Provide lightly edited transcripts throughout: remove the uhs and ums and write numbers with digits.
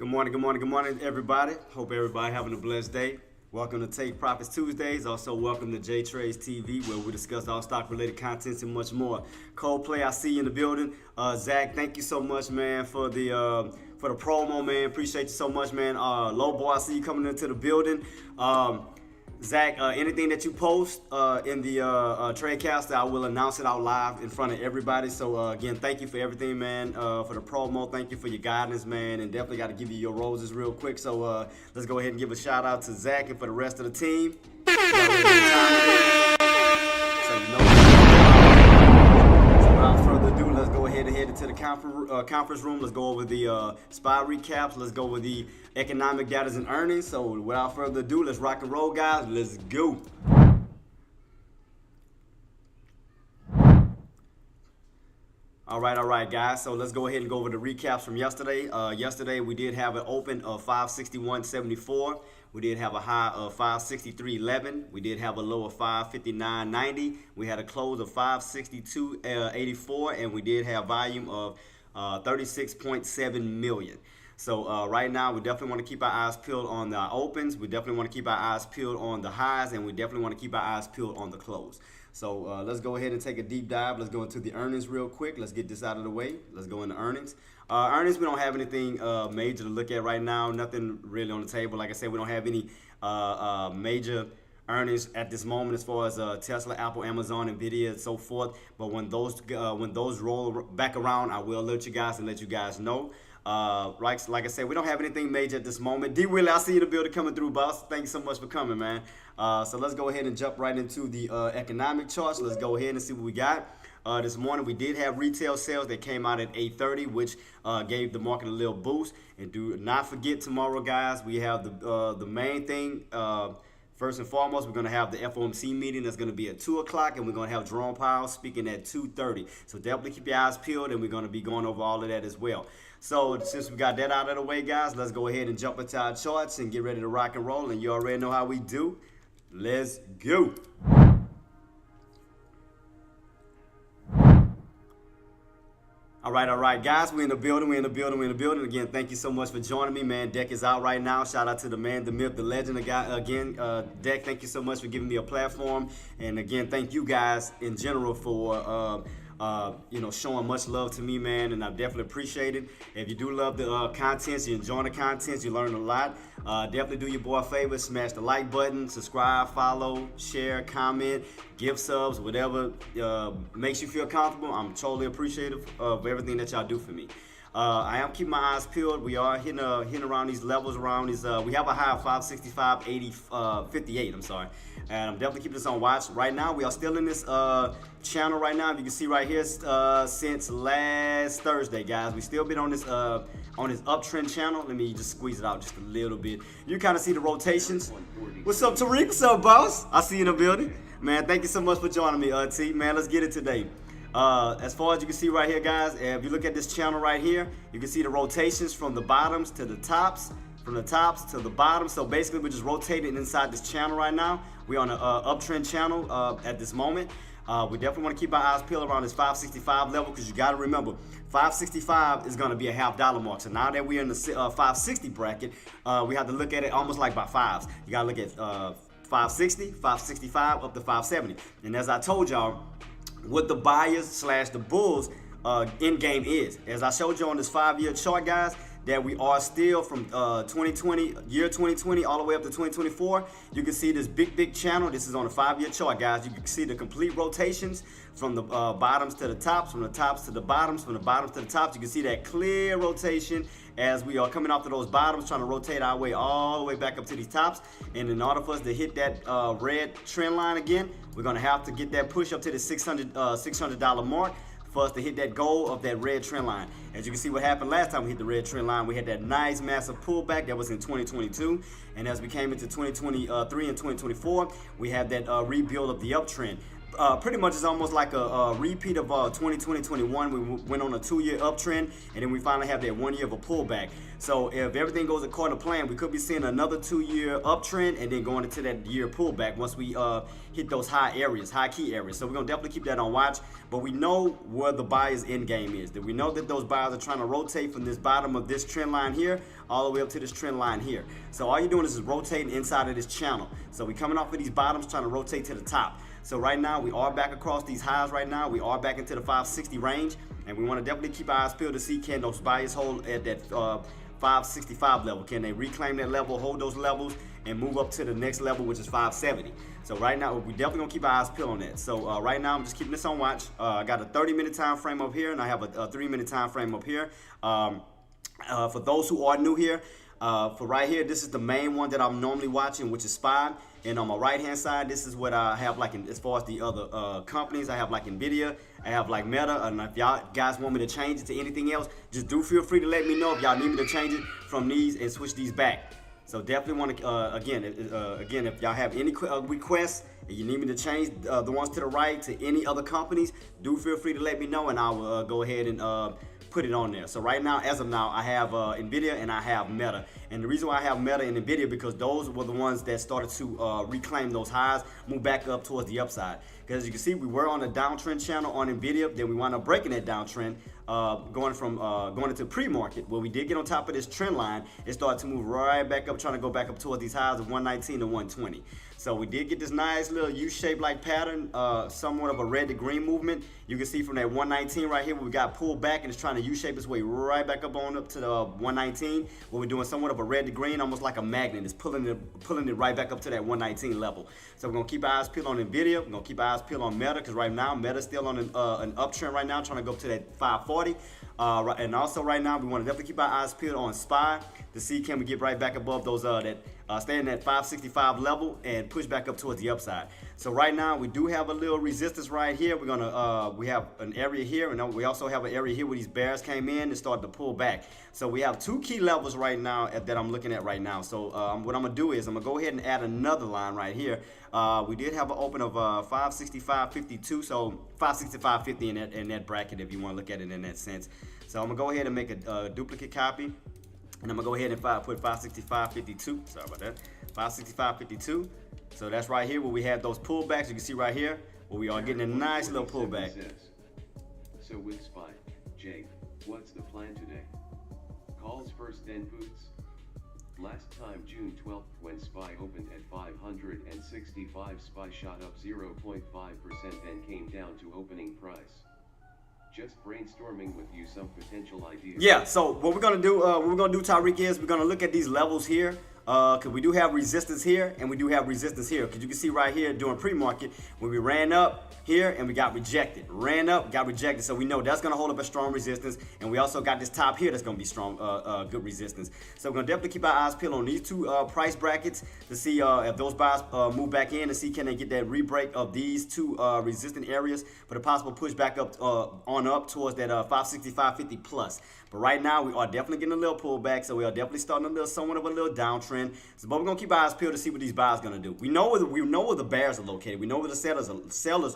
Good morning, good morning, good morning, everybody. Hope everybody having a blessed day. Welcome to Take Profits Tuesdays. Also, welcome to J Trades TV, where we discuss all stock-related contents and much more. Coldplay, I see you in the building. Zach, thank you so much, man, for the promo, man. Appreciate you so much, man. Low boy, I see you coming into the building. Zach, anything that you post in the Tradecaster, I will announce it out live in front of everybody. So, again, thank you for everything, man, for the promo. Thank you for your guidance, man, and definitely got to give you your roses real quick. So, let's go ahead and give a shout-out to Zach and for the rest of the team. Without further ado, let's go ahead and head into the conference room. Let's go over the SPY recaps. Let's go over the economic data and earnings. So without further ado, let's rock and roll, guys. Let's go. All right, guys. So let's go ahead and go over the recaps from yesterday. Yesterday, we did have an open of 561.74. We did have a high of 563.11. We did have a low of 559.90. We had a close of 562.84, and we did have volume of 36.7 million. So right now, we definitely want to keep our eyes peeled on the opens. We definitely want to keep our eyes peeled on the highs, and we definitely want to keep our eyes peeled on the close. So let's go ahead and take a deep dive. Let's go into the earnings real quick. Let's get this out of the way. Let's go into earnings. Earnings, we don't have anything major to look at right now. Nothing really on the table. Like I said, we don't have any major earnings at this moment as far as Tesla, Apple, Amazon, Nvidia, and so forth. But when those roll back around, I will alert you guys and let you guys know. Right, like I said, we don't have anything major at this moment. D Willie, I see you in the building coming through, boss. Thank you so much for coming, man. So let's go ahead and jump right into the economic charts. Let's go ahead and see what we got. This morning we did have retail sales that came out at 8:30, which gave the market a little boost. And do not forget tomorrow, guys, we have the main thing. First and foremost, we're going to have the FOMC meeting that's going to be at 2 o'clock, and we're going to have Jerome Powell speaking at 2:30. So definitely keep your eyes peeled, and we're going to be going over all of that as well. So since we got that out of the way, guys, let's go ahead and jump into our charts and get ready to rock and roll. And you already know how we do. Let's go. All right, guys, we're in the building, Again, thank you so much for joining me, man. Deck is out right now. Shout out to the man, the myth, the legend. Again, Deck, thank you so much for giving me a platform. And again, thank you guys in general for showing much love to me, man, and I definitely appreciate it. If you do love the contents, you enjoy the contents, you learn a lot, definitely do your boy a favor, smash the like button, subscribe, follow, share, comment, give subs, whatever makes you feel comfortable. I'm totally appreciative of everything that y'all do for me. I am keeping my eyes peeled. We are hitting around these levels, around these. We have a high of 565.58. I'm sorry, and I'm definitely keeping this on watch. Right now, we are still in this channel. Right now, you can see right here since last Thursday, guys. We still been on this uptrend channel. Let me just squeeze it out just a little bit. You kind of see the rotations. What's up, Tariq? What's up, boss? I see you in the building, man. Thank you so much for joining me, T. Man, let's get it today. As far as you can see right here, guys, if you look at this channel right here, you can see the rotations from the bottoms to the tops, from the tops to the bottoms. So basically, we're just rotating inside this channel right now. We're on an uptrend channel at this moment. We definitely want to keep our eyes peeled around this 565 level, because you got to remember, 565 is going to be a $half mark. So now that we're in the 560 bracket, we have to look at it almost like by fives. You got to look at 560, 565, up to 570. And as I told y'all, what the buyers slash the bulls end game is. As I showed you on this 5-year chart, guys, that we are still from 2020 all the way up to 2024. You can see this big channel. This is on a 5-year chart, guys. You can see the complete rotations from the bottoms to the tops, from the tops to the bottoms, from the bottoms to the tops. You can see that clear rotation as we are coming off to those bottoms, trying to rotate our way all the way back up to these tops. And in order for us to hit that red trend line again, we're going to have to get that push up to the $600 mark for us to hit that goal of that red trend line. As you can see what happened last time we hit the red trend line, we had that nice massive pullback that was in 2022. And as we came into 2023 and 2024, we had that rebuild of the uptrend. pretty much it's almost like a repeat of 2020-21. We went on a 2-year uptrend, and then we finally have that 1 year of a pullback. So if everything goes according to plan, we could be seeing another 2-year uptrend and then going into that year pullback once we hit those high key areas. So we're gonna definitely keep that on watch. But we know where the buyer's end game is. That we know that those buyers are trying to rotate from this bottom of this trend line here all the way up to this trend line here. So all you're doing is rotating inside of this channel. So we're coming off of these bottoms, trying to rotate to the top. So right now we are back across these highs right now. We are back into the 560 range, and we want to definitely keep our eyes peeled to see can those buyers hold at that 565 level. Can they reclaim that level, hold those levels, and move up to the next level, which is 570. So right now we definitely gonna keep our eyes peeled on that. So right now I'm just keeping this on watch. I got a 30-minute time frame up here, and I have a 3-minute time frame up here. For those who are new here, for right here, this is the main one that I'm normally watching, which is SPY. And on my right hand side, this is what I have like as far as the other companies. I have like Nvidia, I have like Meta, and if y'all guys want me to change it to anything else, just do feel free to let me know if y'all need me to change it from these and switch these back. So definitely want to, again, if y'all have any requests and you need me to change the ones to the right to any other companies, do feel free to let me know, and I will go ahead and put it on there. So right now, as of now, I have Nvidia and I have Meta. And the reason why I have Meta and Nvidia, because those were the ones that started to reclaim those highs, move back up towards the upside. Because as you can see, we were on a downtrend channel on Nvidia, then we wound up breaking that downtrend, going into pre-market, where we did get on top of this trend line. It started to move right back up, trying to go back up towards these highs of 119 to 120. So we did get this nice little U-shaped like pattern, somewhat of a red to green movement. You can see from that 119 right here, where we got pulled back and it's trying to U-shape its way right back up to the 119, where we're doing somewhat of a red to green, almost like a magnet. It's pulling it right back up to that 119 level. So we're gonna keep our eyes peeled on Nvidia. We're gonna keep our eyes peeled on Meta, because right now Meta's still on an uptrend right now, trying to go up to that 540. And also right now we want to definitely keep our eyes peeled on SPY to see can we get right back above those stay in that 565 level and push back up towards the upside. So right now we do have a little resistance right here. We're gonna we have an area here, and we also have an area here where these bears came in and started to pull back. So we have 2 key levels right now that I'm looking at right now. So what I'm gonna do is I'm gonna go ahead and add another line right here. We did have an open of 565.52, so 565.50 in that bracket if you want to look at it in that sense. So I'm gonna go ahead and make a duplicate copy. And I'm gonna go ahead and put 565.52. Sorry about that. 565.52. So that's right here where we have those pullbacks. You can see right here where we are getting a nice little pullback. So with SPY, Jake, what's the plan today? Calls first, then puts. Last time June 12th, when SPY opened at 565, SPY shot up 0.5%, then came down to opening price. Just brainstorming with you some potential ideas. Yeah, so what we're gonna do, Tariq, is we're gonna look at these levels here. Because we do have resistance here and we do have resistance here. Because you can see right here during pre-market when we ran up here and we got rejected. Ran up, got rejected. So we know that's going to hold up a strong resistance. And we also got this top here that's going to be strong, good resistance. So we're going to definitely keep our eyes peeled on these 2 price brackets to see if those buyers move back in and see can they get that re-break of these 2 resistant areas for the possible push back up on up towards that 565.50 plus. But right now we are definitely getting a little pullback, so we are definitely starting somewhat of a little downtrend. So, but we're gonna keep our eyes peeled to see what these buyers gonna do. We know where the bears are located. We know where the sellers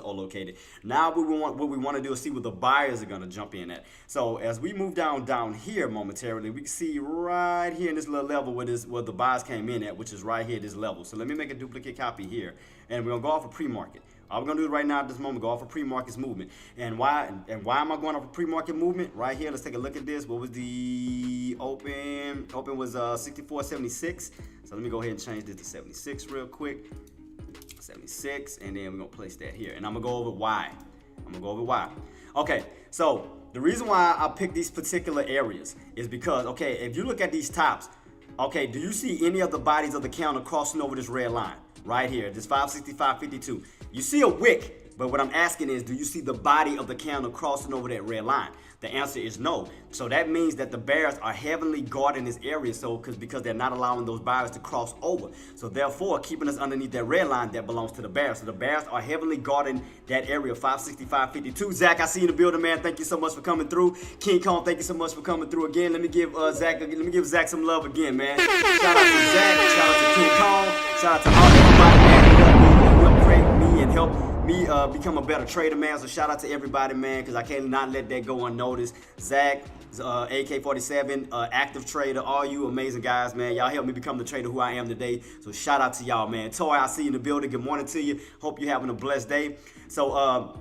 are located. Now what we want to do is see where the buyers are gonna jump in at. So as we move down here momentarily, we can see right here in this little level where the buyers came in at, which is right here, this level. So let me make a duplicate copy here, and we're gonna go off of pre-market. All we're gonna do right now at this moment, go off a pre-market movement. And why am I going off a pre-market movement? Right here, let's take a look at this. What was the open? Open was 64.76. So let me go ahead and change this to 76 real quick. 76, and then we're gonna place that here. And I'm gonna go over why. Okay, so the reason why I picked these particular areas is because, okay, if you look at these tops, okay, do you see any of the bodies of the counter crossing over this red line? Right here, this 565.52. You see a wick, but what I'm asking is, do you see the body of the candle crossing over that red line? The answer is no. So that means that the bears are heavily guarding this area, because they're not allowing those buyers to cross over. So therefore, keeping us underneath that red line that belongs to the bears. So the bears are heavily guarding that area, 565.52. Zach, I see you in the building, man. Thank you so much for coming through. King Kong, thank you so much for coming through again. Let me give Zach some love again, man. Shout out to Zach. Shout out to King Kong. Shout out to all everybody, man, who helped create me and help me become a better trader, man. So shout out to everybody, man, because I can't not let that go unnoticed. Zach, AK47, active trader, all you amazing guys, man. Y'all helped me become the trader who I am today. So shout out to y'all, man. Toy, I see you in the building. Good morning to you. Hope you're having a blessed day. So,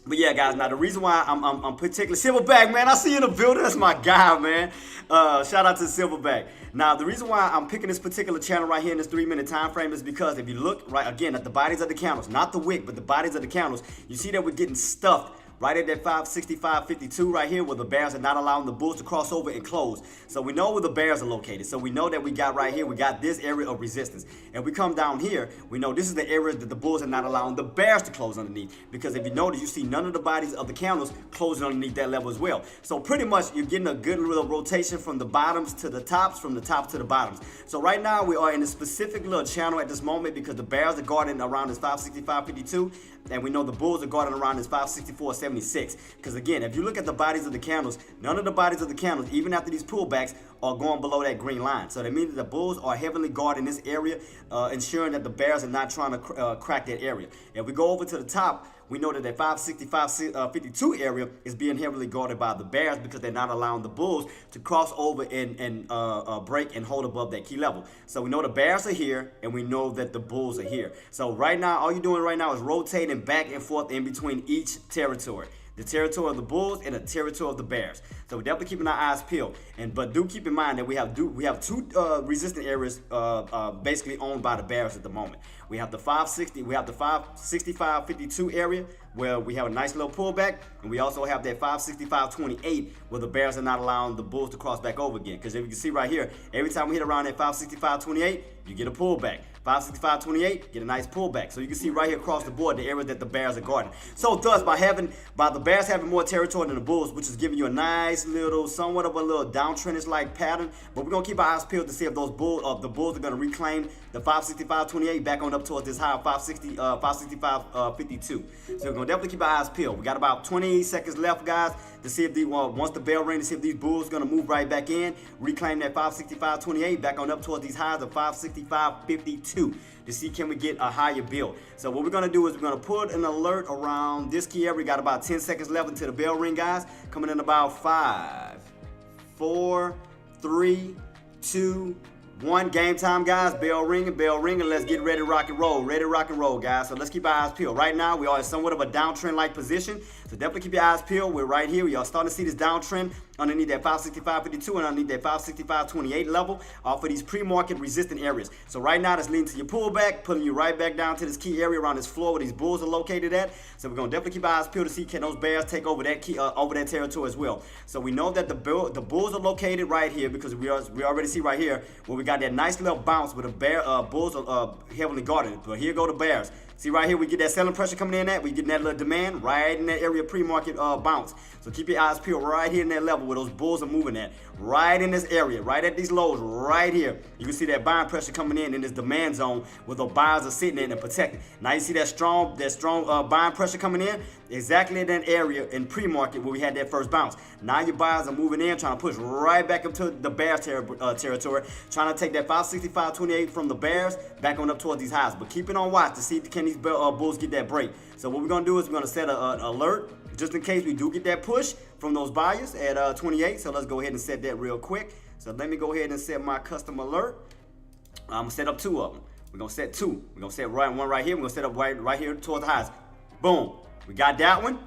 but yeah, guys, now the reason why I'm particularly Silverback, man, I see you in the building. That's my guy, man. Shout out to Silverback. Now, the reason why I'm picking this particular channel right here in this 3-minute time frame is because if you look right again at the bodies of the candles, not the wick, but the bodies of the candles, you see that we're getting stuffed right at that 565.52 right here where the bears are not allowing the bulls to cross over and close. So we know where the bears are located. So we know that we got right here, we got this area of resistance. And we come down here, we know this is the area that the bulls are not allowing the bears to close underneath. Because if you notice, you see none of the bodies of the candles closing underneath that level as well. So pretty much you're getting a good little rotation from the bottoms to the tops, from the tops to the bottoms. So right now we are in a specific little channel at this moment because the bears are guarding around this 565.52. And we know the bulls are guarding around this 564.76. Because again, if you look at the bodies of the candles, none of the bodies of the candles, even after these pullbacks, are going below that green line. So that means that the bulls are heavily guarding this area, ensuring that the bears are not trying to crack that area. If we go over to the top, we know that that 565.52 area is being heavily guarded by the bears because they're not allowing the bulls to cross over and break and hold above that key level. So we know the bears are here and we know that the bulls are here. So right now, all you're doing right now is rotating back and forth in between each territory. The territory of the bulls and the territory of the bears. So we're definitely keeping our eyes peeled. But do keep in mind that we have two resistant areas basically owned by the bears at the moment. We have the 565.52 area where we have a nice little pullback, and we also have that 565.28 where the bears are not allowing the bulls to cross back over again. Because if you can see right here, every time we hit around that 565.28, you get a pullback. 565.28, get a nice pullback. So you can see right here across the board the area that the bears are guarding. So thus, by the bears having more territory than the bulls, which is giving you a nice little, somewhat of a little downtrend like pattern, but we're gonna keep our eyes peeled to see if the bulls are gonna reclaim the 565.28 back on up towards this high of 565.52. So we're gonna definitely keep our eyes peeled. We got about 20 seconds left, guys, to see if once the bell rings, to see if these bulls are gonna move right back in, reclaim that 565.28 back on up towards these highs of 565.52 to see can we get a higher build. So what we're gonna do is we're gonna put an alert around this key area. We got about 10 seconds left until the bell ring, guys. Coming in about 5, 4, 3, 2, 1. Game time, guys. Bell ringing. Let's get ready to rock and roll. Ready to rock and roll, guys. So let's keep our eyes peeled. Right now, we are in somewhat of a downtrend-like position. So definitely keep your eyes peeled. We're right here. We are starting to see this downtrend underneath that 565.52 and underneath that 565.28 level off of these pre-market resistant areas. So right now, that's leading to your pullback, pulling you right back down to this key area around this floor where these bulls are located at. So we're gonna definitely keep our eyes peeled to see can those bears take over that key, over that territory as well. So we know that the bulls are located right here because we already see right here where we got that nice little bounce where the bulls are heavily guarded. But here go the bears. See right here, we get that selling pressure coming in at. We get that little demand right in that area pre-market bounce. So keep your eyes peeled right here in that level where those bulls are moving at. Right in this area, right at these lows, right here. You can see that buying pressure coming in this demand zone where the buyers are sitting in and protecting. Now you see that strong buying pressure coming in exactly in that area in pre-market where we had that first bounce. Now your buyers are moving in, trying to push right back up to the bears territory, trying to take that 565.28 from the bears back on up towards these highs. But keep it on watch to see can these bulls get that break. So what we're gonna do is we're gonna set an alert just in case we do get that push from those buyers at 28. So let's go ahead and set that real quick. So let me go ahead and set my custom alert. I'm gonna set up 2 of them. We're gonna set 2. We're gonna set one right here. We're gonna set up right here towards the highs. Boom. We got that one.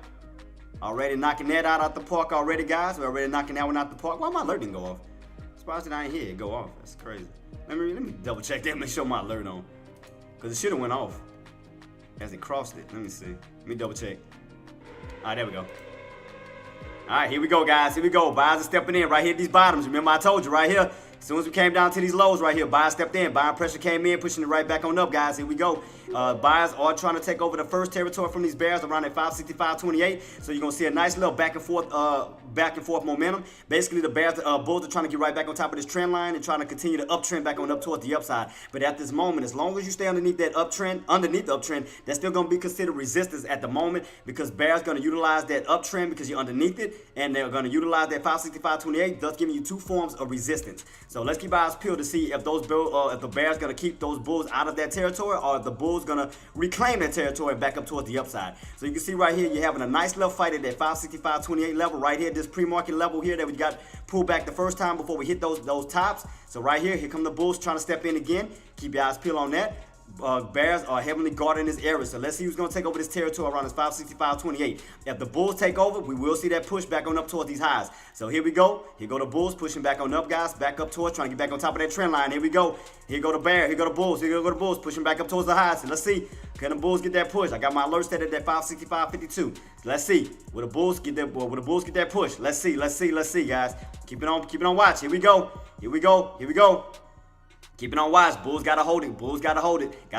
Already knocking that out the park already, guys. We're already knocking that one out the park. Why my alert didn't go off? Surprised that I ain't hear it go off. That's crazy. Let me double check that. Make sure my alert on. Cause it should have went off as it crossed it. Let me see. Let me double check. All right, there we go. All right, here we go, guys. Here we go. Buyers are stepping in right here at these bottoms. Remember I told you right here. As soon as we came down to these lows right here, buyers stepped in. Buying pressure came in, pushing it right back on up, guys. Here we go. Buyers are trying to take over the first territory from these bears around at 565.28. So you're going to see a nice little back and forth back and forth momentum. Basically, the bulls are trying to get right back on top of this trend line and trying to continue to uptrend back on up towards the upside. But at this moment, as long as you stay underneath that uptrend, that's still going to be considered resistance at the moment, because bears going to utilize that uptrend because you're underneath it, and they're going to utilize that 565.28, thus giving you two forms of resistance. So let's keep our eyes peeled to see if if the bears going to keep those bulls out of that territory, or if the bulls going to reclaim that territory and back up towards the upside. So you can see right here, you're having a nice little fight at that 565.28 level right here, this pre-market level here that we got pulled back the first time before we hit those tops. So right here come the bulls trying to step in again. Keep your eyes peeled on that. Bears are heavily guarded in this area, so let's see who's going to take over this territory around this 565.28. If the bulls take over, we will see that push back on up towards these highs. So here we go. Here go the bulls pushing back on up, guys. Back up towards, trying to get back on top of that trend line. Here we go. Here go the bear. Here go the bulls. Here go the bulls pushing back up towards the highs. So let's see. Can the bulls get that push? I got my alert set at that 565.52. Let's see. Will the bulls get that push? Let's see, guys. Keep it on watch. Here we go. Here we go. Keep it on watch. Bulls got to hold it. Got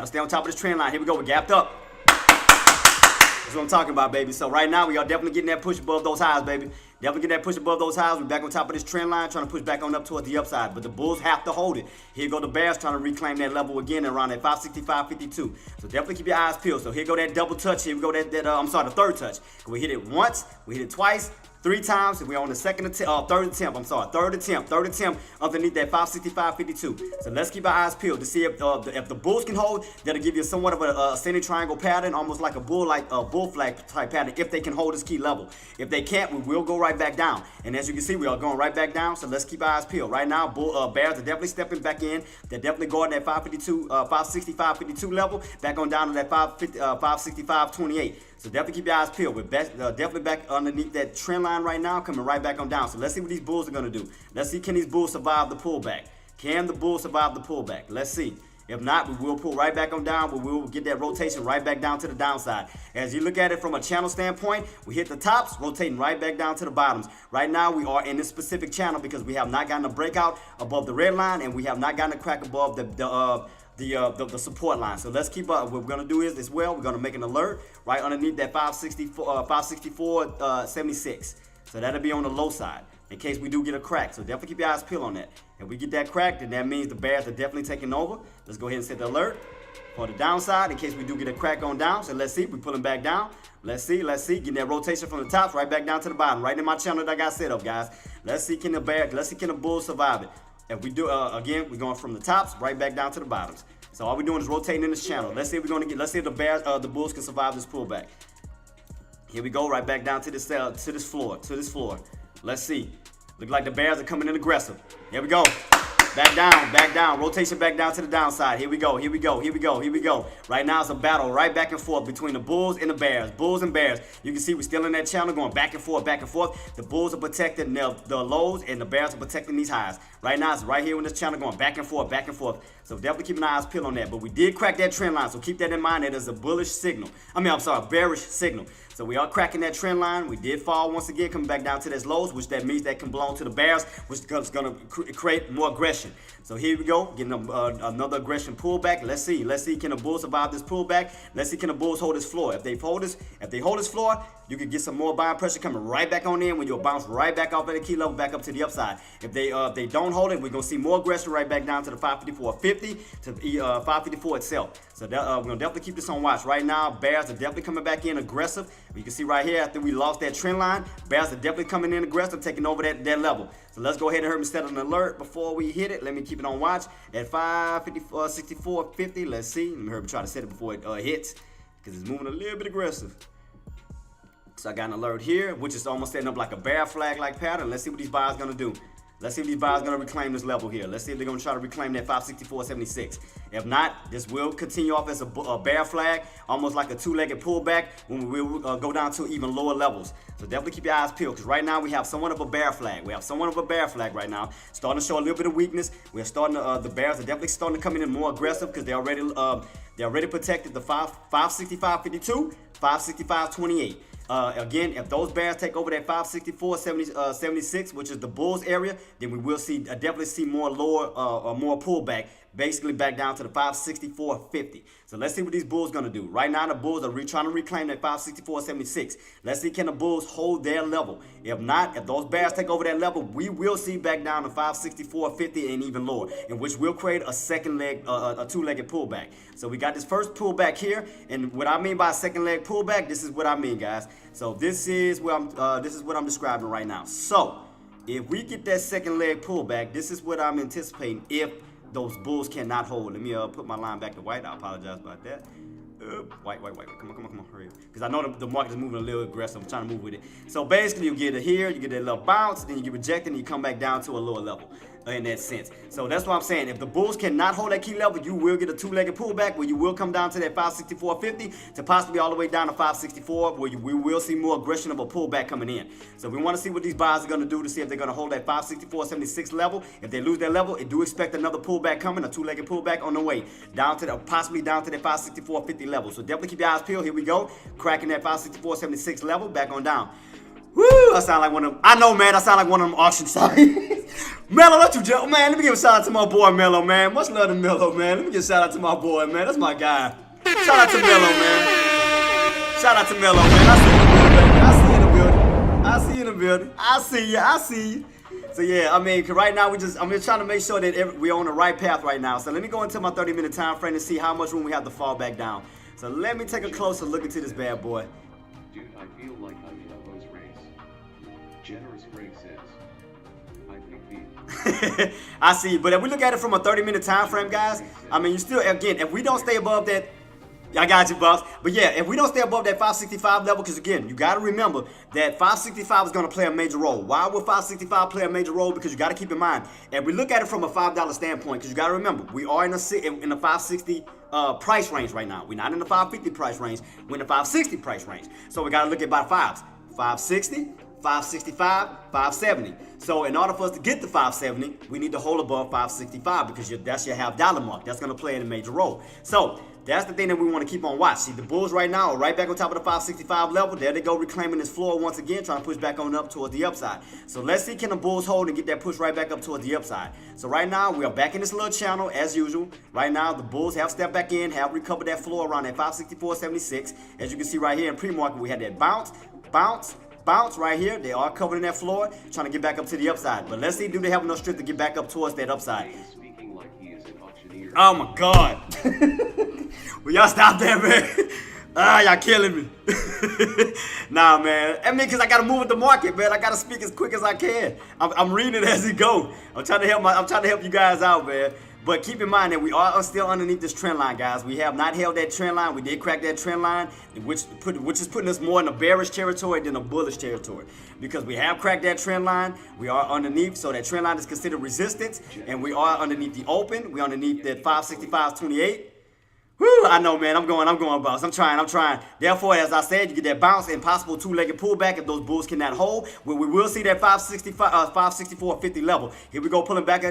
to stay on top of this trend line. Here we go. We're gapped up. That's what I'm talking about, baby. So right now, we are definitely getting that push above those highs, baby. Definitely getting that push above those highs. We're back on top of this trend line, trying to push back on up towards the upside. But the bulls have to hold it. Here go the bears trying to reclaim that level again around that 565.52. So definitely keep your eyes peeled. So here go that double touch. Here we go the third touch. We hit it once. We hit it twice. 3 times, and we're on the third attempt underneath that 565.52. So let's keep our eyes peeled to see if the bulls can hold. That'll give you somewhat of a ascending triangle pattern, almost like a bull flag type pattern, if they can hold this key level. If they can't, we will go right back down. And as you can see, we are going right back down. So let's keep our eyes peeled. Right now, bears are definitely stepping back in. They're definitely going that 565.52 level, back on down to that 565.28. So definitely keep your eyes peeled. We're definitely back underneath that trend line right now, coming right back on down. So let's see what these bulls are going to do. Let's see, can these bulls survive the pullback? Can the bulls survive the pullback? Let's see. If not, we will pull right back on down, but we will get that rotation right back down to the downside. As you look at it from a channel standpoint, we hit the tops, rotating right back down to the bottoms. Right now, we are in this specific channel because we have not gotten a breakout above the red line, and we have not gotten a crack above the support line. So let's keep up. What we're going to do is as well, we're going to make an alert right underneath that 564.76. So that'll be on the low side in case we do get a crack. So definitely keep your eyes peeled on that. If we get that crack, then that means the bears are definitely taking over. Let's go ahead and set the alert for the downside in case we do get a crack on down. So let's see, we're pulling back down. Let's see, getting that rotation from the tops right back down to the bottom, right in my channel that I got set up, guys. Let's see, can the bulls survive it? If we do, again, we're going from the tops right back down to the bottoms. So all we're doing is rotating in this channel. Let's see if the bulls can survive this pullback. Here we go, right back down to this floor. Let's see. Look like the bears are coming in aggressive. Here we go. Back down. Rotation back down to the downside. Here we go. Right now it's a battle right back and forth between the bulls and the bears. Bulls and bears. You can see we're still in that channel going back and forth. The bulls are protecting the lows and the bears are protecting these highs. Right now it's right here in this channel going back and forth. So definitely keep an eyes peeled on that. But we did crack that trend line, so keep that in mind. That is a bearish signal. So we are cracking that trend line. We did fall once again, coming back down to those lows, which that means that can belong to the bears, which is going to create more aggression. So here we go, getting another aggression pullback. Let's see, can the bulls survive this pullback? Let's see, can the bulls hold this floor? If they hold this floor, you can get some more buying pressure coming right back on in when you'll bounce right back off at the key level, back up to the upside. If they don't hold it, we're gonna see more aggression right back down to the 554.50 to 554 itself. So we're gonna definitely keep this on watch. Right now, bears are definitely coming back in aggressive. You can see right here after we lost that trend line, bears are definitely coming in aggressive, taking over that level. So let's go ahead and set an alert before we hit it. Let me keep it on watch at 554.50. Let's see. Let me try to set it before it hits because it's moving a little bit aggressive. So I got an alert here, which is almost setting up like a bear flag like pattern. Let's see what these buyers gonna do. Let's see if these buyers are going to reclaim this level here. Let's see if they're going to try to reclaim that 564.76. If not, this will continue off as a bear flag, almost like a two-legged pullback when we will go down to even lower levels. So definitely keep your eyes peeled because right now we have somewhat of a bear flag. Right now, starting to show a little bit of weakness. We're starting to, the bears are definitely starting to come in more aggressive because they already protected the 565.52, 565.28. Again, if those bears take over that 564.76, which is the bulls area, then we will see definitely see more lower or more pullback, basically back down to the 564.50. So let's see what these bulls gonna do. Right now, the bulls are trying to reclaim that 564.76. Let's see, can the bulls hold their level? If not, if those bears take over that level, we will see back down to 564.50 and even lower, in which will create a second leg, a two-legged pullback. So we got this first pullback here, and what I mean by second leg pullback, this is what I mean, guys. So this is what I'm describing right now. So if we get that second leg pullback, this is what I'm anticipating if those bulls cannot hold. Let me put my line back to white. I apologize about that. White. Come on, hurry up. Because I know the market is moving a little aggressive. I'm trying to move with it. So basically, you get it here, you get that little bounce, then you get rejected, and you come back down to a lower level in that sense. So that's what I'm saying. If the bulls cannot hold that key level, you will get a two-legged pullback where you will come down to that 564.50 to possibly all the way down to 564, where we will see more aggression of a pullback coming in. So we want to see what these buyers are going to do to see if they're going to hold that 564.76 level. If they lose that level, do expect another pullback coming, a two-legged pullback on the way down to the possibly down to that 564.50 level. So definitely keep your eyes peeled. Here we go, cracking that 564.76 level, back on down. Woo! I sound like one of them. I know, man. I sound like one of them auction sites. Mello, don't you joke, man. Let me give a shout out to my boy Mello, man. Much love to Mello, man. Let me give a shout out to my boy, man. That's my guy. Shout out to Mello, man. Shout out to Mello, man. I see you in the building. I see you in the building. I see you. So yeah, I mean, right now I'm just trying to make sure that we're on the right path right now. So let me go into my 30-minute time frame and see how much room we have to fall back down. So let me take a closer look into this bad boy. Dude, I feel like I'm in a hose race. Generous Ray says, I pick B. I see, but if we look at it from a 30-minute time frame, guys, I mean, you still, again, if we don't stay above that, I got you, boss. But yeah, if we don't stay above that 565 level, because again, you got to remember that 565 is going to play a major role. Why would 565 play a major role? Because you got to keep in mind, and we look at it from a $5 standpoint, because you got to remember, we are in the 560 price range right now. We're not in the 550 price range. We're in the 560 price range. So we got to look at by fives. 560, 565, 570. So in order for us to get to 570, we need to hold above 565 because that's your $half mark. That's going to play in a major role. So that's the thing that we want to keep on watch. See, the bulls right now are right back on top of the 565 level. There they go, reclaiming this floor once again, trying to push back on up towards the upside. So let's see, can the bulls hold and get that push right back up towards the upside. So right now, we are back in this little channel as usual. Right now, the bulls have stepped back in, have recovered that floor around that 564.76. As you can see right here in pre-market, we had that bounce right here. They are covering that floor, trying to get back up to the upside. But let's see, do they have enough strength to get back up towards that upside? Speaking like he is an auctioneer. Oh my God. Will y'all stop that, man? Y'all killing me. Nah, man. I mean, because I got to move with the market, man. I got to speak as quick as I can. I'm reading it as it go. I'm trying to help you guys out, man. But keep in mind that we are still underneath this trend line, guys. We have not held that trend line. We did crack that trend line, which is putting us more in a bearish territory than a bullish territory. Because we have cracked that trend line, we are underneath, so that trend line is considered resistance, and we are underneath the open. We're underneath that 565.28. Whew, I know, man. I'm going, boss. I'm trying. Therefore, as I said, you get that bounce and possible two-legged pullback if those bulls cannot hold. We will see that 564.50 level. Here we go, pulling back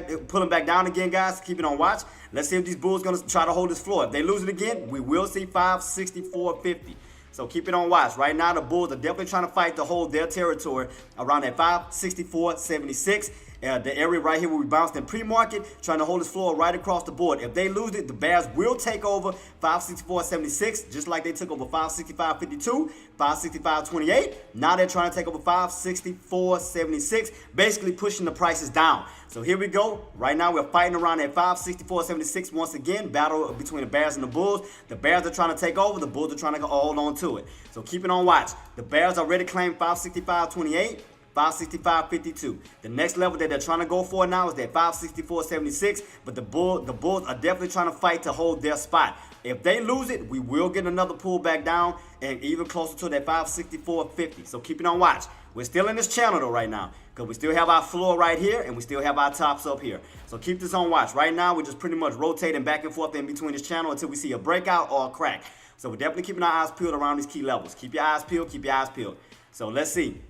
down again, guys. Keep it on watch. Let's see if these bulls going to try to hold this floor. If they lose it again, we will see 564.50. So keep it on watch. Right now, the bulls are definitely trying to fight to hold their territory around that 564.76. The area right here where we bounced in pre-market, trying to hold this floor right across the board. If they lose it, the bears will take over 564.76, just like they took over 565.52, 565.28. Now they're trying to take over 564.76, basically pushing the prices down. So here we go. Right now we're fighting around at 564.76 once again. Battle between the bears and the bulls. The bears are trying to take over. The bulls are trying to hold on to it. So keep it on watch. The bears already claimed 565.28. 565.52. The next level that they're trying to go for now is that 564.76, but the bulls are definitely trying to fight to hold their spot. If they lose it, we will get another pull back down and even closer to that 564.50. So keep it on watch. We're still in this channel though right now because we still have our floor right here and we still have our tops up here. So keep this on watch. Right now, we're just pretty much rotating back and forth in between this channel until we see a breakout or a crack. So we're definitely keeping our eyes peeled around these key levels. Keep your eyes peeled. Keep your eyes peeled. So let's see.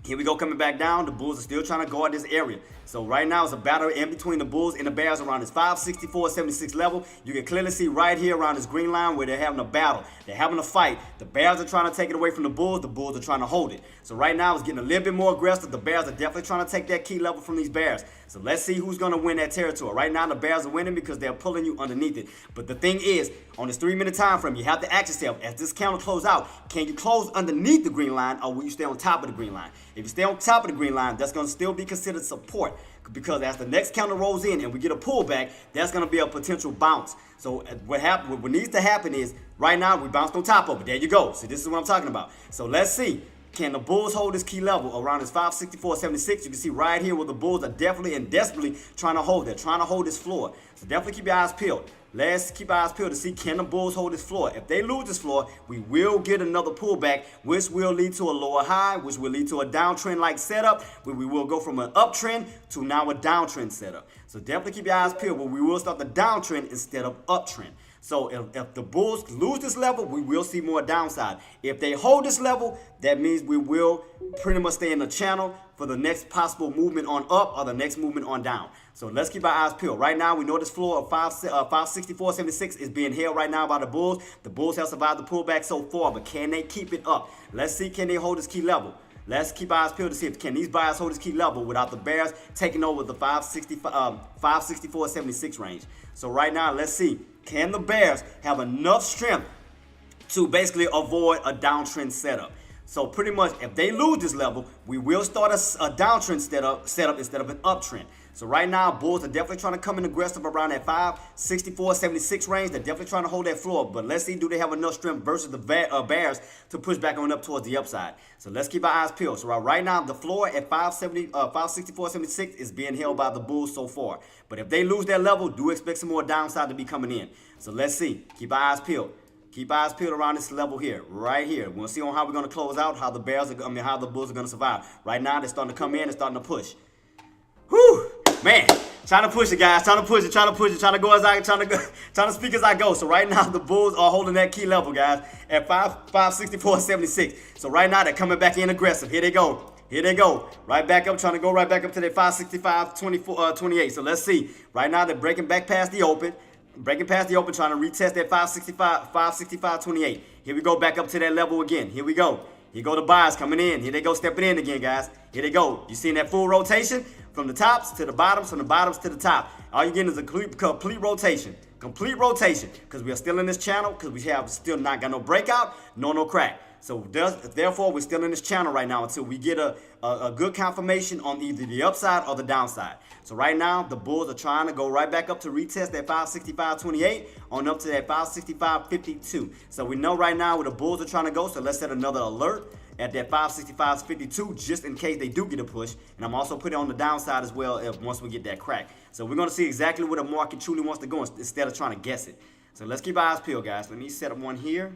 Here we go, coming back down. The Bulls are still trying to guard this area. So right now it's a battle in between the Bulls and the Bears around this 564.76 level. You can clearly see right here around this green line where they're having a battle. They're having a fight. The Bears are trying to take it away from the Bulls. The Bulls are trying to hold it. So right now it's getting a little bit more aggressive. The Bears are definitely trying to take that key level from these Bears. So let's see who's going to win that territory. Right now the Bears are winning because they're pulling you underneath it. But the thing is, on this 3-minute time frame, you have to ask yourself, as this counter closes out, can you close underneath the green line or will you stay on top of the green line? If you stay on top of the green line, that's going to still be considered support, because as the next counter rolls in and we get a pullback, that's going to be a potential bounce. So what needs to happen is, right now we bounced on top of it. There you go. So this is what I'm talking about. So let's see. Can the Bulls hold this key level around this 564.76? You can see right here where the Bulls are definitely and desperately trying to hold that, trying to hold this floor. So definitely keep your eyes peeled. Let's keep our eyes peeled to see, can the Bulls hold this floor. If they lose this floor, we will get another pullback, which will lead to a lower high, which will lead to a downtrend-like setup, where we will go from an uptrend to now a downtrend setup. So definitely keep your eyes peeled, but we will start the downtrend instead of uptrend. So if the Bulls lose this level, we will see more downside. If they hold this level, that means we will pretty much stay in the channel for the next possible movement on up or the next movement on down. So let's keep our eyes peeled. Right now, we know this floor of 564.76 is being held right now by the Bulls. The Bulls have survived the pullback so far, but can they keep it up? Let's see, can they hold this key level? Let's keep our eyes peeled to see if can these buyers hold this key level without the Bears taking over the 564.76 range. So right now, let's see, can the Bears have enough strength to basically avoid a downtrend setup? So pretty much, if they lose this level, we will start a downtrend setup instead of an uptrend. So right now, Bulls are definitely trying to come in aggressive around that 564.76 range. They're definitely trying to hold that floor. But let's see, do they have enough strength versus the Bears to push back on up towards the upside? So let's keep our eyes peeled. So right now, the floor at 564.76 is being held by the Bulls so far. But if they lose that level, do expect some more downside to be coming in. So let's see. Keep our eyes peeled. Keep eyes peeled around this level here, right here. We'll see on how we're going to close out, how the Bulls are going to survive. Right now, they're starting to come in and starting to push. Whew, man, trying to push it, guys. Trying to push it, trying to go as I trying to speak as I go. So right now, the Bulls are holding that key level, guys, at 564.76. So right now, they're coming back in aggressive. Here they go. Here they go. Right back up, trying to go right back up to that 565.28. So let's see. Right now, they're breaking back past the open. Breaking past the open, trying to retest that 565.28. Here we go, back up to that level again. Here we go. Here go the buyers coming in. Here they go, stepping in again, guys. Here they go. You seeing that full rotation from the tops to the bottoms, from the bottoms to the top. All you're getting is a complete rotation. Complete rotation, because we are still in this channel, because we have still not got no breakout, no crack. So therefore, we're still in this channel right now until we get a good confirmation on either the upside or the downside. So right now, the Bulls are trying to go right back up to retest that 565.28 on up to that 565.52. So we know right now where the Bulls are trying to go, so let's set another alert at that 565.52 just in case they do get a push. And I'm also putting it on the downside as well once we get that crack. So we're going to see exactly where the market truly wants to go instead of trying to guess it. So let's keep our eyes peeled, guys. Let me set up one here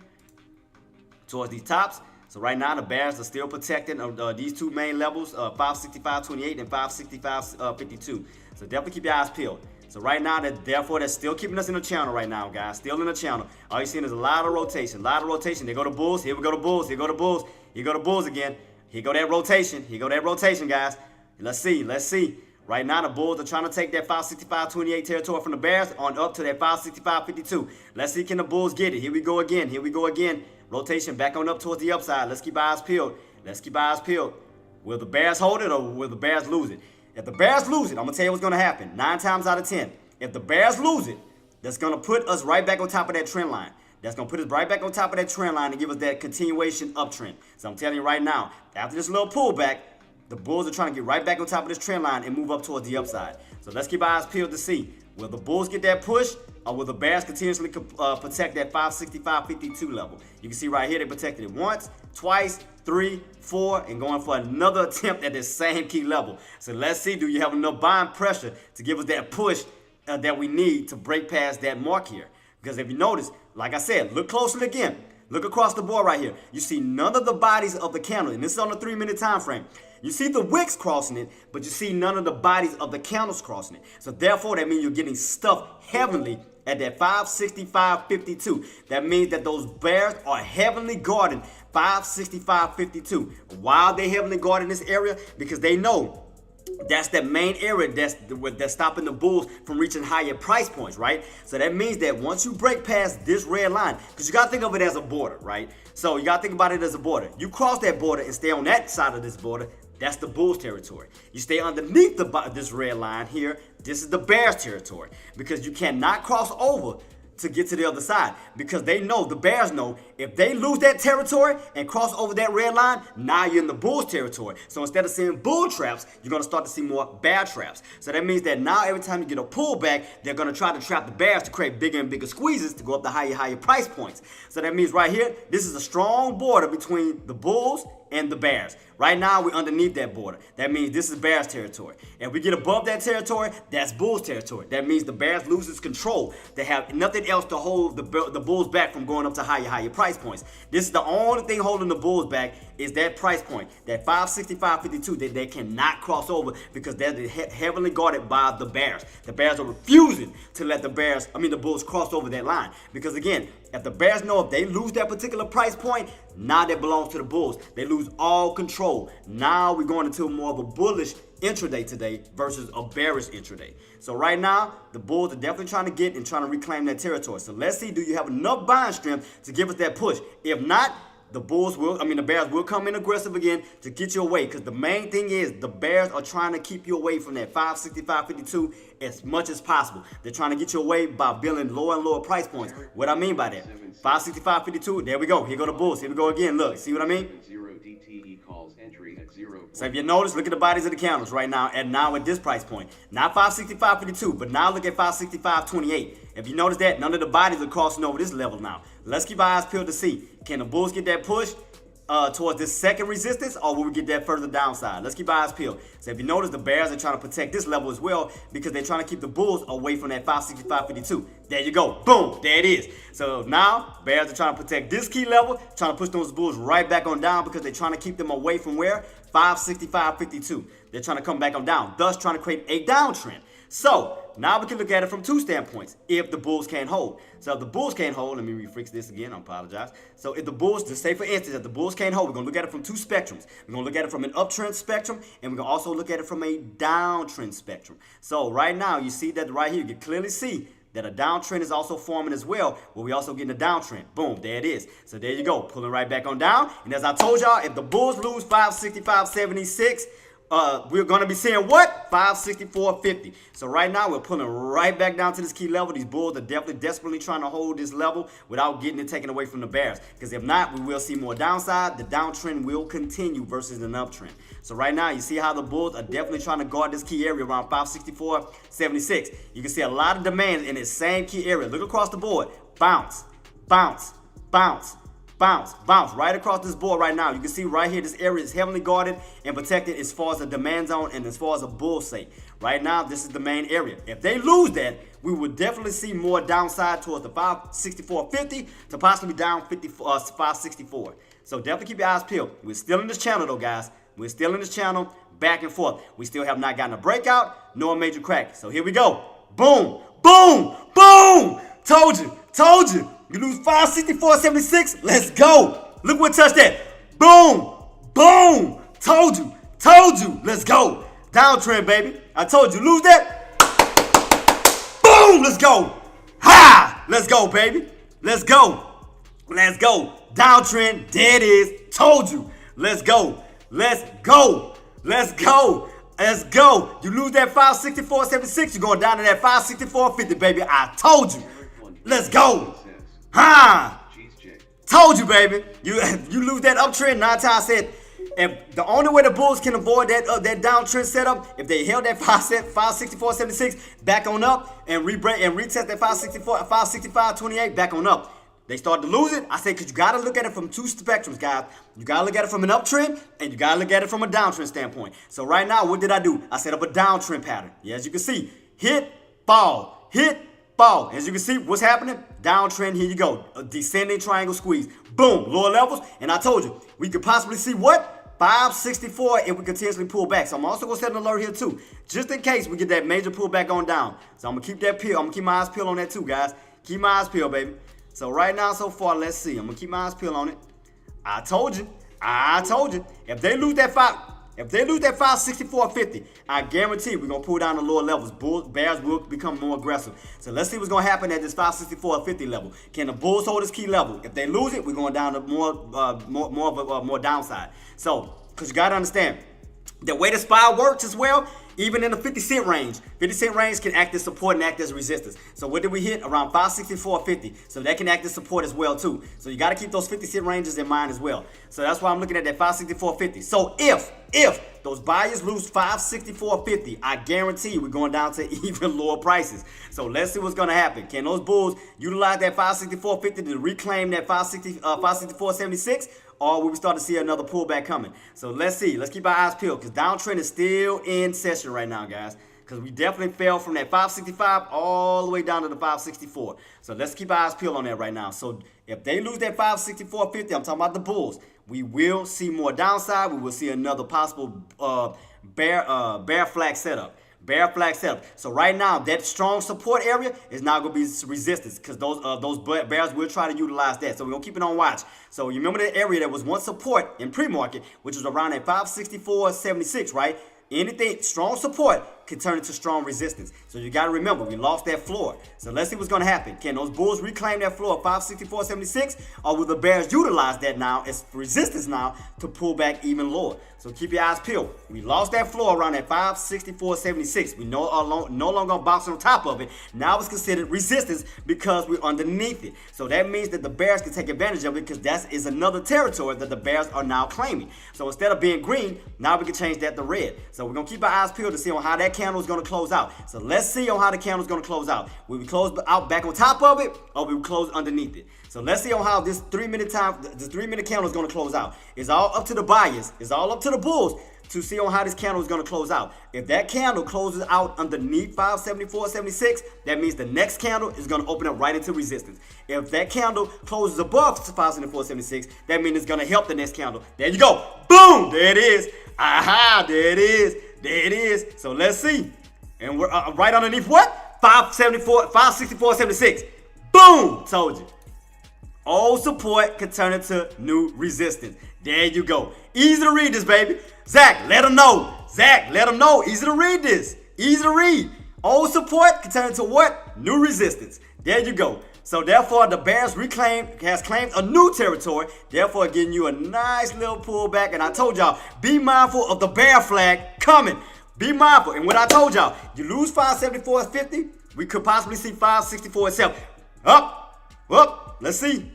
towards these tops. So right now, the Bears are still protecting these two main levels, 565.28 and 565.52. So definitely keep your eyes peeled. So right now, therefore, they're still keeping us in the channel right now, guys. Still in the channel. All you're seeing is a lot of rotation, There go the Bulls. Here we go to Bulls. Here go the Bulls. Here go the Bulls again. Here go that rotation. Here go that rotation, guys. Let's see. Let's see. Right now, the Bulls are trying to take that 565.28 territory from the Bears on up to that 565.52. Let's see, can the Bulls get it? Here we go again. Here we go again. Rotation back on up towards the upside. Let's keep our eyes peeled. Let's keep our eyes peeled. Will the Bears hold it or will the Bears lose it? If the Bears lose it, I'm going to tell you what's going to happen. 9 times out of 10. If the Bears lose it, that's going to put us right back on top of that trend line. That's going to put us right back on top of that trend line and give us that continuation uptrend. So I'm telling you right now, after this little pullback, the Bulls are trying to get right back on top of this trend line and move up towards the upside. So let's keep our eyes peeled to see, will the Bulls get that push or will the Bears continuously protect that 565.52 level? You can see right here they protected it once, twice, 3, 4, and going for another attempt at this same key level. So let's see, do you have enough buying pressure to give us that push that we need to break past that mark here? Because if you notice, like I said, look closely again. Look across the board right here. You see none of the bodies of the candle, and this is on the 3-minute time frame. You see the wicks crossing it, but you see none of the bodies of the candles crossing it. So therefore, that means you're getting stuffed heavily at that 565.52. That means that those bears are heavily guarding 565.52. Why are they heavily guarding this area? Because they know that's that main area that's stopping the bulls from reaching higher price points, right? So that means that once you break past this red line, because you got to think of it as a border, right? So you got to think about it as a border. You cross that border and stay on that side of this border, that's the bulls territory. You stay underneath this red line here, this is the bears territory, because you cannot cross over to get to the other side, because they know, the bears know, if they lose that territory and cross over that red line, now you're in the bulls territory. So instead of seeing bull traps, you're going to start to see more bear traps. So that means that now every time you get a pullback, they're going to try to trap the bears to create bigger and bigger squeezes to go up to higher price points. So that means right here, this is a strong border between the bulls and the bears. Right now, we're underneath that border. That means this is bears territory. If we get above that territory, that's bulls territory. That means the bears loses control. They have nothing else to hold the bulls back from going up to higher price points. This is the only thing holding the bulls back, is that price point, that 565.52 that they cannot cross over, because they're heavily guarded by the bears. The bears are refusing to let the bulls cross over that line. Because again, if the bears know if they lose that particular price point, now that belongs to the bulls. They lose all control. Now we're going into more of a bullish intraday today versus a bearish intraday. So right now, the bulls are definitely trying to reclaim that territory. So let's see, do you have enough buying strength to give us that push? If not, the bears will come in aggressive again to get you away, because the main thing is the bears are trying to keep you away from that 565.52 as much as possible. They're trying to get you away by building lower and lower price points. What I mean by that, 565.52, there we go. Here go the bulls. Here we go again. Look, see what I mean? So if you notice, look at the bodies of the candles right now, and now at this price point. Not 565.52, but now look at 565.28. If you notice that, none of the bodies are crossing over this level now. Let's keep our eyes peeled to see, can the bulls get that push towards this second resistance, or will we get that further downside? Let's keep our eyes peeled. So if you notice, the bears are trying to protect this level as well, because they're trying to keep the bulls away from that 565.52. There you go. Boom. There it is. So now bears are trying to protect this key level, trying to push those bulls right back on down, because they're trying to keep them away from where? 565.52. They're trying to come back on down, thus trying to create a downtrend. So now we can look at it from two standpoints. If the bulls can't hold. So if the bulls can't hold, let me refix this again, I apologize. So if the bulls, just say for instance, if the bulls can't hold, we're going to look at it from two spectrums. We're going to look at it from an uptrend spectrum, and we're going to also look at it from a downtrend spectrum. So right now, you see that right here, you can clearly see that a downtrend is also forming as well, where we also getting a downtrend. Boom, there it is. So there you go, pulling right back on down. And as I told y'all, if the bulls lose 565.76, we're going to be seeing what? 564.50. So right now, we're pulling right back down to this key level. These bulls are definitely desperately trying to hold this level without getting it taken away from the bears. Because if not, we will see more downside. The downtrend will continue versus an uptrend. So right now, you see how the bulls are definitely trying to guard this key area around 564.76. You can see a lot of demand in this same key area. Look across the board. Bounce, bounce, bounce. Bounce, bounce, right across this board right now. You can see right here, this area is heavily guarded and protected as far as the demand zone and as far as a bull's sake. Right now, this is the main area. If they lose that, we would definitely see more downside towards the 564.50 to possibly down 564. So definitely keep your eyes peeled. We're still in this channel though, guys. We're still in this channel, back and forth. We still have not gotten a breakout, nor a major crack. So here we go. Boom, boom, boom. Told you, told you. You lose 564.76. Let's go. Look what touched that. Boom. Boom. Told you. Told you. Let's go. Downtrend, baby. I told you. Lose that. Boom. Let's go. Ha. Let's go, baby. Let's go. Let's go. Downtrend. There it is. Told you. Let's go. Let's go. Let's go. Let's go. You lose that 564.76. You're going down to that 564.50, baby. I told you. Let's go. Ha! Told you, baby. You lose that uptrend. 9 times I said, if the only way the bulls can avoid that downtrend setup, if they held that 564.76 back on up and retest that 565.28 back on up. They start to lose it. I say, because you got to look at it from two spectrums, guys. You got to look at it from an uptrend, and you got to look at it from a downtrend standpoint. So right now, what did I do? I set up a downtrend pattern. Yeah, as you can see, hit, fall, hit, fall. As you can see, what's happening? Downtrend, here you go. A descending triangle squeeze. Boom, lower levels. And I told you, we could possibly see what? 564 if we continuously pull back. So I'm also going to set an alert here too, just in case we get that major pullback on down. So I'm going to keep that peel. I'm going to keep my eyes peeled on that too, guys. Keep my eyes peeled, baby. So right now, so far, let's see. I'm going to keep my eyes peeled on it. I told you. I told you. If they lose that 564.50, I guarantee we're gonna pull down the lower levels. Bears will become more aggressive. So let's see what's gonna happen at this 564.50 level. Can the Bulls hold this key level? If they lose it, we're going down to more downside. So, because you gotta understand, the way the SPY works as well, even in the 50 cent range. 50 cent range can act as support and act as resistance. So what did we hit? Around 564.50. So that can act as support as well too. So you got to keep those 50 cent ranges in mind as well. So that's why I'm looking at that 564.50. So if those buyers lose 564.50, I guarantee we're going down to even lower prices. So let's see what's going to happen. Can those bulls utilize that 564.50 to reclaim that 564.76? Or will we start to see another pullback coming? So let's see. Let's keep our eyes peeled because downtrend is still in session right now, guys. Because we definitely fell from that 565 all the way down to the 564. So let's keep our eyes peeled on that right now. So if they lose that 564.50, I'm talking about the bulls, we will see more downside. We will see another possible bear flag setup. Bear flag setup. So right now, that strong support area is now going to be resistance because those bears will try to utilize that. So we're going to keep it on watch. So you remember the area that was once support in pre-market, which was around at 564.76, right? Anything strong support can turn into strong resistance. So you got to remember, we lost that floor. So let's see what's going to happen. Can those bulls reclaim that floor of 564.76, or will the bears utilize that now as resistance now to pull back even lower? So keep your eyes peeled. We lost that floor around at 564.76. We no longer bouncing on top of it. Now it's considered resistance because we're underneath it. So that means that the bears can take advantage of it because that is another territory that the bears are now claiming. So instead of being green, now we can change that to red. So we're going to keep our eyes peeled to see on how that candle is going to close out. So let's see on how the candle is going to close out. Will we close out back on top of it, or will we close underneath it? So let's see on how this 3-minute candle is going to close out. It's all up to the buyers. It's all up to the bulls to see on how this candle is going to close out. If that candle closes out underneath 574.76, that means the next candle is going to open up right into resistance. If that candle closes above 574.76, that means it's going to help the next candle. There you go. Boom! There it is. Aha! There it is. There it is. So let's see. And we're right underneath what? 564.76. Boom! Told you. Old support can turn into new resistance. There you go. Easy to read this, baby. Zach, let them know. Zach, let them know. Easy to read this. Easy to read. Old support can turn into what? New resistance. There you go. So therefore, the bears has claimed a new territory. Therefore, getting you a nice little pullback. And I told y'all, be mindful of the bear flag coming. Be mindful. And what I told y'all, you lose 574.50, we could possibly see 564 itself. Up. Let's see.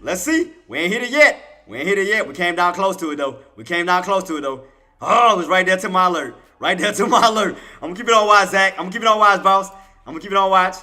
We ain't hit it yet. We came down close to it, though. Oh, it was right there to my alert. I'm going to keep it on watch, Zach. I'm going to keep it on watch, boss. I'm going to keep it on watch.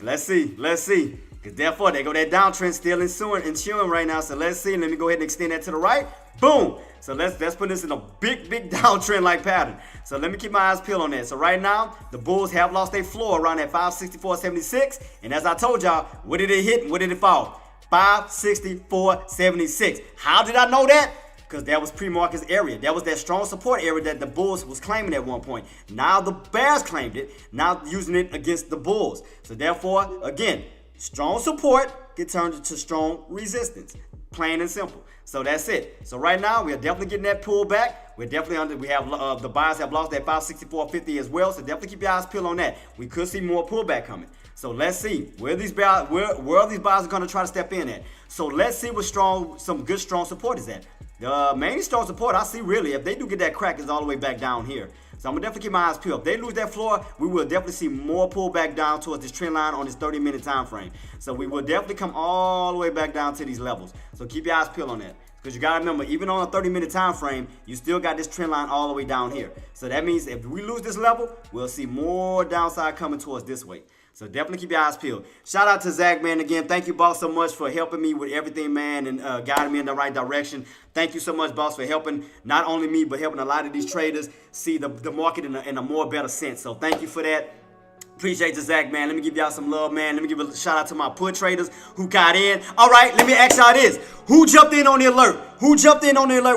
Let's see. Because therefore, they go that downtrend still ensuing right now. So let's see. Let me go ahead and extend that to the right. Boom. So let's put this in a big downtrend-like pattern. So let me keep my eyes peeled on that. So right now, the bulls have lost their floor around at 564.76. And as I told y'all, what did it hit and what did it fall? 564.76. How did I know that? Because that was pre-market's area. That was that strong support area that the bulls was claiming at one point. Now the bears claimed it, now using it against the bulls. So therefore, again, strong support can turn into strong resistance. Plain and simple. So that's it. So right now, we are definitely getting that pullback. We're definitely the buyers have lost that 564.50 as well. So definitely keep your eyes peeled on that. We could see more pullback coming. So let's see where these buyers are going to try to step in at. So let's see what some good strong support is at. The main strong support I see really, if they do get that crack, is all the way back down here. So I'm going to definitely keep my eyes peeled. If they lose that floor, we will definitely see more pullback down towards this trend line on this 30-minute time frame. So we will definitely come all the way back down to these levels. So keep your eyes peeled on that. Because you got to remember, even on a 30-minute time frame, you still got this trend line all the way down here. So that means if we lose this level, we'll see more downside coming towards this way. So definitely keep your eyes peeled. Shout out to Zach, man. Again, thank you, boss, so much for helping me with everything, man, and guiding me in the right direction. Thank you so much, boss, for helping not only me, but helping a lot of these traders see the market in a more better sense. So thank you for that. Appreciate you, Zach, man. Let me give y'all some love, man. Let me give a shout out to my put traders who got in. All right, let me ask y'all this. Who jumped in on the alert?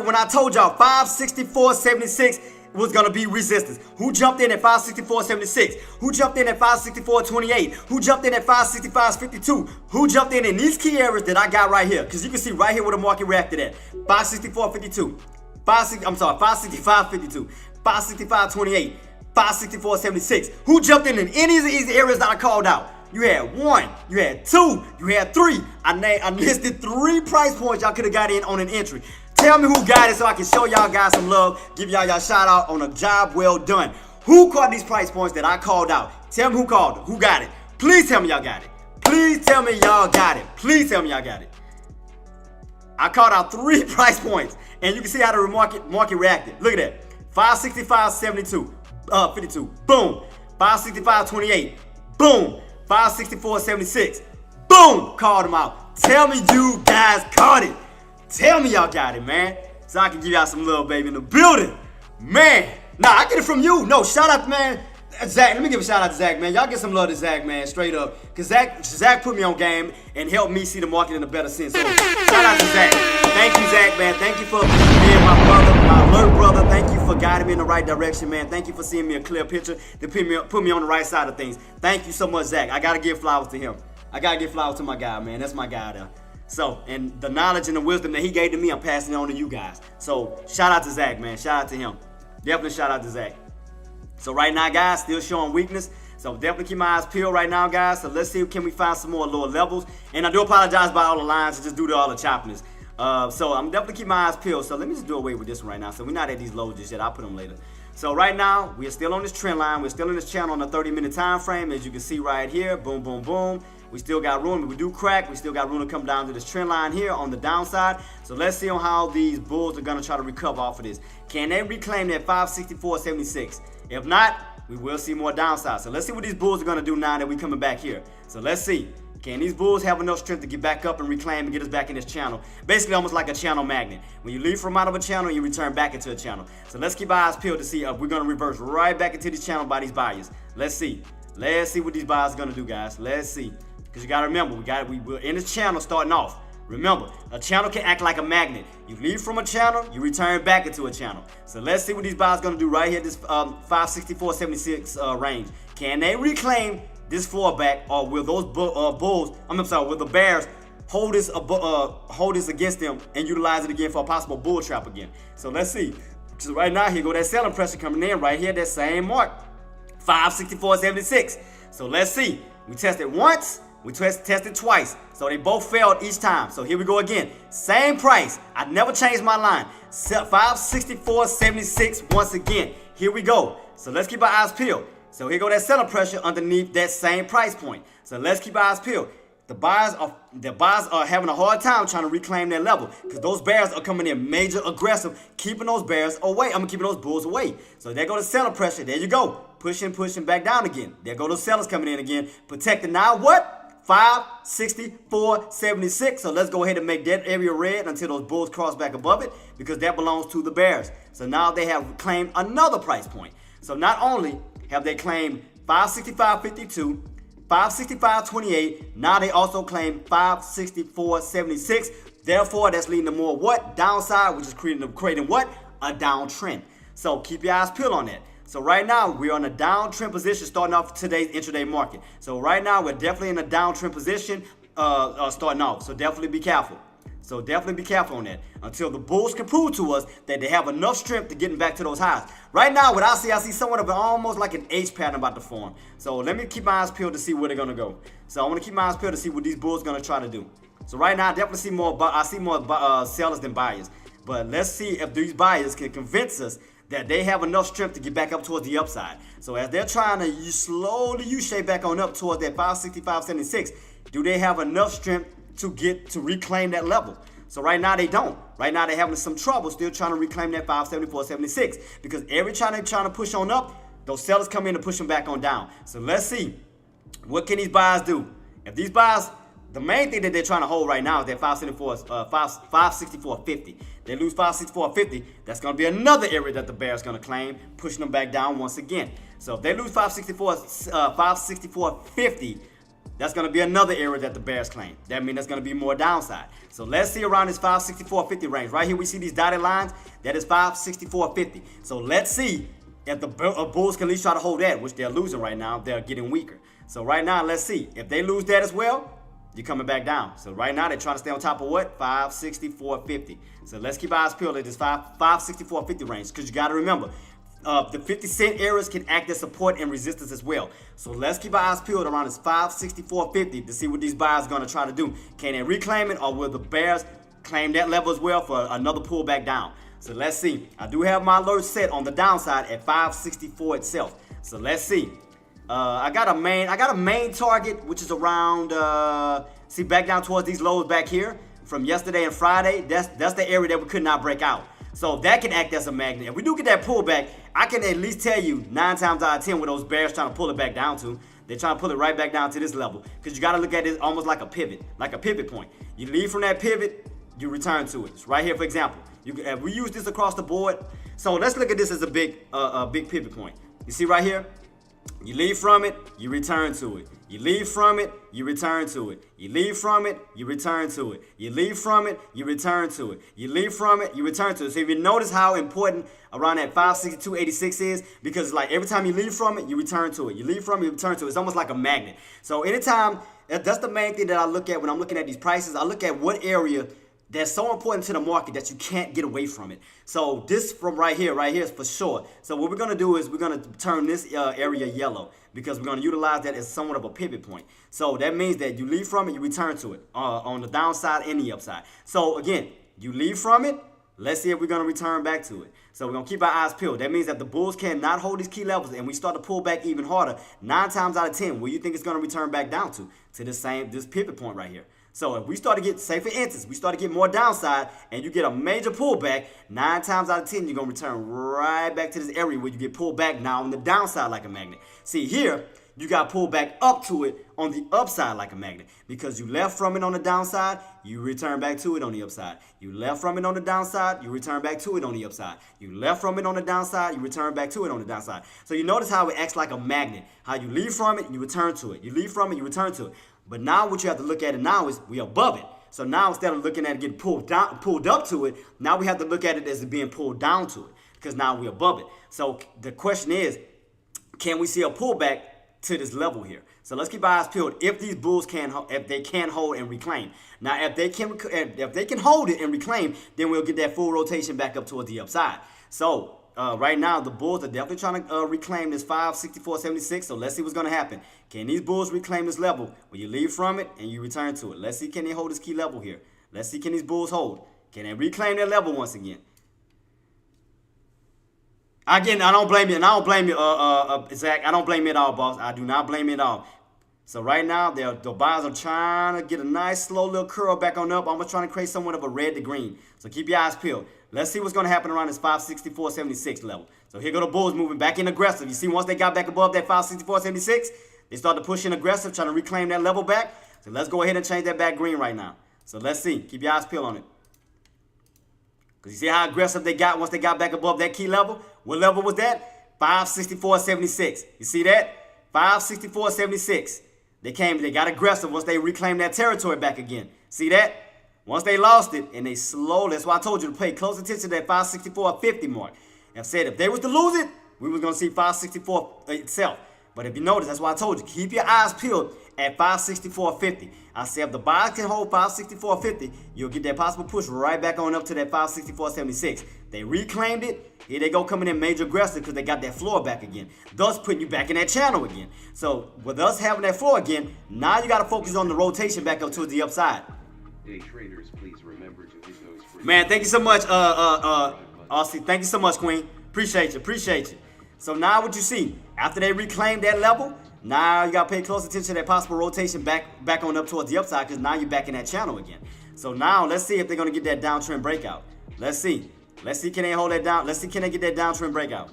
When I told y'all 564.76 was going to be resistance? Who jumped in at 564.76? Who jumped in at 564.28? Who jumped in at 565.52? Who jumped in these key areas that I got right here? Because you can see right here where the market reacted at. 564.52. 565.52. 565.28. 564.76. Who jumped in any of these areas that I called out? You had 1, you had 2, you had 3. I listed 3 price points y'all could have got in on an entry. Tell me who got it so I can show y'all guys some love, give y'all shout out on a job well done. Who caught these price points that I called out? Tell me who called it, who got it. Please tell me y'all got it. Please tell me y'all got it. Please tell me y'all got it. I called out 3 price points, and you can see how the market reacted. Look at that. 565.72, 52, boom. 565.28, boom. 564.76, boom. Called them out. Tell me you guys caught it. Tell me y'all got it, man. So I can give y'all some love, baby, in the building. Man, nah, I get it from you. No, shout out, man. Zach, let me give a shout out to Zach, man. Y'all get some love to Zach, man, straight up. Because Zach put me on game and helped me see the market in a better sense. So, shout out to Zach. Thank you, Zach, man. Thank you for being my brother, my alert brother. Thank you for guiding me in the right direction, man. Thank you for seeing me a clear picture to put me on the right side of things. Thank you so much, Zach. I got to give flowers to him. I got to give flowers to my guy, man. That's my guy there. So, and the knowledge and the wisdom that he gave to me, I'm passing it on to you guys. So, shout out to Zach, man. Shout out to him. Definitely shout out to Zach. So right now, guys, still showing weakness. So definitely keep my eyes peeled right now, guys. So let's see, can we find some more lower levels? And I do apologize about all the lines and just due to all the choppiness. So I'm definitely keep my eyes peeled. So let me just do away with this one right now. So we're not at these lows just yet. I'll put them later. So right now, we are still on this trend line. We're still in this channel on a 30-minute time frame. As you can see right here, boom, boom, boom. We still got room. If we do crack, we still got room to come down to this trend line here on the downside. So let's see on how these bulls are going to try to recover off of this. Can they reclaim that 564.76? If not, we will see more downside. So let's see what these bulls are going to do now that we're coming back here. So let's see. Can these bulls have enough strength to get back up and reclaim and get us back in this channel? Basically almost like a channel magnet. When you leave from out of a channel, you return back into a channel. So let's keep our eyes peeled to see if we're going to reverse right back into this channel by these buyers. Let's see. Let's see what these buyers are going to do, guys. Let's see. Because you got to remember, we're in this channel starting off. Remember, a channel can act like a magnet. You leave from a channel, you return back into a channel. So let's see what these buyers going to do right here, this 564.76 range. Can they reclaim this fallback, or will those will the bears hold this against them and utilize it again for a possible bull trap again? So let's see. So right now, here go that selling pressure coming in right here, that same mark, 564.76. So let's see. We tested once. We tested twice, so they both failed each time. So here we go again. Same price. I never changed my line. 564.76 once again. Here we go. So let's keep our eyes peeled. So here go that selling pressure underneath that same price point. So let's keep our eyes peeled. The buyers are having a hard time trying to reclaim their level because those bears are coming in major aggressive, keeping those bears away. I'm keeping those bulls away. So there go the selling pressure. There you go. Pushing back down again. There go those sellers coming in again. Protecting now what? 564.76. So let's go ahead and make that area red until those bulls cross back above it because that belongs to the bears. So now they have claimed another price point. So not only have they claimed 565.52, 565.28, now they also claim 564.76. Therefore, that's leading to more what? Downside, which is creating what? A downtrend. So keep your eyes peeled on that. So right now, we're on a downtrend position starting off today's intraday market. So right now, we're definitely in a downtrend position starting off. So definitely be careful. So definitely be careful on that until the bulls can prove to us that they have enough strength to getting back to those highs. Right now, what I see somewhat of almost like an H pattern about to form. So let me keep my eyes peeled to see where they're going to go. So I want to keep my eyes peeled to see what these bulls are going to try to do. So right now, I definitely see more sellers than buyers. But let's see if these buyers can convince us that they have enough strength to get back up towards the upside. So as they're trying to slowly U-shape back on up towards that 565.76, do they have enough strength to reclaim that level? So right now they don't. Right now they're having some trouble still trying to reclaim that 574.76 because every time they're trying to push on up, those sellers come in to push them back on down. So let's see, what can these buyers do? If these buyers, the main thing that they're trying to hold right now is that 564.50. They lose 564.50, that's going to be another area that the bears going to claim, pushing them back down once again. So if they lose 564.50, That's going to be another area that the bears claim. That means that's going to be more downside. So let's see around this 564.50 range. Right here we see these dotted lines. That is 564.50. So let's see if the bulls can at least try to hold that, which they're losing right now. They're getting weaker. So right now, let's see. If they lose that as well, you're coming back down. So right now, they're trying to stay on top of what? 564.50. So let's keep our eyes peeled at this 564.50 range, because you got to remember, the 50-cent areas can act as support and resistance as well. So let's keep our eyes peeled around this 564.50 to see what these buyers are going to try to do. Can they reclaim it, or will the bears claim that level as well for another pullback down? So let's see. I do have my alert set on the downside at 564 itself. So let's see. I got a main target, which is around see, back down towards these lows back here from yesterday and Friday. That's the area that we could not break out. So that can act as a magnet. If we do get that pullback, I can at least tell you 9 times out of 10 where those bears trying to pull it back down to. They're trying to pull it right back down to this level, because you got to look at it almost like a pivot point. You leave from that pivot, you return to it. It's right here, for example. If we use this across the board, so let's look at this as a big pivot point. You see right here? You leave from it, you return to it. You leave from it, you return to it. You leave from it, you return to it. You leave from it, you return to it. You leave from it, you return to it. So if you notice how important around that 562.86 is, because like every time you leave from it, you return to it. You leave from it, you return to it. It's almost like a magnet. So anytime, that's the main thing that I look at when I'm looking at these prices. I look at what area that's so important to the market that you can't get away from it. So this from right here is for sure. So what we're going to do is we're going to turn this area yellow, because we're going to utilize that as somewhat of a pivot point. So that means that you leave from it, you return to it on the downside and the upside. So again, you leave from it. Let's see if we're going to return back to it. So we're going to keep our eyes peeled. That means that the bulls cannot hold these key levels and we start to pull back even harder. 9 times out of 10, where you think it's going to return back down to this pivot point right here. So if we start to get, say for instance, we start to get more downside and you get a major pullback, 9 times out of 10, you're going to return right back to this area where you get pulled back now on the downside like a magnet. See here, you got pulled back up to it on the upside like a magnet, because you left from it on the downside, you return back to it on the upside. You left from it on the downside, you return back to it on the upside. You left from it on the downside, you return back to it on the downside. So you notice how it acts like a magnet, how you leave from it, you return to it. You leave from it, you return to it. But now what you have to look at it now is we above it. So now instead of looking at it getting pulled up to it, now we have to look at it as it being pulled down to it, because now we're above it. So the question is, can we see a pullback to this level here? So let's keep our eyes peeled. If these bulls can hold and reclaim. Now, if they can hold it and reclaim, then we'll get that full rotation back up towards the upside. So right now, the bulls are definitely trying to reclaim this 564.76. So let's see what's going to happen. Can these bulls reclaim this level where you leave from it and you return to it? Let's see, can they hold this key level here? Let's see, can these bulls hold? Can they reclaim their level once again? Again, I don't blame you. And I don't blame you, Zach. I don't blame you at all, boss. I do not blame you at all. So right now, the buyers are trying to get a nice, slow little curl back on up. Almost trying to create somewhat of a red to green. So keep your eyes peeled. Let's see what's going to happen around this 564.76 level. So here go the bulls moving back in aggressive. You see, once they got back above that 564.76, they started to push in aggressive, trying to reclaim that level back. So let's go ahead and change that back green right now. So let's see. Keep your eyes peeled on it. Because you see how aggressive they got once they got back above that key level? What level was that? 564.76. You see that? 564.76. They got aggressive once they reclaimed that territory back again. See that? Once they lost it, and they slowly, that's why I told you to pay close attention to that 564.50 mark. And I said if they was to lose it, we was going to see 564 itself. But if you notice, that's why I told you, keep your eyes peeled at 564.50. I said if the buyer can hold 564.50, you'll get that possible push right back on up to that 564.76. They reclaimed it. Here they go coming in major aggressive because they got that floor back again, thus putting you back in that channel again. So with us having that floor again, now you got to focus on the rotation back up towards the upside. Day traders, please remember to hit those free. Man, thank you so much, Aussie. Thank you so much, Queen. Appreciate you. So now what you see, after they reclaim that level, now you got to pay close attention to that possible rotation back on up towards the upside, because now you're back in that channel again. So now let's see if they're going to get that downtrend breakout. Let's see, can they hold that down? Let's see, can they get that downtrend breakout?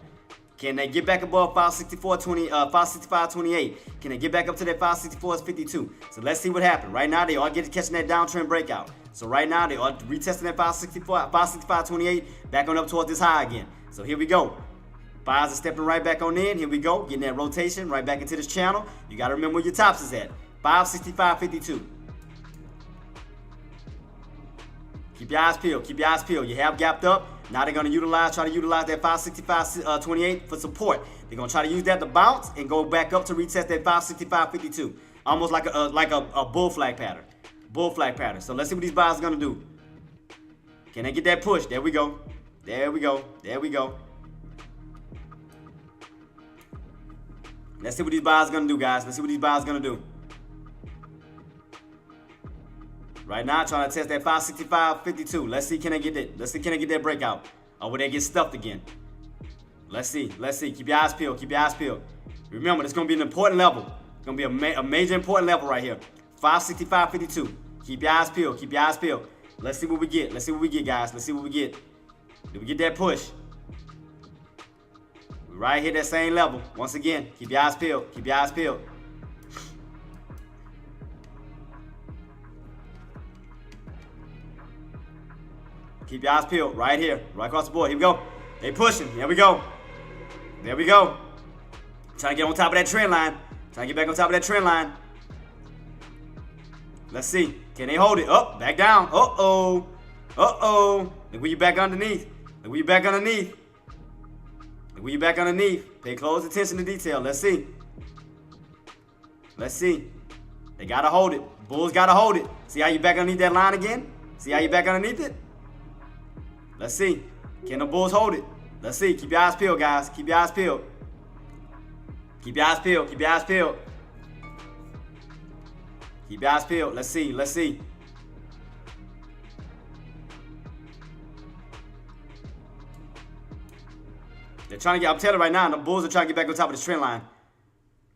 Can they get back above 565.28? Can they get back up to that 564.52? So let's see what happens. Right now, they are catching that downtrend breakout. So right now, they are retesting that 565.28 back on up towards this high again. So here we go. Buyers are stepping right back on in. Here we go. Getting that rotation right back into this channel. You got to remember where your tops is at. 565.52. Keep your eyes peeled. Keep your eyes peeled. You have gapped up. Now they're going to try to utilize that 565.28 for support. They're going to try to use that to bounce and go back up to retest that 565.52. Almost like a bull flag pattern. Bull flag pattern. So let's see what these buyers are going to do. Can they get that push? There we go. There we go. There we go. Let's see what these buyers are going to do, guys. Let's see what these buyers are going to do. Right now, trying to test that 565.52. Let's see, can they get it? Let's see, can they get that breakout? Or will they get stuffed again? Let's see. Let's see. Keep your eyes peeled. Keep your eyes peeled. Remember, this is going to be an important level. It's going to be a major important level right here. 565.52. Keep your eyes peeled. Keep your eyes peeled. Let's see what we get. Let's see what we get, guys. Let's see what we get. Did we get that push? We're right here, that same level. Once again, keep your eyes peeled. Keep your eyes peeled. Keep your eyes peeled right here, right across the board. Here we go. They pushing. Here we go. There we go. Trying to get on top of that trend line. Trying to get back on top of that trend line. Let's see. Can they hold it? Up, back down. Uh-oh. Uh-oh. Look where you back underneath. Look where you back underneath. Look where you back underneath. Pay close attention to detail. Let's see. Let's see. They gotta hold it. Bulls gotta hold it. See how you back underneath that line again? See how you back underneath it? Let's see. Can the Bulls hold it? Let's see. Keep your eyes peeled, guys. Keep your eyes peeled. Keep your eyes peeled. Keep your eyes peeled. Keep your eyes peeled. Let's see. Let's see. They're trying to get, I'm telling you right now, the Bulls are trying to get back on top of this trend line.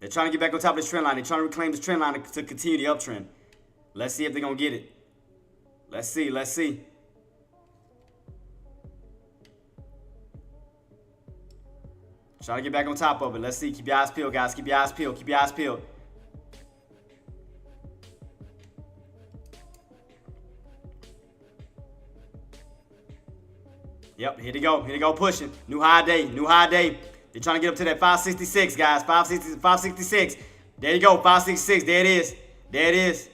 They're trying to get back on top of this trend line. They're trying to reclaim this trend line to continue the uptrend. Let's see if they're going to get it. Let's see. Let's see. Trying to get back on top of it. Let's see. Keep your eyes peeled, guys. Keep your eyes peeled. Keep your eyes peeled. Yep, here they go. Here they go pushing. New high day. New high day. They're trying to get up to that 566, guys. 566. There you go. 566. There it is. There it is.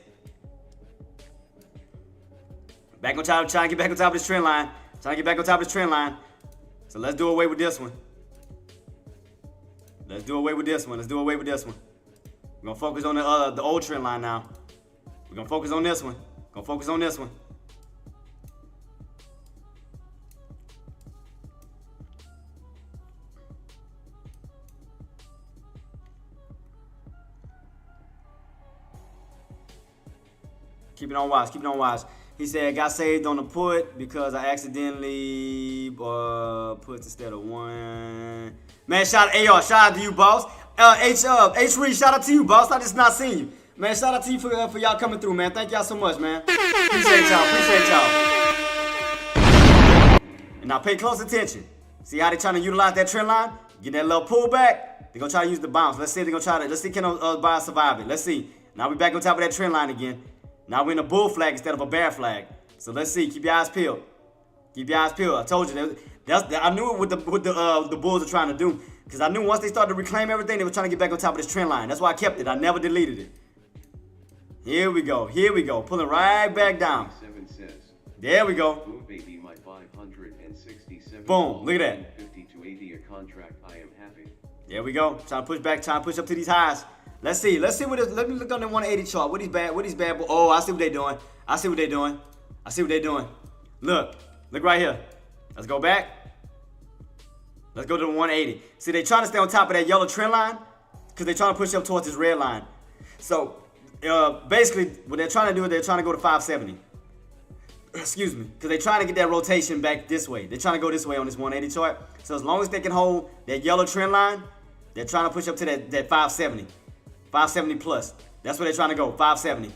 Back on top. Trying to get back on top of this trend line. Trying to get back on top of this trend line. So let's do away with this one. Let's do away with this one. Let's do away with this one. We're going to focus on the old trend line now. We're going to focus on this one. Going to focus on this one. Keep it on watch. Keep it on watch. He said, I got saved on the put because I accidentally put instead of one. Man, shout out to you, boss. H Reed, shout out to you, boss. I just not seen you. Man, shout out to you for y'all coming through, man. Thank y'all so much, man. Appreciate y'all. Appreciate y'all. And now pay close attention. See how they trying to utilize that trend line? Get that little pullback. They're gonna try to use the bounce. Let's see if they're gonna try to. Let's see can buy survive it. Let's see. Now we back on top of that trend line again. Now we're in a bull flag instead of a bear flag. So let's see. Keep your eyes peeled. Keep your eyes peeled. I told you. I knew what the Bulls are trying to do. Because I knew once they started to reclaim everything, they were trying to get back on top of this trend line. That's why I kept it. I never deleted it. Here we go. Here we go. Pulling right back down. There we go. Boom. Look at that. 50 to 80 a contract. I am happy. There we go. Trying to push back. Trying to push up to these highs. Let's see. Let's see what it is. Let me look on the 180 chart. What these bad boys. Oh, I see what they're doing. I see what they're doing. I see what they're doing. Look. Look right here. Let's go back. Let's go to the 180. See, they're trying to stay on top of that yellow trend line because they're trying to push up towards this red line. So, basically, what they're trying to do is they're trying to go to 570. Excuse me. Because they're trying to get that rotation back this way. They're trying to go this way on this 180 chart. So, as long as they can hold that yellow trend line, they're trying to push up to that 570. 570 plus. That's where they're trying to go. 570.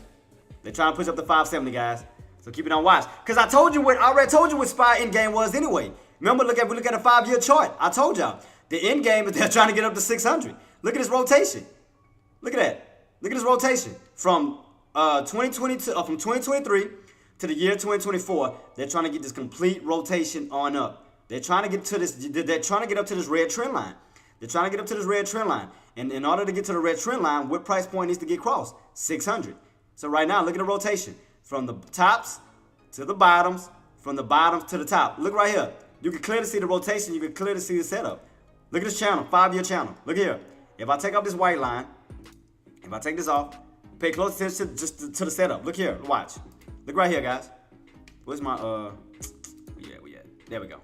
They're trying to push up to 570, guys. So keep it on watch. Because I already told you what SPY end game was anyway. Remember, we look at a 5-year chart. I told y'all. The end game is they're trying to get up to 600. Look at this rotation. Look at that. Look at this rotation. From 2023 to the year 2024, they're trying to get this complete rotation on up. They're trying to get to this. They're trying to get up to this red trend line. They're trying to get up to this red trend line. And in order to get to the red trend line, what price point needs to get crossed? 600. So right now, look at the rotation. From the tops to the bottoms, from the bottoms to the top. Look right here. You can clearly see the rotation. You can clearly see the setup. Look at this channel, 5-year channel. Look here. If I take off this white line, if I take this off, pay close attention just to the setup. Look here, watch. Look right here, guys. Where's my, yeah, we at? There we go.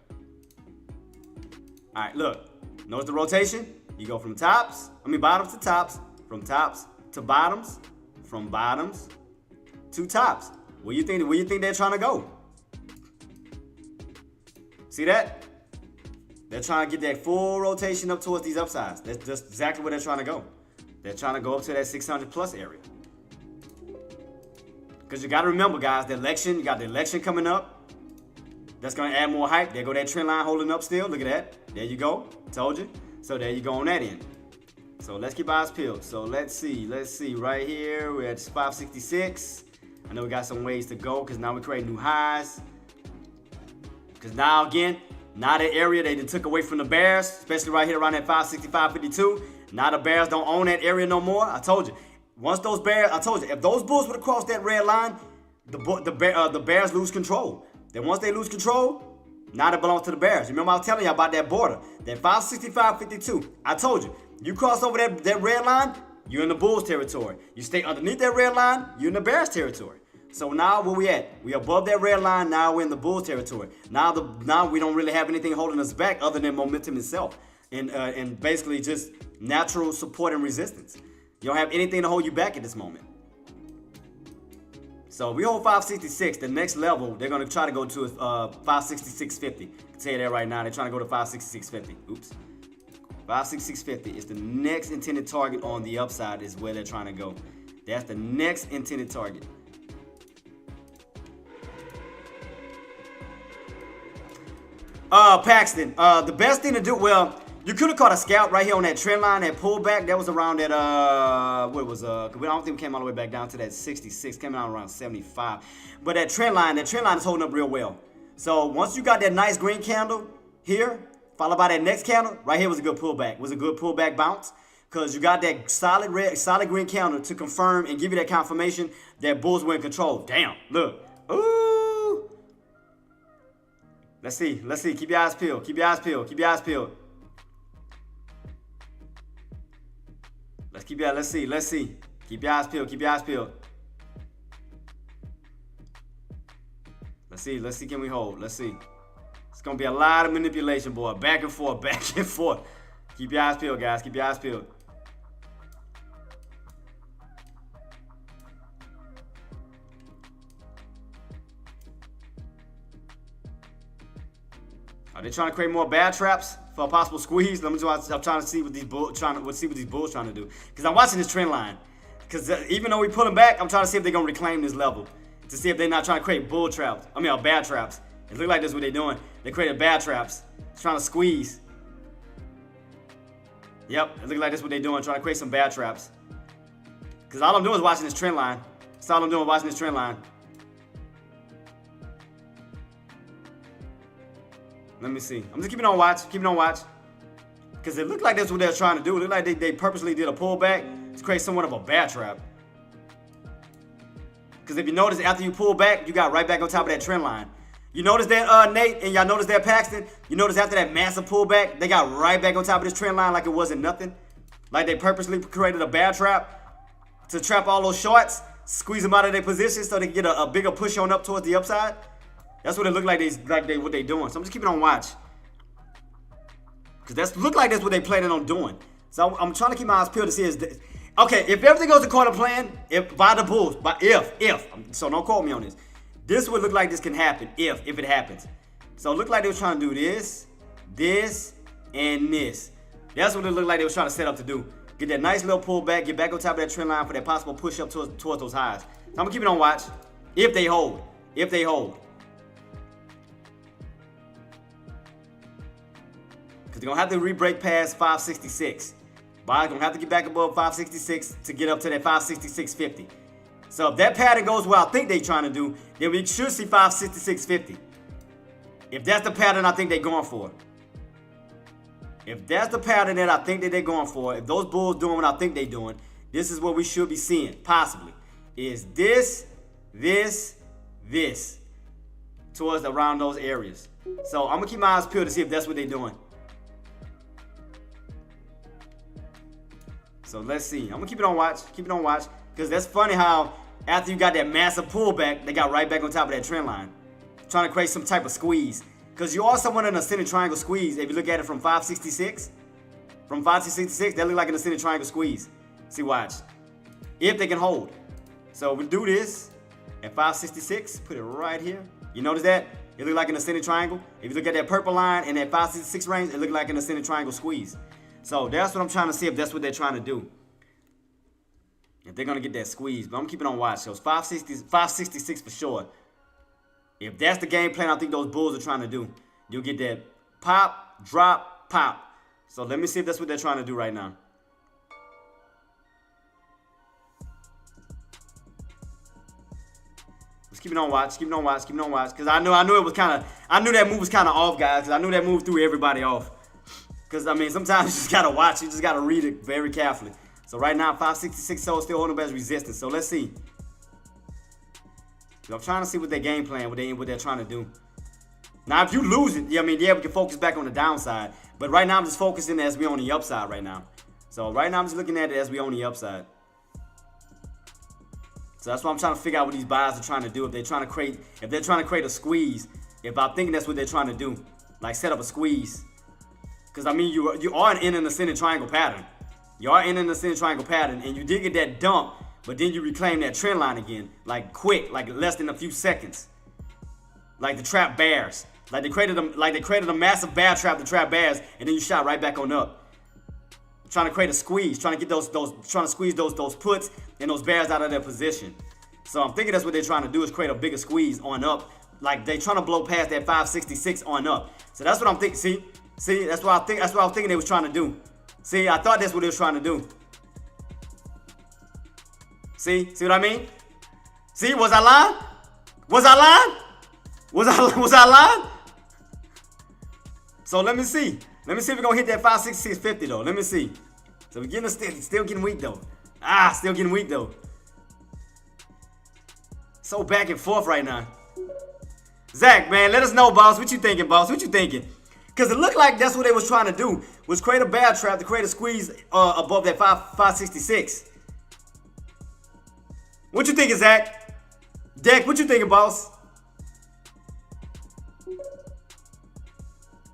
All right, look. Notice the rotation. You go from bottoms to tops, from tops to bottoms, from bottoms to tops. Where you think they're trying to go? See that? They're trying to get that full rotation up towards these upsides. That's just exactly where they're trying to go. They're trying to go up to that 600 plus area. Because you got to remember, guys, you got the election coming up. That's going to add more hype. There go that trend line holding up still. Look at that. There you go. Told you. So there you go on that end. So let's keep our eyes peeled. So let's see. Right here, we're at 566. I know we got some ways to go because now we're creating new highs. Because now, again, now that area they took away from the bears, especially right here around that 565.52. Now the bears don't own that area no more. I told you. Once those bears, I told you, if those bulls would have crossed that red line, the bears lose control. Then once they lose control, now it belongs to the bears. Remember I was telling you about that border, that 565.52. I told you, you cross over that red line, you're in the bulls territory. You stay underneath that red line, you're in the bears territory. So now where we at? We above that red line. Now we're in the bulls territory. Now we don't really have anything holding us back other than momentum itself, and basically just natural support and resistance. You don't have anything to hold you back at this moment. So we hold 566. The next level they're gonna try to go to is 566.50. I can tell you that right now. They're trying to go to 566.50. Oops. 566.50 is the next intended target on the upside. Is where they're trying to go. That's the next intended target. Paxton, the best thing to do, well, you could have caught a scalp right here on that trend line, that pullback. That was around that, I don't think we came all the way back down to that 66, came out around 75. But that trend line is holding up real well. So once you got that nice green candle here, followed by that next candle, right here was a good pullback. Was a good pullback bounce. Because you got that solid green candle to confirm and give you that confirmation that bulls were in control. Damn, look. Ooh. Let's see. Keep your eyes peeled. Keep your eyes peeled. Let's see. Keep your eyes peeled. Let's see, can we hold? Let's see. It's gonna be a lot of manipulation, boy. Back and forth. Keep your eyes peeled, guys. Keep your eyes peeled. Are they trying to create more bad traps for a possible squeeze? I'm trying to see what these bulls trying to do. Because I'm watching this trend line. Because even though we pulling back, I'm trying to see if they're gonna reclaim this level. To see if they're not trying to create bad traps. It look like that's what they're doing. They created bad traps. Trying to squeeze. Yep, it look like that's what they're doing. Trying to create some bad traps. Because all I'm doing is watching this trend line. That's all I'm doing, watching this trend line. Let me see. I'm just keeping on watch. Because it looked like that's what they're trying to do. It looked like they purposely did a pullback to create somewhat of a bad trap. Because if you notice, after you pull back, you got right back on top of that trend line. You notice that, Nate, and y'all notice that, Paxton? You notice after that massive pullback, they got right back on top of this trend line like it wasn't nothing? Like they purposely created a bad trap to trap all those shorts, squeeze them out of their position so they can get a bigger push on up towards the upside? That's what it looked like what they doing. So I'm just keeping on watch. Because that's look like that's what they planning on doing. So I'm trying to keep my eyes peeled to see okay, if everything goes according to plan, by the bulls, so don't quote me on this. This would look like this can happen if it happens. So it looked like they were trying to do this, and this. That's what it looked like they were trying to set up to do. Get that nice little pullback, get back on top of that trend line for that possible push up towards those highs. So I'm gonna keep it on watch. If they hold. Because they're going to have to re-break past 566. Buyers going to have to get back above 566 to get up to that 566.50. So if that pattern goes where I think they're trying to do, then we should see 566.50. If that's the pattern I think they're going for. If that's the pattern that I think that they're going for, if those bulls doing what I think they're doing, this is what we should be seeing, possibly. Is this, towards around those areas. So I'm gonna keep my eyes peeled to see if that's what they're doing. So let's see. I'm gonna keep it on watch. Keep it on watch. Because that's funny how after you got that massive pullback, they got right back on top of that trend line. Trying to create some type of squeeze. Because you also want an ascending triangle squeeze. If you look at it from 566, that look like an ascending triangle squeeze. See, watch. If they can hold. So we do this at 566, put it right here. You notice that? It look like an ascending triangle. If you look at that purple line in that 566 range, it look like an ascending triangle squeeze. So that's what I'm trying to see if that's what they're trying to do. If they're going to get that squeeze. But I'm keeping on watch. So it's 566 for sure. If that's the game plan I think those bulls are trying to do, you'll get that pop, drop, pop. So let me see if that's what they're trying to do right now. Just keep it on watch, keep it on watch, keep it on watch. Because I knew it was kind of, I knew that move was kind of off, guys. Because I knew that move threw everybody off. Because, I mean, sometimes you just got to watch. You just got to read it very carefully. So right now, 566 still holding up as resistance. So let's see. I'm trying to see what their game plan, what they're trying to do. Now, if you lose it, we can focus back on the downside. But right now, I'm just focusing as we on the upside right now. So right now, I'm just looking at it as we on the upside. So that's why I'm trying to figure out what these buyers are trying to do. If they're trying to create a squeeze, if I'm thinking that's what they're trying to do, like set up a squeeze. Because, I mean, you are in an ascending triangle pattern. You are in an ascending triangle pattern, and you did get that dump. But then you reclaim that trend line again, like quick, like less than a few seconds. Like the trap bears. Like they created a massive bear trap to trap bears, and then you shot right back on up. Trying to create a squeeze, trying to get trying to squeeze those puts and those bears out of their position. So I'm thinking that's what they're trying to do is create a bigger squeeze on up. Like they're trying to blow past that 566 on up. So that's what I'm thinking. See, that's what I was thinking they was trying to do. See, I thought that's what they was trying to do. See what I mean? See, was I lying? Was I lying? Was I lying? So let me see. Let me see if we're gonna hit that 566.50 though. Let me see. So we're getting still getting weak though. Still getting weak though. So back and forth right now. Zach, man, let us know, boss. What you thinking, boss? What you thinking? Because it looked like that's what they was trying to do, was create a bear trap to create a squeeze above that 566. What you thinking, Zach? Deck, what you thinking, boss?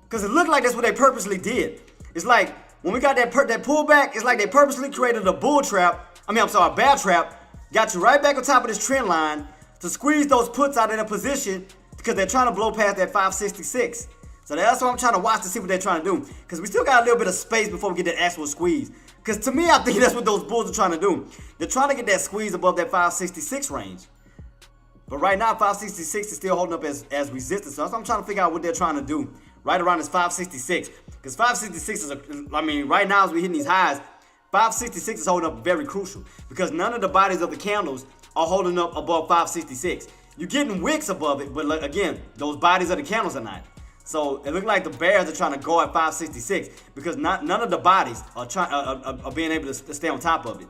Because it looked like that's what they purposely did. It's like, when we got that pullback, it's like they purposely created a bull trap. A bear trap. Got you right back on top of this trend line to squeeze those puts out of their position because they're trying to blow past that 566. So that's what I'm trying to watch to see what they're trying to do. Because we still got a little bit of space before we get that actual squeeze. Because to me, I think that's what those bulls are trying to do. They're trying to get that squeeze above that 566 range. But right now, 566 is still holding up as resistance. So that's what I'm trying to figure out what they're trying to do. Right around this 566. Because 566 is, right now as we're hitting these highs, 566 is holding up very crucial. Because none of the bodies of the candles are holding up above 566. You're getting wicks above it, but again, those bodies of the candles are not. So it looks like the bears are trying to go at 566 because none of the bodies are being able to stay on top of it.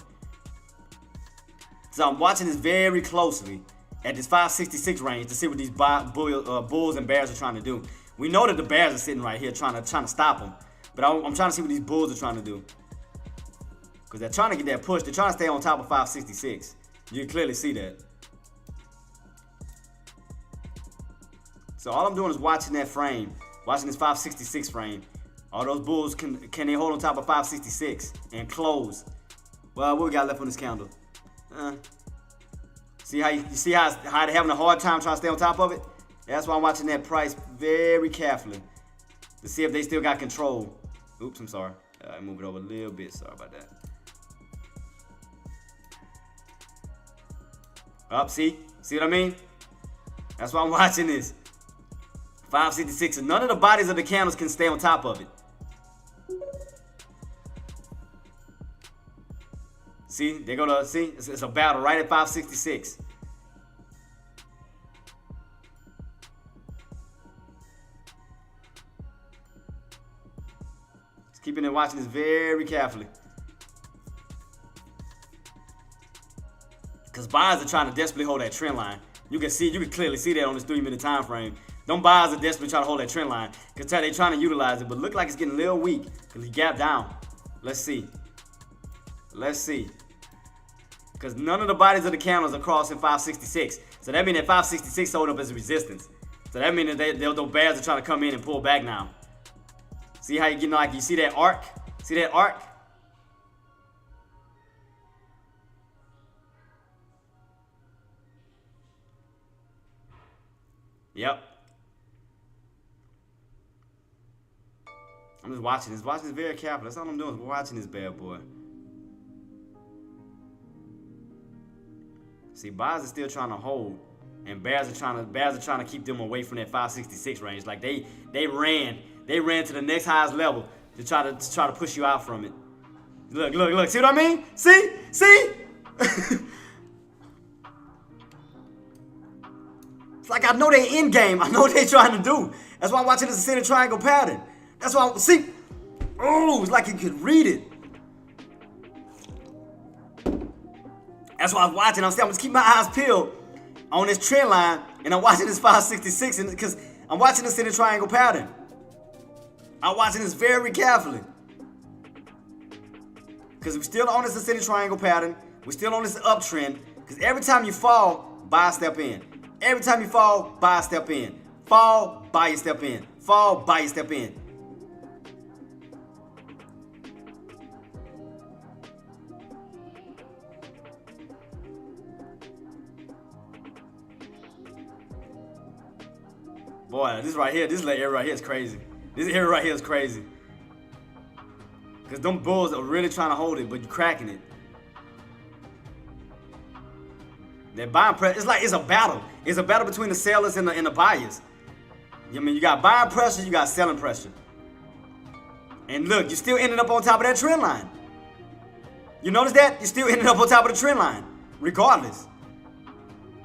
So I'm watching this very closely at this 566 range to see what these bulls and bears are trying to do. We know that the bears are sitting right here trying to stop them, but I'm trying to see what these bulls are trying to do because they're trying to get that push. They're trying to stay on top of 566. You can clearly see that. So all I'm doing is watching that frame, watching this 566 frame. All those bulls, can they hold on top of 566 and close? Well, what we got left on this candle? See how you see how they're having a hard time trying to stay on top of it? That's why I'm watching that price very carefully to see if they still got control. Oops, I'm sorry. I move it over a little bit. Sorry about that. Up, see what I mean? That's why I'm watching this. 566, and none of the bodies of the candles can stay on top of it. See, they're gonna see it's a battle right at 566. Keeping and watching this very carefully. Because buyers are trying to desperately hold that trend line. You can clearly see that on this 3-minute time frame. Them buyers are desperately trying to hold that trend line because they're trying to utilize it, but look like it's getting a little weak because he gapped down. Let's see. Let's see. Because none of the bodies of the candles are crossing 566. So that means that 566 hold up as a resistance. So that means that those bears are trying to come in and pull back now. See how you get like, you see that arc? See that arc? Yep. I'm just watching this. Watching this very carefully. That's all I'm doing is watching this bad boy. See, buyers are still trying to hold, and bears are trying to keep them away from that 566 range. Like they ran to the next highest level to try to push you out from it. Look. See what I mean? See? It's like I know they in game. I know what they trying to do. That's why I'm watching this ascending triangle pattern. That's why see. Oh, it's like you could read it. That's why I was watching. I'm just keeping my eyes peeled on this trend line, and I'm watching this 566, and because I'm watching this ascending triangle pattern. I'm watching this very carefully. Because we're still on this ascending triangle pattern. We're still on this uptrend. Because every time you fall, buy a step in. Every time you fall, buy a step in. Fall, buy a step in. Fall, buy a step in. Boy, this area right here is crazy. This area right here is crazy. Because them bulls are really trying to hold it, but you're cracking it. That buying pressure, it's a battle. It's a battle between the sellers and the buyers. I mean, you got buying pressure, you got selling pressure. And look, you're still ending up on top of that trend line. You notice that? You're still ending up on top of the trend line, regardless.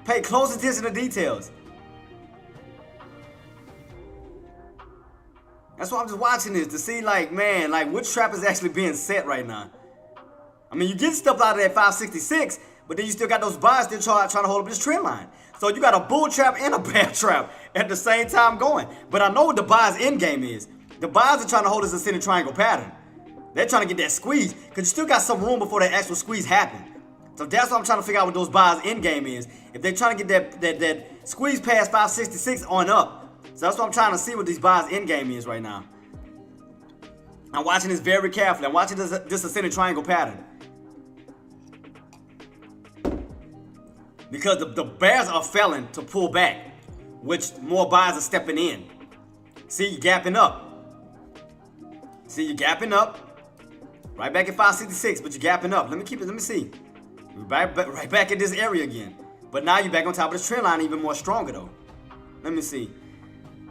Pay close attention to details. That's why I'm just watching this to see, like, man, like, which trap is actually being set right now. I mean, you get stuff out of that 566, but then you still got those buyers still trying to hold up this trend line. So you got a bull trap and a bear trap at the same time going. But I know what the buyers' end game is. The buyers are trying to hold this ascending triangle pattern. They're trying to get that squeeze because you still got some room before that actual squeeze happens. So that's what I'm trying to figure out what those buyers' end game is. If they're trying to get that squeeze past 566 on up. So that's what I'm trying to see what these buyers' end game is right now. I'm watching this very carefully. I'm watching this ascending triangle pattern. Because the bears are failing to pull back, which more buyers are stepping in. See, you're gapping up. See, you're gapping up. Right back at 566, but you're gapping up. Let me see. Right back at this area again. But now you're back on top of this trend line even more stronger though. Let me see.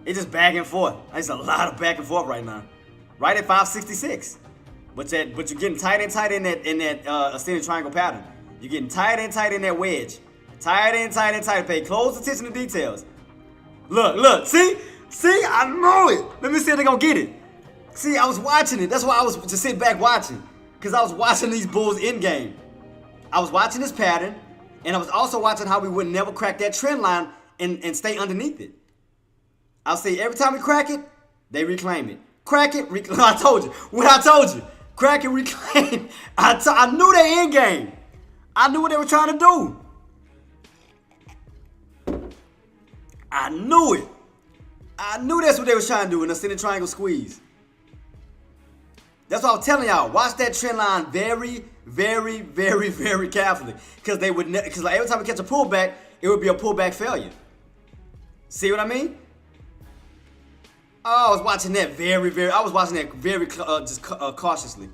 It's just back and forth. There's a lot of back and forth right now. Right at 566. But you're getting tight and tight in that ascending triangle pattern. You're getting tight and tight in that wedge. Tight and tight and tight. Pay close attention to details. Look. See, I know it. Let me see if they're gonna get it. See, I was watching it. That's why I was just sitting back watching. Because I was watching these bulls in game. I was watching this pattern, and I was also watching how we would never crack that trend line and stay underneath it. I'll say every time we crack it, they reclaim it. Crack it, I told you. What I told you. Crack it, reclaim. I knew their end game. I knew what they were trying to do. I knew it. I knew that's what they were trying to do in the ascending triangle squeeze. That's what I was telling y'all. Watch that trend line very, very, very, very carefully. Because like every time we catch a pullback, it would be a pullback failure. See what I mean? Oh, I was watching that very cautiously.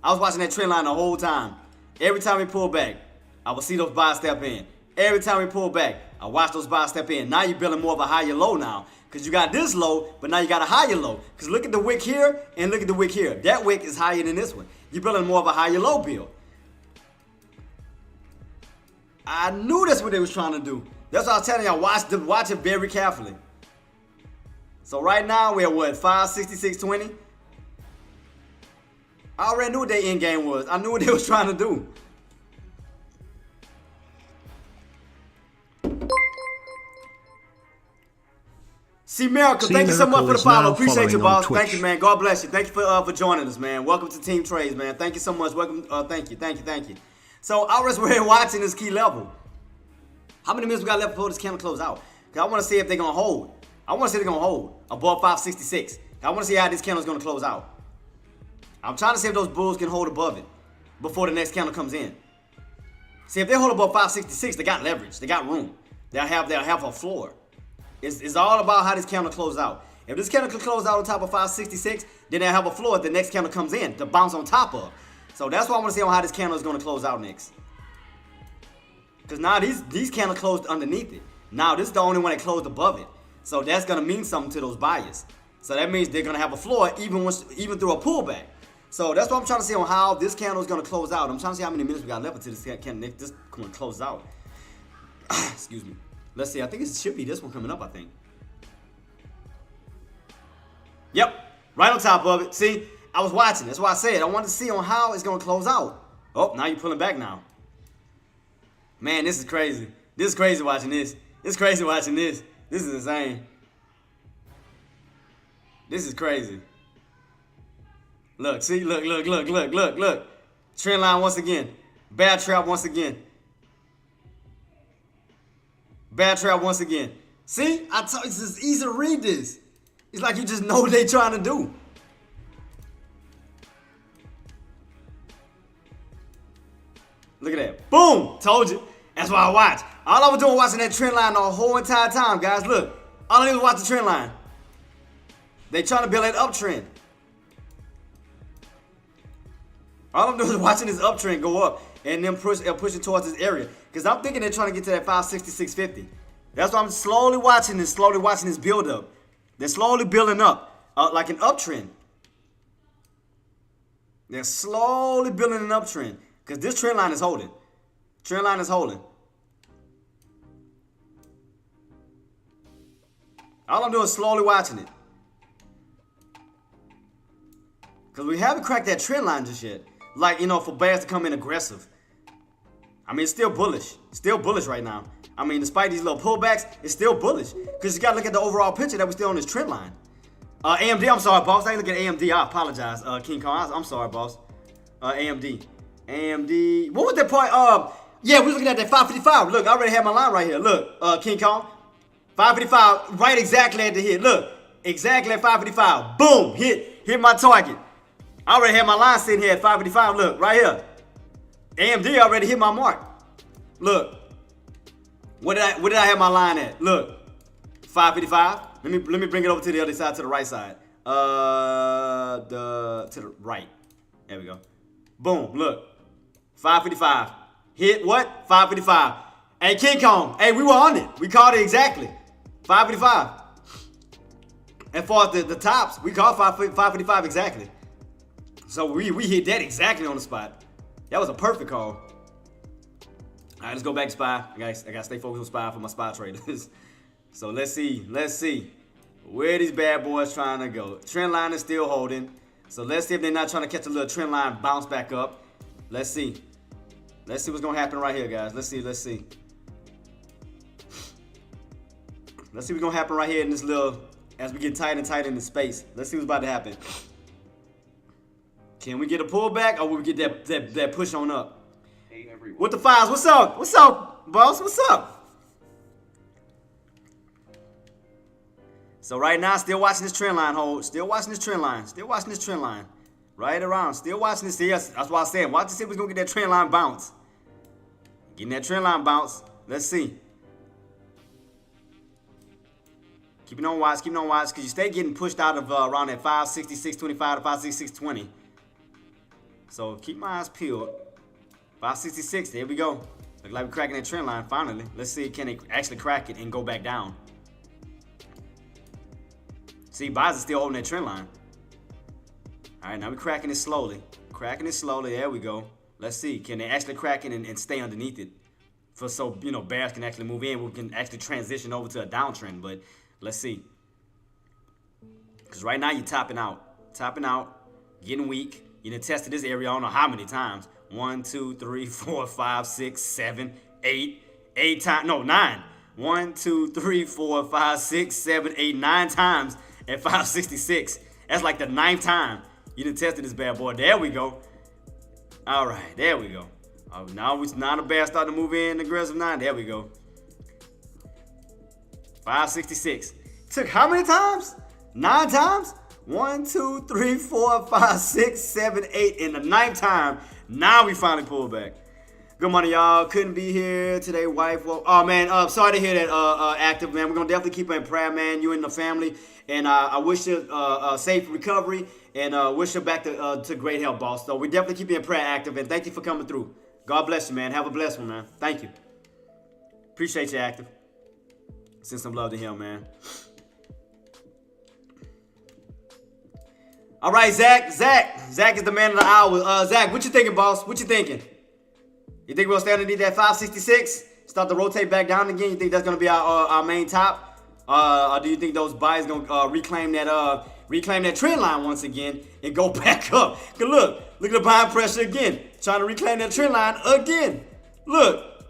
I was watching that trend line the whole time. Every time we pull back, I would see those buys step in. Every time we pull back, I watch those buys step in. Now you're building more of a higher low now. Because you got this low, but now you got a higher low. Because look at the wick here and look at the wick here. That wick is higher than this one. You're building more of a higher low build. I knew that's what they was trying to do. That's what I was telling y'all. Watch it very carefully. So right now we're at what, 566.20? I already knew what their end game was. I knew what they was trying to do. See, Miracle, thank you so much for the follow. Appreciate you, boss. Thank you, man. God bless you. Thank you for joining us, man. Welcome to Team Trades, man. Thank you so much. Welcome. Thank you. So, I was here watching this key level. How many minutes we got left before this candle close out? Because I want to see if they're going to hold. I want to see if they're going to hold above 566. I want to see how this candle is going to close out. I'm trying to see if those bulls can hold above it before the next candle comes in. See, if they hold above 566, they got leverage. They got room. They'll have a floor. It's all about how this candle closes out. If this candle can close out on top of 566, then they'll have a floor if the next candle comes in to bounce on top of. So that's what I want to see on how this candle is going to close out next. Because now these candles closed underneath it. Now this is the only one that closed above it. So that's going to mean something to those buyers. So that means they're going to have a floor even through a pullback. So that's what I'm trying to see on how this candle is going to close out. I'm trying to see how many minutes we got left until this candle closes out. Excuse me. Let's see. I think it should be this one coming up, I think. Yep. Right on top of it. See, I was watching. That's why I said I wanted to see on how it's going to close out. Oh, now you're pulling back now. Man, this is crazy. This is crazy watching this. It's crazy watching this. This is insane. This is crazy. Look, see, look. Trend line once again. Bad trap once again. Bad trap once again. See, I told you it's just easy to read this. It's like you just know what they're trying to do. Look at that. Boom! Told you. That's why I watch. All I was doing was watching that trend line the whole entire time, guys. Look. All I did was watch the trend line. They trying to build that uptrend. All I'm doing is watching this uptrend go up and then pushing towards this area. Because I'm thinking they're trying to get to that 566.50. That's why I'm slowly watching this build up. They're slowly building up like an uptrend. They're slowly building an uptrend. Because this trend line is holding. Trend line is holding. All I'm doing is slowly watching it. Because we haven't cracked that trend line just yet. Like, you know, for bears to come in aggressive. I mean, it's still bullish. Still bullish right now. I mean, despite these little pullbacks, it's still bullish. Because you got to look at the overall picture that we're still on this trend line. AMD, I'm sorry, boss. I ain't look at AMD. I apologize. King Kong, I'm sorry, boss. AMD. What was that point? Yeah, we was looking at that 555. Look, I already have my line right here. Look, King Kong. 555, right exactly at the hit. Look, exactly at 555. Boom, hit my target. I already had my line sitting here at 555. Look, right here. AMD already hit my mark. Look. What did I have my line at? Look. 555. Let me bring it over to the other side, to the right side. To the right. There we go. Boom. Look. 555. Hit what? 555. Hey, King Kong. Hey, we were on it. We called it exactly. 555. And for the tops, we called 555 exactly. So we hit that exactly on the spot. That was a perfect call. All right, let's go back to SPY. I gotta stay focused on SPY for my SPY traders. So let's see where these bad boys trying to go. Trend line is still holding. So let's see if they're not trying to catch a little trend line bounce back up. Let's see. Let's see what's gonna happen right here, guys. Let's see. Let's see what's gonna happen right here in this little, as we get tight and tight in the space. Let's see what's about to happen. Can we get a pullback, or will we get that push on up? Hey everyone. What the files? What's up? What's up, boss? What's up? So right now, still watching this trend line hold. Still watching this trend line. Still watching this trend line. Right around. Still watching this. Yes, that's why I said, watch to see if we're gonna get that trend line bounce. Getting that trend line bounce. Let's see. Keeping on watch, because you stay getting pushed out of around that 566.25 to 566.20. So keep my eyes peeled. 566, there we go. Look like we're cracking that trend line finally. Let's see, can they actually crack it and go back down? See, buyers are still holding that trend line. All right, now we're cracking it slowly. Cracking it slowly, there we go. Let's see, can they actually crack it and stay underneath it? So, you know, bears can actually move in. We can actually transition over to a downtrend, but let's see. Because right now you're topping out, getting weak. You done tested this area I don't know how many times. 1, 2, 3, 4, 5, 6, 7, 8. 8 times. No, 9. 1, 2, 3, 4, 5, 6, 7, 8, 9 times at 566. That's like the 9th time you done tested this bad boy. There we go. All right, there we go. Now it's not a bad start to move in aggressive 9. There we go. 566. Took how many times? 9 times? 1, 2, 3, 4, 5, 6, 7, 8. In the 9th time, now we finally pulled back. Good morning, y'all. Couldn't be here today, wife. Well, oh man, sorry to hear that, active man. We're gonna definitely keep her in prayer, man. You and the family, and I wish you a safe recovery, and wish you back to great health, boss. So we definitely keep you in prayer, active, and thank you for coming through. God bless you, man. Have a blessed one, man. Thank you. Appreciate you, active. Send some love to him, man. All right, Zach. Zach is the man of the hour. Zach, what you thinking, boss? What you thinking? You think we'll stay underneath that 566? Start to rotate back down again? You think that's gonna be our main top? Or do you think those buys gonna reclaim that trend line once again and go back up? Cause look at the buying pressure again, trying to reclaim that trend line again. Look,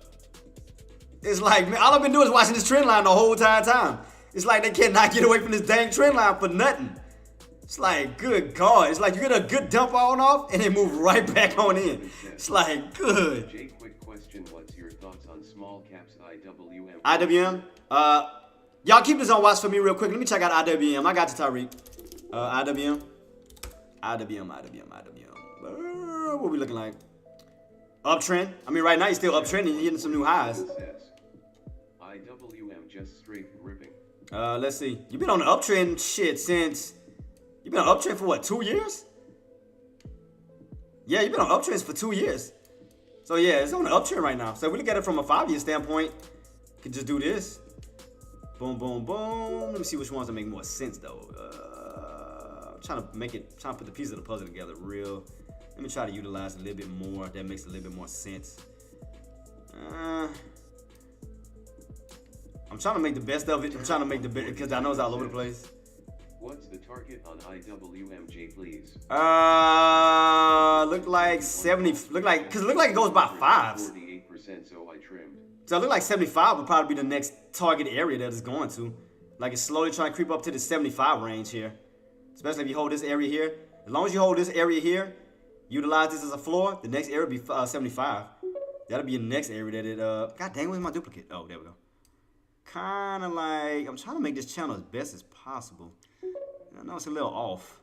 it's like, man, all I've been doing is watching this trend line the whole entire time. It's like they cannot get away from this dang trend line for nothing. It's like, good God. It's like you get a good dump on off and they move right back on in. It's like, good. Jay, quick question. What's your thoughts on small caps IWM? IWM? Y'all keep this on watch for me real quick. Let me check out IWM. I got you, Tyreek. IWM. What we looking like? Uptrend? I mean, right now you're still uptrending. You're getting some new highs. IWM just straight ripping. Let's see. You've been on the uptrend shit since... You've been on uptrend for what, 2 years? Yeah, you've been on uptrends for 2 years. So yeah, it's on the uptrend right now. So if we look at it from a 5-year standpoint, you could just do this. Boom, boom, boom. Let me see which ones that make more sense though. I'm trying to put the pieces of the puzzle together real. Let me try to utilize a little bit more. That makes a little bit more sense. I'm trying to make the best of it. I'm trying to make the best because I know it's all over the place. What's the target on IWMJ, please? Look like 70. Look like it goes by 5s. 48%, so I trimmed. So it look like 75 would probably be the next target area that it's going to. Like it's slowly trying to creep up to the 75 range here. Especially if you hold this area here. As long as you hold this area here, utilize this as a floor, the next area will be 75. That'll be the next area that it, God dang, where's my duplicate? Oh, there we go. Kind of like, I'm trying to make this channel as best as possible. I know it's a little off.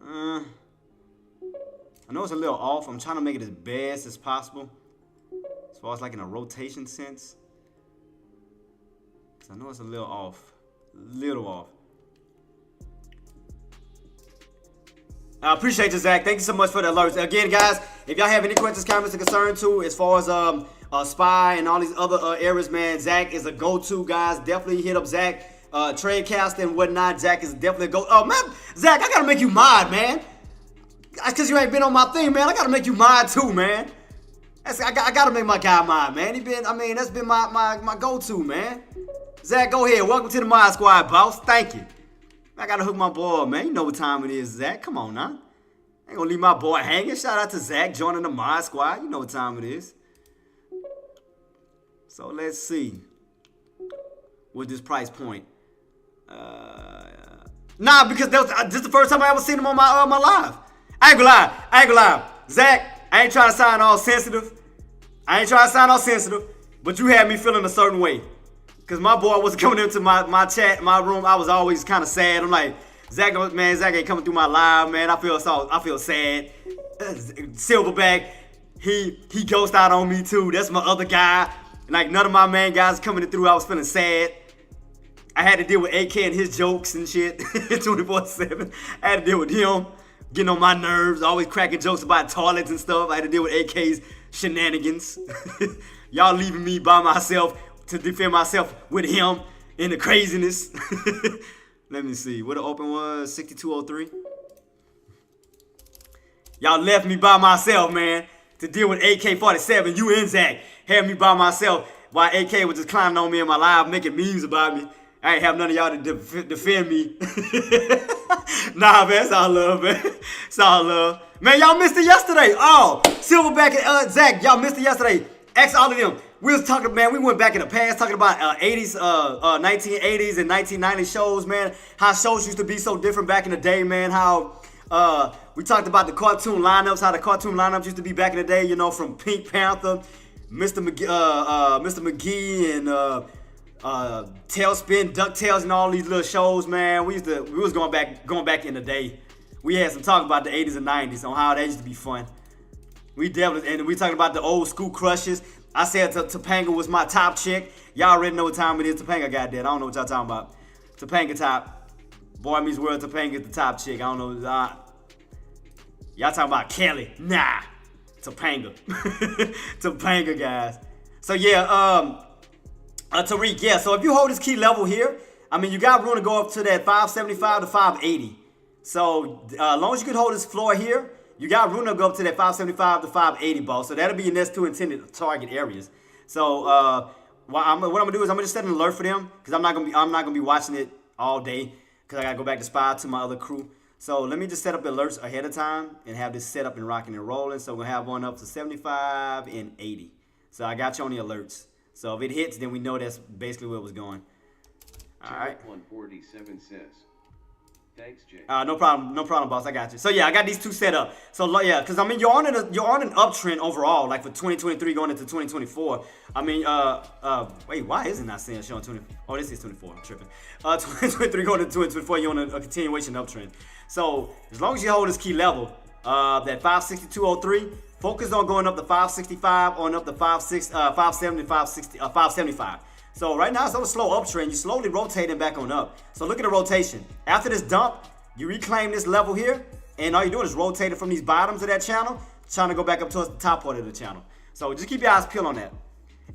I know it's a little off. I'm trying to make it as best as possible. As far as like in a rotation sense. Because I know it's a little off. Little off. I appreciate you, Zach. Thank you so much for the alerts. Again, guys, if y'all have any questions, comments, or concerns too, as far as SPY and all these other areas, man, Zach is a go-to, guys. Definitely hit up Zach. Tradecast and whatnot. Zach is definitely a go. Oh man, Zach, I gotta make you mod, man. Cause you ain't been on my thing, man. I gotta make you mod too, man. I gotta make my guy mod, man. That's been my go-to, man. Zach, go ahead. Welcome to the mod squad, boss. Thank you. I gotta hook my boy up, man. You know what time it is, Zach. Come on now. I ain't gonna leave my boy hanging. Shout out to Zach joining the mod squad. You know what time it is. So let's see. With this price point. Nah, because this is the first time I ever seen him on my live. I ain't gonna lie. Zach, I ain't trying to sound all sensitive. But you had me feeling a certain way. Cause my boy was coming into my chat, my room. I was always kind of sad. I'm like, Zach ain't coming through my live, man. I feel sad. Silverback, he ghosted out on me too. That's my other guy. Like none of my main guys coming through. I was feeling sad. I had to deal with AK and his jokes and shit 24/7. I had to deal with him getting on my nerves, always cracking jokes about toilets and stuff. I had to deal with AK's shenanigans. Y'all leaving me by myself to defend myself with him in the craziness. Let me see. What the open was? 6203. Y'all left me by myself, man, to deal with AK-47. You and Zach had me by myself while AK was just climbing on me in my live, making memes about me. I ain't have none of y'all to defend me. Nah, man, it's all love, man. It's all love. Man, y'all missed it yesterday. Oh, Silverback and Zach, y'all missed it yesterday. Ask all of them. We was talking, man, we went back in the past talking about 1980s and 1990s shows, man. How shows used to be so different back in the day, man. How we talked about the cartoon lineups, how the cartoon lineups used to be back in the day, you know, from Pink Panther, Mr. McGee and Tailspin, DuckTales, and all these little shows, man. We was going back in the day. We had some talk about the 80s and 90s on how they used to be fun. We definitely, and we talking about the old school crushes. I said Topanga was my top chick. Y'all already know what time it is. Topanga got that. I don't know what y'all talking about. Topanga top. Boy Meets World, Topanga the top chick. I don't know. Y'all talking about Kelly. Nah. Topanga. Topanga, guys. So, yeah, Tariq, yeah. So, if you hold this key level here, I mean, you got room to go up to that 575 to 580. So, as long as you can hold this floor here, you got room to go up to that 575 to 580 ball. So that'll be your next two intended target areas. So what I'm gonna do is I'm gonna just set an alert for them because I'm not gonna be watching it all day because I gotta go back to spy to my other crew. So let me just set up alerts ahead of time and have this set up and rocking and rolling. So we're gonna have one up to 75 and 80. So I got you on the alerts. So if it hits, then we know that's basically where it was going. All right. 147 says. Thanks, Jay. No problem, boss. I got you. So yeah, I got these two set up. So yeah, because I mean you're on an uptrend overall, like for 2023 going into 2024. I mean, wait, why isn't that saying showing 20? Oh, this is 24. I'm tripping. 2023 going into 2024, you're on a continuation uptrend. So as long as you hold this key level, that 562.03, focus on going up to 565, on up to 570, 575. So right now it's on a slow uptrend. You're slowly rotating back on up. So look at the rotation. After this dump, you reclaim this level here, and all you're doing is rotating from these bottoms of that channel, trying to go back up towards the top part of the channel. So just keep your eyes peeled on that.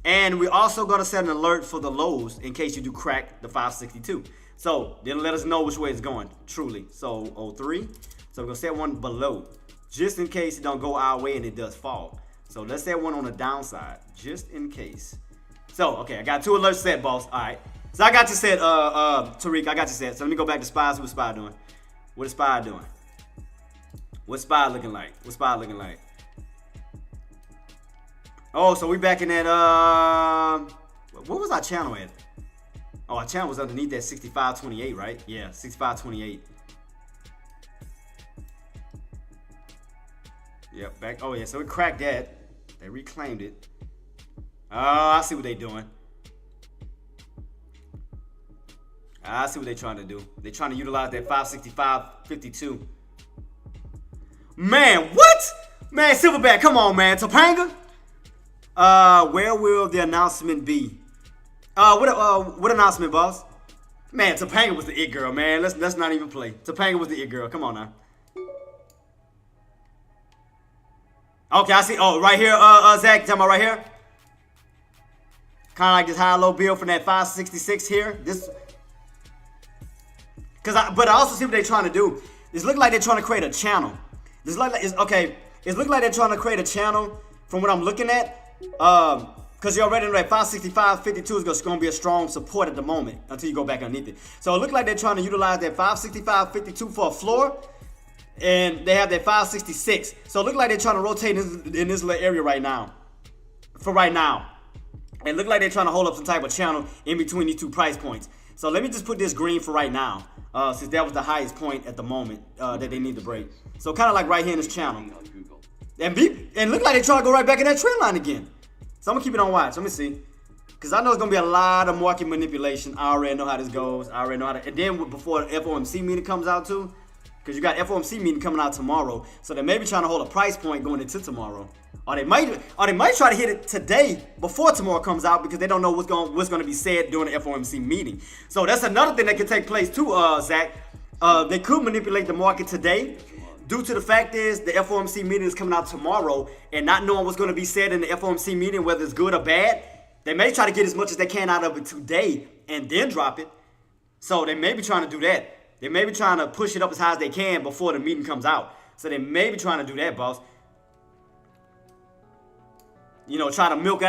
And we're also gonna set an alert for the lows in case you do crack the 562. So then let us know which way it's going, truly. So 03. So we're gonna set one below, just in case it don't go our way and it does fall. So let's set one on the downside, just in case. So, okay, I got two alerts set, boss. All right. So I got you set, Tariq. I got you set. So let me go back to Spy. See what Spy doing. What is Spy doing? What's Spy looking like? What's Spy looking like? Oh, so we back in that, what was our channel at? Oh, our channel was underneath that 6528, right? Yeah, 6528. Yep, back. Oh, yeah, so we cracked that. They reclaimed it. Oh, I see what they're doing. I see what they're trying to do. They're trying to utilize that 565.52. Man, what? Man, Silverback, come on, man. Topanga? Where will the announcement be? What announcement, boss? Man, Topanga was the it girl, man. Let's not even play. Topanga was the it girl. Come on now. Okay, I see. Oh, right here, Zach, talking about right here? Kind of like this high-low build from that 566 here. But I also see what they're trying to do. It looks like they're trying to create a channel. It looks like they're trying to create a channel from what I'm looking at. Because you already know that 565.52 is going to be a strong support at the moment until you go back underneath it. So it looks like they're trying to utilize that 565.52 for a floor. And they have that 566. So it looks like they're trying to rotate in this little area right now. For right now. And look like they're trying to hold up some type of channel in between these two price points. So let me just put this green for right now, since that was the highest point at the moment that they need to break. So kind of like right here in this channel. And look like they're trying to go right back in that trend line again. So I'm going to keep it on watch. Let me see. Because I know it's going to be a lot of market manipulation. I already know how this goes. I already know how to. And then before the FOMC meeting comes out too. Because you got FOMC meeting coming out tomorrow. So they may be trying to hold a price point going into tomorrow. Or they might try to hit it today before tomorrow comes out because they don't know what's going to be said during the FOMC meeting. So that's another thing that could take place too, Zach. They could manipulate the market today due to the fact is the FOMC meeting is coming out tomorrow and not knowing what's going to be said in the FOMC meeting, whether it's good or bad. They may try to get as much as they can out of it today and then drop it. So they may be trying to do that. They may be trying to push it up as high as they can before the meeting comes out. So they may be trying to do that, boss. you know, try to milk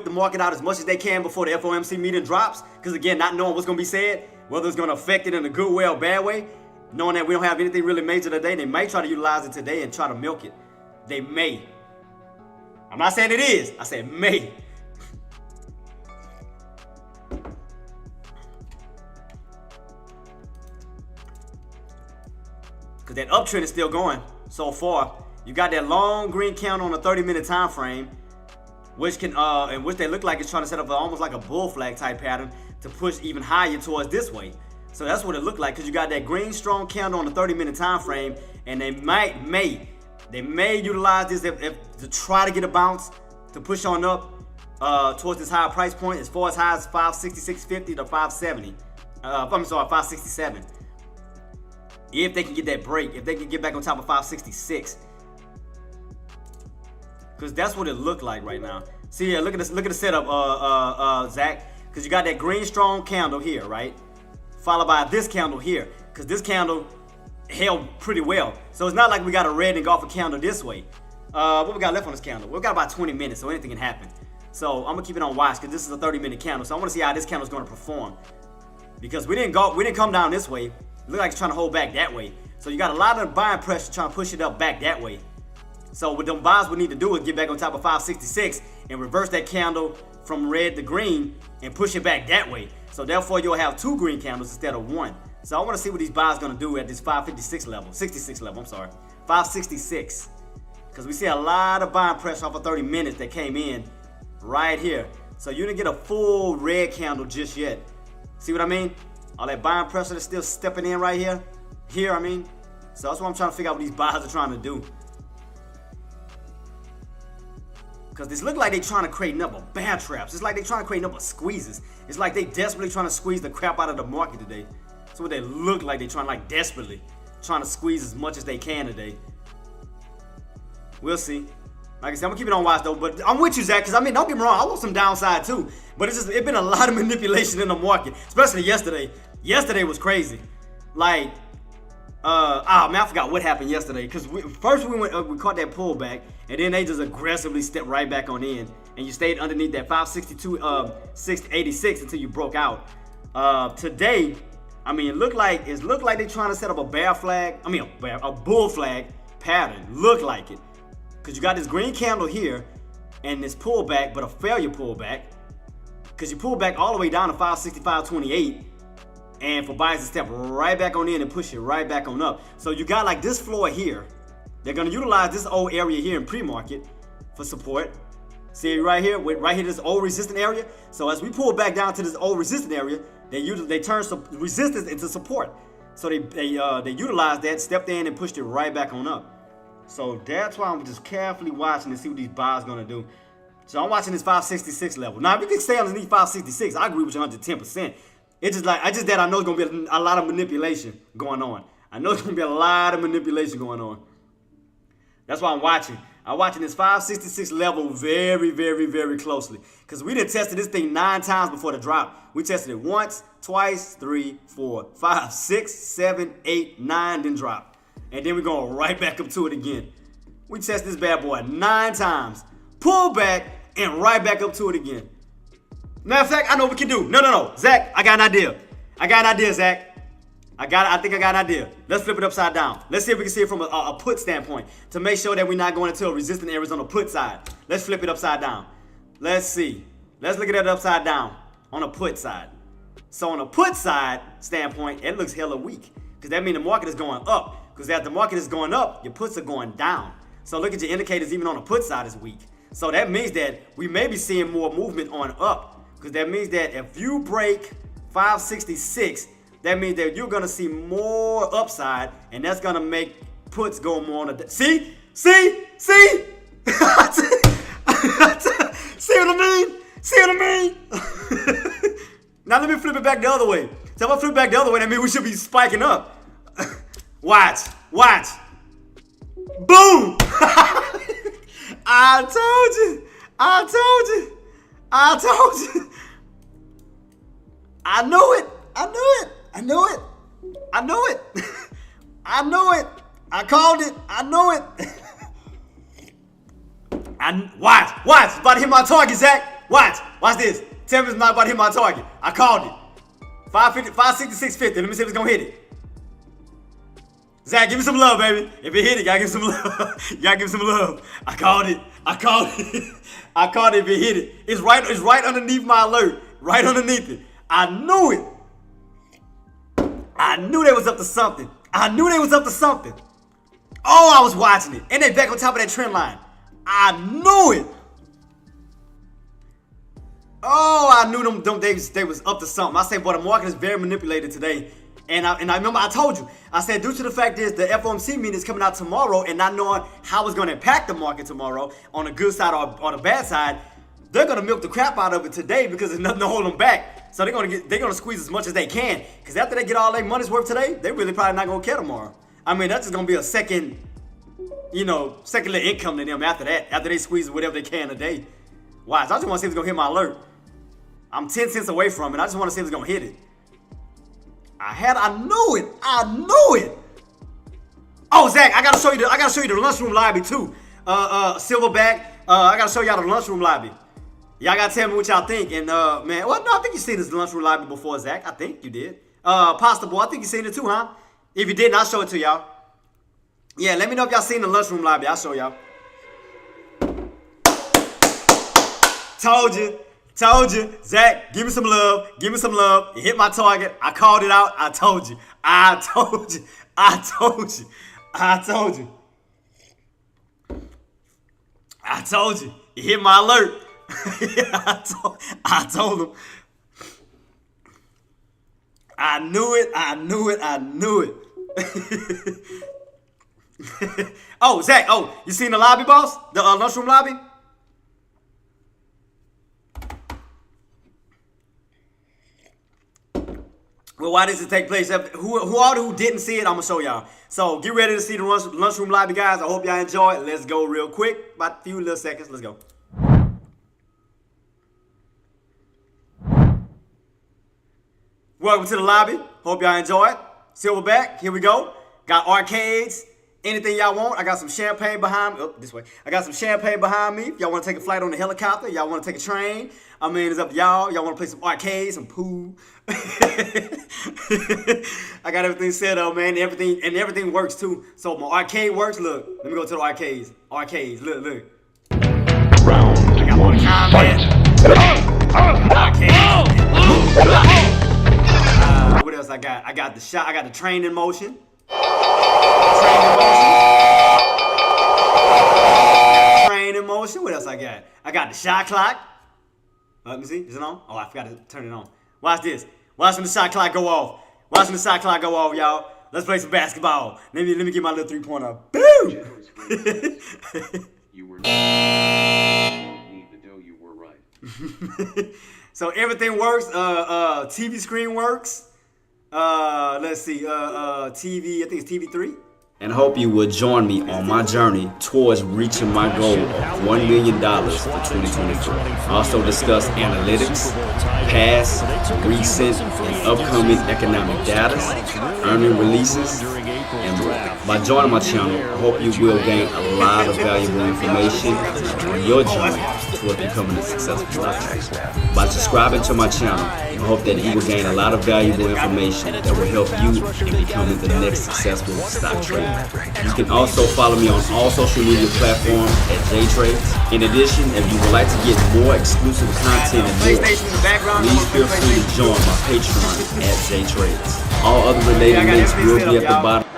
the market out as much as they can before the FOMC meeting drops. Because again, not knowing what's going to be said, whether it's going to affect it in a good way or bad way, knowing that we don't have anything really major today, they may try to utilize it today and try to milk it. They may. I'm not saying it is. I said may. Because that uptrend is still going so far. You got that long green candle on a 30-minute time frame, which can and which they look like it's trying to set up almost like a bull flag type pattern to push even higher towards this way. So that's what it looked like, because you got that green strong candle on the 30-minute time frame, and they may utilize this to try to get a bounce to push on up towards this higher price point, as far as high as 566.50 to 570. I'm sorry, 567. If they can get that break, if they can get back on top of 566. Because that's what it looked like right now. See here, look at this, look at the setup, Zach. Because you got that green strong candle here, right? Followed by this candle here. Because this candle held pretty well. So it's not like we got a red engulfing candle this way. What we got left on this candle? We've got about 20 minutes, so anything can happen. So I'm gonna keep it on watch because this is a 30-minute candle. So I want to see how this candle is gonna perform. Because we didn't come down this way. It looked like it's trying to hold back that way. So you got a lot of buying pressure trying to push it up back that way. So what them buys we need to do is get back on top of 566 and reverse that candle from red to green and push it back that way. So therefore you'll have 2 green candles instead of 1. So I want to see what these buys gonna do at this 556 level, 66 level, I'm sorry, 566. Because we see a lot of buying pressure off of 30 minutes that came in right here. So you didn't get a full red candle just yet. See what I mean? All that buying pressure that's still stepping in right here. I mean. So that's what I'm trying to figure out what these buys are trying to do. Because this look like they trying to create number of bear traps. It's like they trying to create number of squeezes. It's like they desperately trying to squeeze the crap out of the market today. That's what they look like. They trying like desperately trying to squeeze as much as they can today. We'll see. Like I said, I'm gonna keep it on watch though. But I'm with you, Zach, because I mean, don't get me wrong, I want some downside too. But it's been a lot of manipulation in the market, especially yesterday. Yesterday was crazy. Like, man, I forgot what happened yesterday. Because first we caught that pullback, and then they just aggressively stepped right back on in, and you stayed underneath that 562, 686 until you broke out. Today, I mean, it looked like they're trying to set up a bear flag. I mean, a bull flag pattern. Look like it. Because you got this green candle here and this pullback, but a failure pullback. Because you pull back all the way down to 565.28, and for buyers to step right back on in and push it right back on up. So you got like this floor here. They're going to utilize this old area here in pre-market for support. See right here, this old resistant area. So as we pull back down to this old resistant area, they turn some resistance into support. So they utilized that, stepped in and pushed it right back on up. So that's why I'm just carefully watching to see what these buys gonna do. So I'm watching this 566 level. Now if you can stay underneath 566, I agree with you 110%. It's just like I know it's gonna be a lot of manipulation going on. I know it's gonna be a lot of manipulation going on. That's why I'm watching. I'm watching this 566 level very, very, very closely. Because we done tested this thing 9 times before the drop. We tested it once, twice, 3, 4, 5, 6, 7, 8, 9, then drop. And then we're going right back up to it again. We test this bad boy 9 times. Pull back and right back up to it again. Matter of fact, I know what we can do. No. Zach, I got an idea. Zach. I think I got an idea. Let's flip it upside down. Let's see if we can see it from a put standpoint to make sure that we're not going into a resistant areas on the put side. Let's flip it upside down. Let's see. Let's look at it upside down on a put side. So on a put side standpoint, it looks hella weak because that means the market is going up. Because as the market is going up, your puts are going down. So look at your indicators even on the put side is weak. So that means that we may be seeing more movement on up. Because that means that if you break 566, that means that you're going to see more upside. And that's going to make puts go more on the... See? See what I mean? Now let me flip it back the other way. So if I flip it back the other way, that means we should be spiking up. Watch. Boom! I told you. I knew it. I called it. I Watch. It's about to hit my target, Zach. Watch this. Tell me it's not about to hit my target. I called it. 566.50. Let me see if it's gonna hit it. Zach, give me some love, baby. If it hit it, gotta give some love. You gotta give some love. I called it. I called it if it hit it. It's right underneath my alert. Right underneath it. I knew it. I knew they was up to something. Oh, I was watching it. And they back on top of that trend line. I knew it. Oh, I knew them they was up to something. I said, boy, the market is very manipulated today. And I remember I told you, I said, due to the fact is the FOMC meeting is coming out tomorrow and not knowing how it's going to impact the market tomorrow on the good side or the bad side, they're going to milk the crap out of it today because there's nothing to hold them back. So they're going to squeeze as much as they can. Because after they get all their money's worth today, they really probably not going to care tomorrow. I mean, that's just going to be a second little income to them after that. After they squeeze whatever they can a day. Watch, I just want to see if it's going to hit my alert. I'm 10 cents away from it. I just want to see if it's going to hit it. I knew it. Oh, Zach, I gotta show you the lunchroom lobby too. Silverback. I gotta show y'all the lunchroom lobby. Y'all gotta tell me what y'all think. And man, well, no, I think you seen this lunchroom lobby before, Zach. I think you did. Pasta Boy, I think you seen it too, huh? If you didn't, I'll show it to y'all. Yeah, let me know if y'all seen the lunchroom lobby. I'll show y'all. Told you, Zach, give me some love. You hit my target. I called it out. I told you. You hit my alert. I told him. I knew it. Oh, Zach, you seen the lobby, boss? The lunchroom lobby? Well, why does it take place? Who didn't see it, I'm going to show y'all. So, get ready to see the lunchroom lobby, guys. I hope y'all enjoy it. Let's go real quick. About a few little seconds. Let's go. Welcome to the lobby. Hope y'all enjoy it. Silverback, here we go. Got arcades. Anything y'all want. I got some champagne behind me. Oh, this way. I got some champagne behind me. If y'all want to take a flight on the helicopter, y'all want to take a train. I mean, it's up to y'all. Y'all want to play some arcades, some pool. I got everything set up, man. Everything works too. So my arcade works. Look, let me go to the arcades. Look. Round I got one fight. What else I got? I got the shot. I got the train in motion. Train in motion. What else I got? I got the shot clock. Let me see. Is it on? Oh, I forgot to turn it on. Watch this. Watch when the shot clock go off. Y'all. Let's play some basketball. Let me get my little 3-pointer. Boom! You were need the dough, you were right. So everything works. TV screen works. Let's see. TV, I think it's TV3. And I hope you will join me on my journey towards reaching my goal of $1 million for 2024. Also discuss analytics, past, recent, and upcoming economic data, earning releases, and more. By joining my channel, I hope you will gain a lot of valuable information on your journey towards becoming a successful stock trader. By subscribing to my channel, I hope that you will gain a lot of valuable information that will help you in becoming the next successful stock trader. You can also follow me on all social media platforms at JTrades. In addition, if you would like to get more exclusive content and more, please feel free to join my Patreon at JTrades. All other related links will be at the bottom.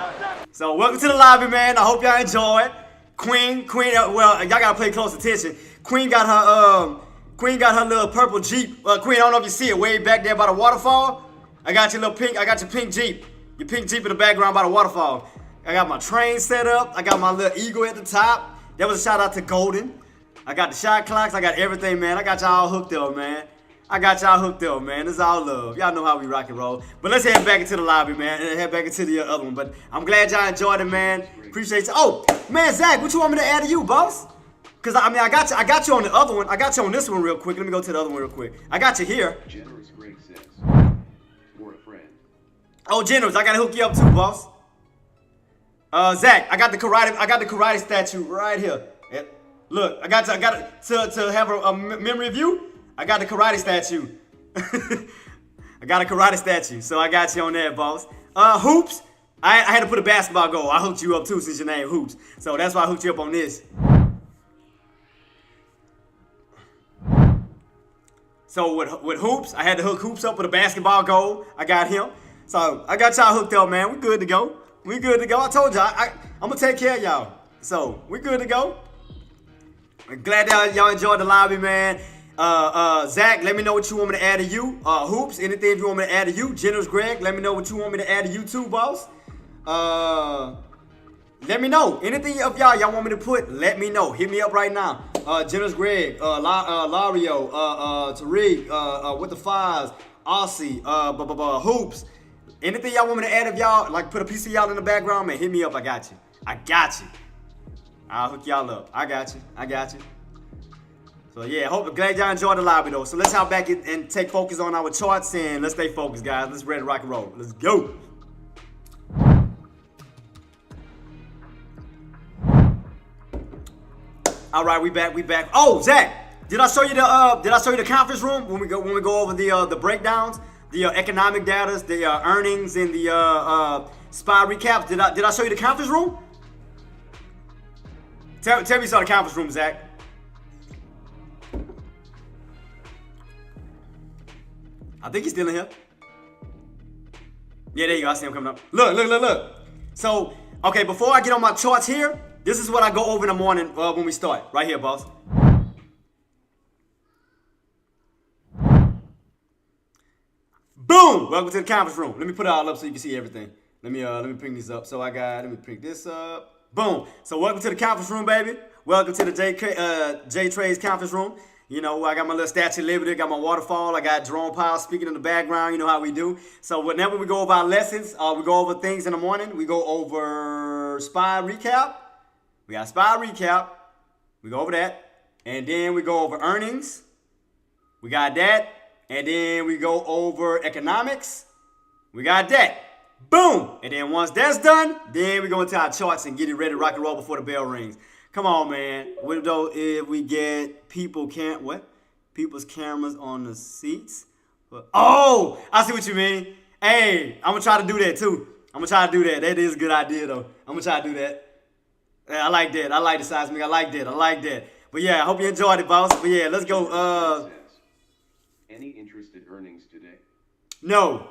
So welcome to the lobby, man. I hope y'all enjoy it. Queen, well, y'all gotta pay close attention. Queen got her little purple Jeep. Queen, I don't know if you see it way back there by the waterfall. I got your pink Jeep. Your pink Jeep in the background by the waterfall. I got my train set up. I got my little eagle at the top. That was a shout out to Golden. I got the shot clocks. I got everything, man. I got y'all hooked up, man. It's all love. Y'all know how we rock and roll. But let's head back into the lobby, man, and head back into the other one. But I'm glad y'all enjoyed it, man. Appreciate you. Oh, man, Zach, what you want me to add to you, boss? Cause I mean, I got you on the other one. I got you on this one real quick. Let me go to the other one real quick. I got you here. Generous Greg says, for a friend. Oh, Generous, I gotta hook you up too, boss. Zach, I got the karate statue right here. Look, I got to have a memory of you. I got the karate statue. I got a karate statue, so I got you on that, boss. Hoops. I had to put a basketball goal. I hooked you up too since your name Hoops. So that's why I hooked you up on this. So with Hoops, I had to hook Hoops up with a basketball goal. I got him. So I got y'all hooked up, man. We good to go. We good to go. I told y'all, I'm going to take care of y'all. So we good to go. I'm glad that y'all enjoyed the lobby, man. Zach, let me know what you want me to add to you. Hoops, anything if you want me to add to you. Generous Greg, let me know what you want me to add to you too, boss. Let me know. Anything of y'all want me to put, let me know. Hit me up right now. Generous Greg, Lario, Tariq, With the Fives, Aussie, Hoops. Anything y'all want me to add of y'all, like put a piece of y'all in the background, man, hit me up. I got you. I got you. I'll hook y'all up. I got you. I got you. So yeah, glad y'all enjoyed the lobby though. So let's hop back and take focus on our charts and let's stay focused, guys. Let's ready to rock and roll. Let's go. All right, we back. Oh, Zach, did I show you the conference room when we go over the breakdowns, the economic data, the earnings, and the SPY recaps? Did I show you the conference room? Tell me you saw the conference room, Zach. I think he's still in here. Yeah, there you go. I see him coming up. Look. So, okay, before I get on my charts here, this is what I go over in the morning when we start. Right here, boss. Boom! Welcome to the conference room. Let me put it all up so you can see everything. Let me bring these up. So let me pick this up. Boom. So welcome to the conference room, baby. Welcome to the J Trades conference room. You know, I got my little Statue of Liberty, got my waterfall, I got Jerome Powell speaking in the background, you know how we do. So whenever we go over our lessons, we go over things in the morning. We go over SPY recap. We got SPY recap. We go over that. And then we go over earnings. We got that. And then we go over economics. We got that. Boom! And then once that's done, then we go into our charts and get it ready to rock and roll before the bell rings. Come on, man. What though if we get people's cameras on the seats? Oh, I see what you mean. Hey, I'm gonna try to do that too. I'm gonna try to do that. That is a good idea though. I'm gonna try to do that. Yeah, I like that. I like the seismic. I like that. But yeah, I hope you enjoyed it, boss. But yeah, let's go. Any interested earnings today? No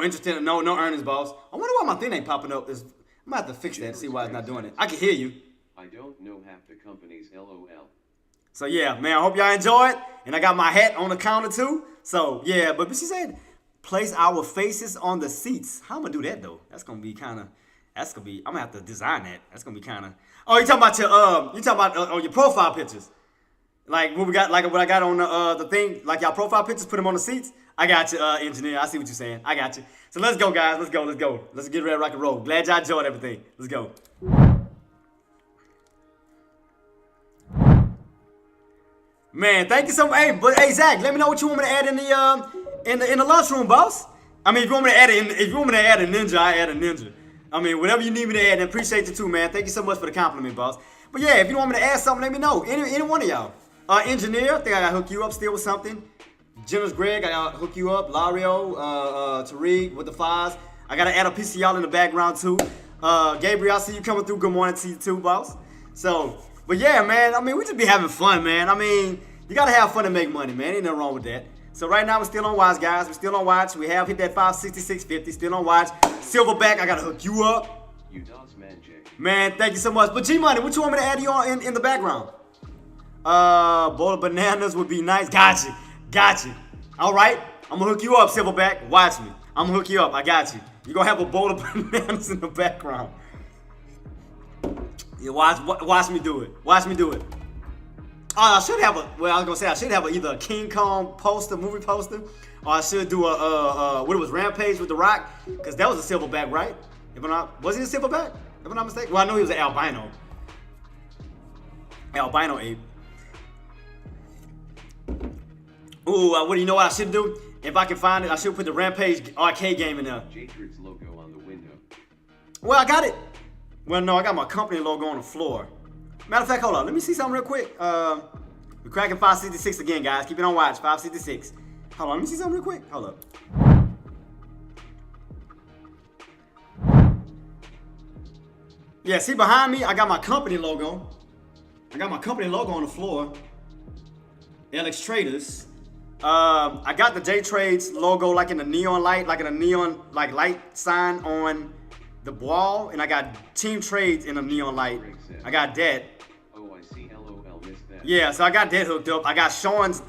interest in no earnings, boss. I wonder why my thing ain't popping up. I'm gonna have to fix that and see why it's not doing it. I can hear you. I don't know half the companies, LOL. So yeah, man, I hope y'all enjoyed. And I got my hat on the counter too. So yeah, but she said, place our faces on the seats. How I'm gonna do that though? I'm gonna have to design that. That's gonna be kind of. Oh, you talking about your profile pictures? Like what I got on the thing, like y'all profile pictures, put them on the seats. I got you, engineer. I see what you're saying. I got you. So let's go, guys. Let's go. Let's get ready to rock and roll. Glad y'all enjoyed everything. Let's go. Man, thank you so much. Hey, Zach, let me know what you want me to add in the lunchroom, boss. I mean, if you want me to add a ninja, I add a ninja. I mean, whatever you need me to add, and appreciate you too, man. Thank you so much for the compliment, boss. But yeah, if you want me to add something, let me know. Any one of y'all. Engineer, I think I gotta hook you up still with something. Generous Greg, I gotta hook you up. Lario, Tariq, With the Fives. I gotta add a piece of y'all in the background too. Gabriel, I see you coming through. Good morning to you too, boss. So, but yeah, man, I mean, we just be having fun, man. I mean, you gotta have fun to make money, man. Ain't nothing wrong with that. So right now we're still on watch, guys. We're still on watch. We have hit that 566.50. Still on watch. Silverback, I gotta hook you up. You does, man, Jay. Man, thank you so much. But G Money, what you want me to add you on in the background? Bowl of bananas would be nice. Got you. All right, I'm gonna hook you up, Silverback. Watch me. I'm gonna hook you up. I got you. You're gonna have a bowl of bananas in the background. Yeah, watch me do it. Watch me do it. I should have either a King Kong poster, movie poster, or I should do Rampage with The Rock, because that was a Silverback, right? Was he a Silverback? If I'm not mistaken. Well, I know he was an albino. Albino ape. Ooh, what do you know what I should do? If I can find it, I should put the Rampage arcade game in there. J-Trid's logo on the window. Well, I got it. Well, no, I got my company logo on the floor. Matter of fact, hold on. Let me see something real quick. We're cracking 566 again, guys. Keep it on watch. 566. Hold on. Let me see something real quick. Hold up. Yeah, see behind me, I got my company logo. I got my company logo on the floor. LX Traders. I got the J Trades logo like in the neon light, like in a neon like light sign on the wall, and I got Team Trades in a neon light. I got that. Oh, I see. LOL, missed that. Yeah, so I got that hooked up. I got Sean's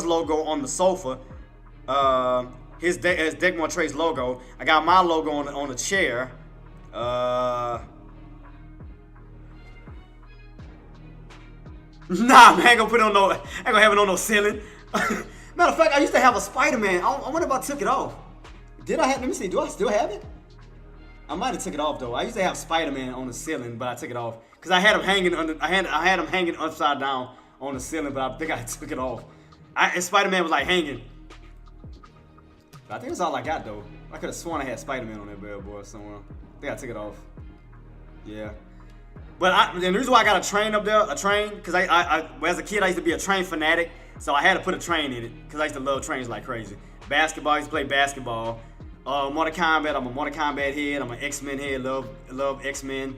logo on the sofa. His Deckmore Trades logo. I got my logo on the chair. Nah, man, I ain't gonna put it on no. I ain't gonna have it on no ceiling. Matter of fact, I used to have a Spider-Man. I wonder if I took it off. Did I have? Let me see. Do I still have it? I might have took it off though. I used to have Spider-Man on the ceiling, but I took it off because I had him hanging under. I had him hanging upside down on the ceiling, but I think I took it off. And Spider-Man was like hanging. But I think that's all I got though. I could have sworn I had Spider-Man on that bad boy somewhere. I think I took it off. Yeah. But the reason why I got a train up there, because as a kid I used to be a train fanatic, so I had to put a train in it because I used to love trains like crazy. Basketball, I used to play basketball. Mortal Kombat, I'm a Mortal Kombat head. I'm an X-Men head. Love X-Men,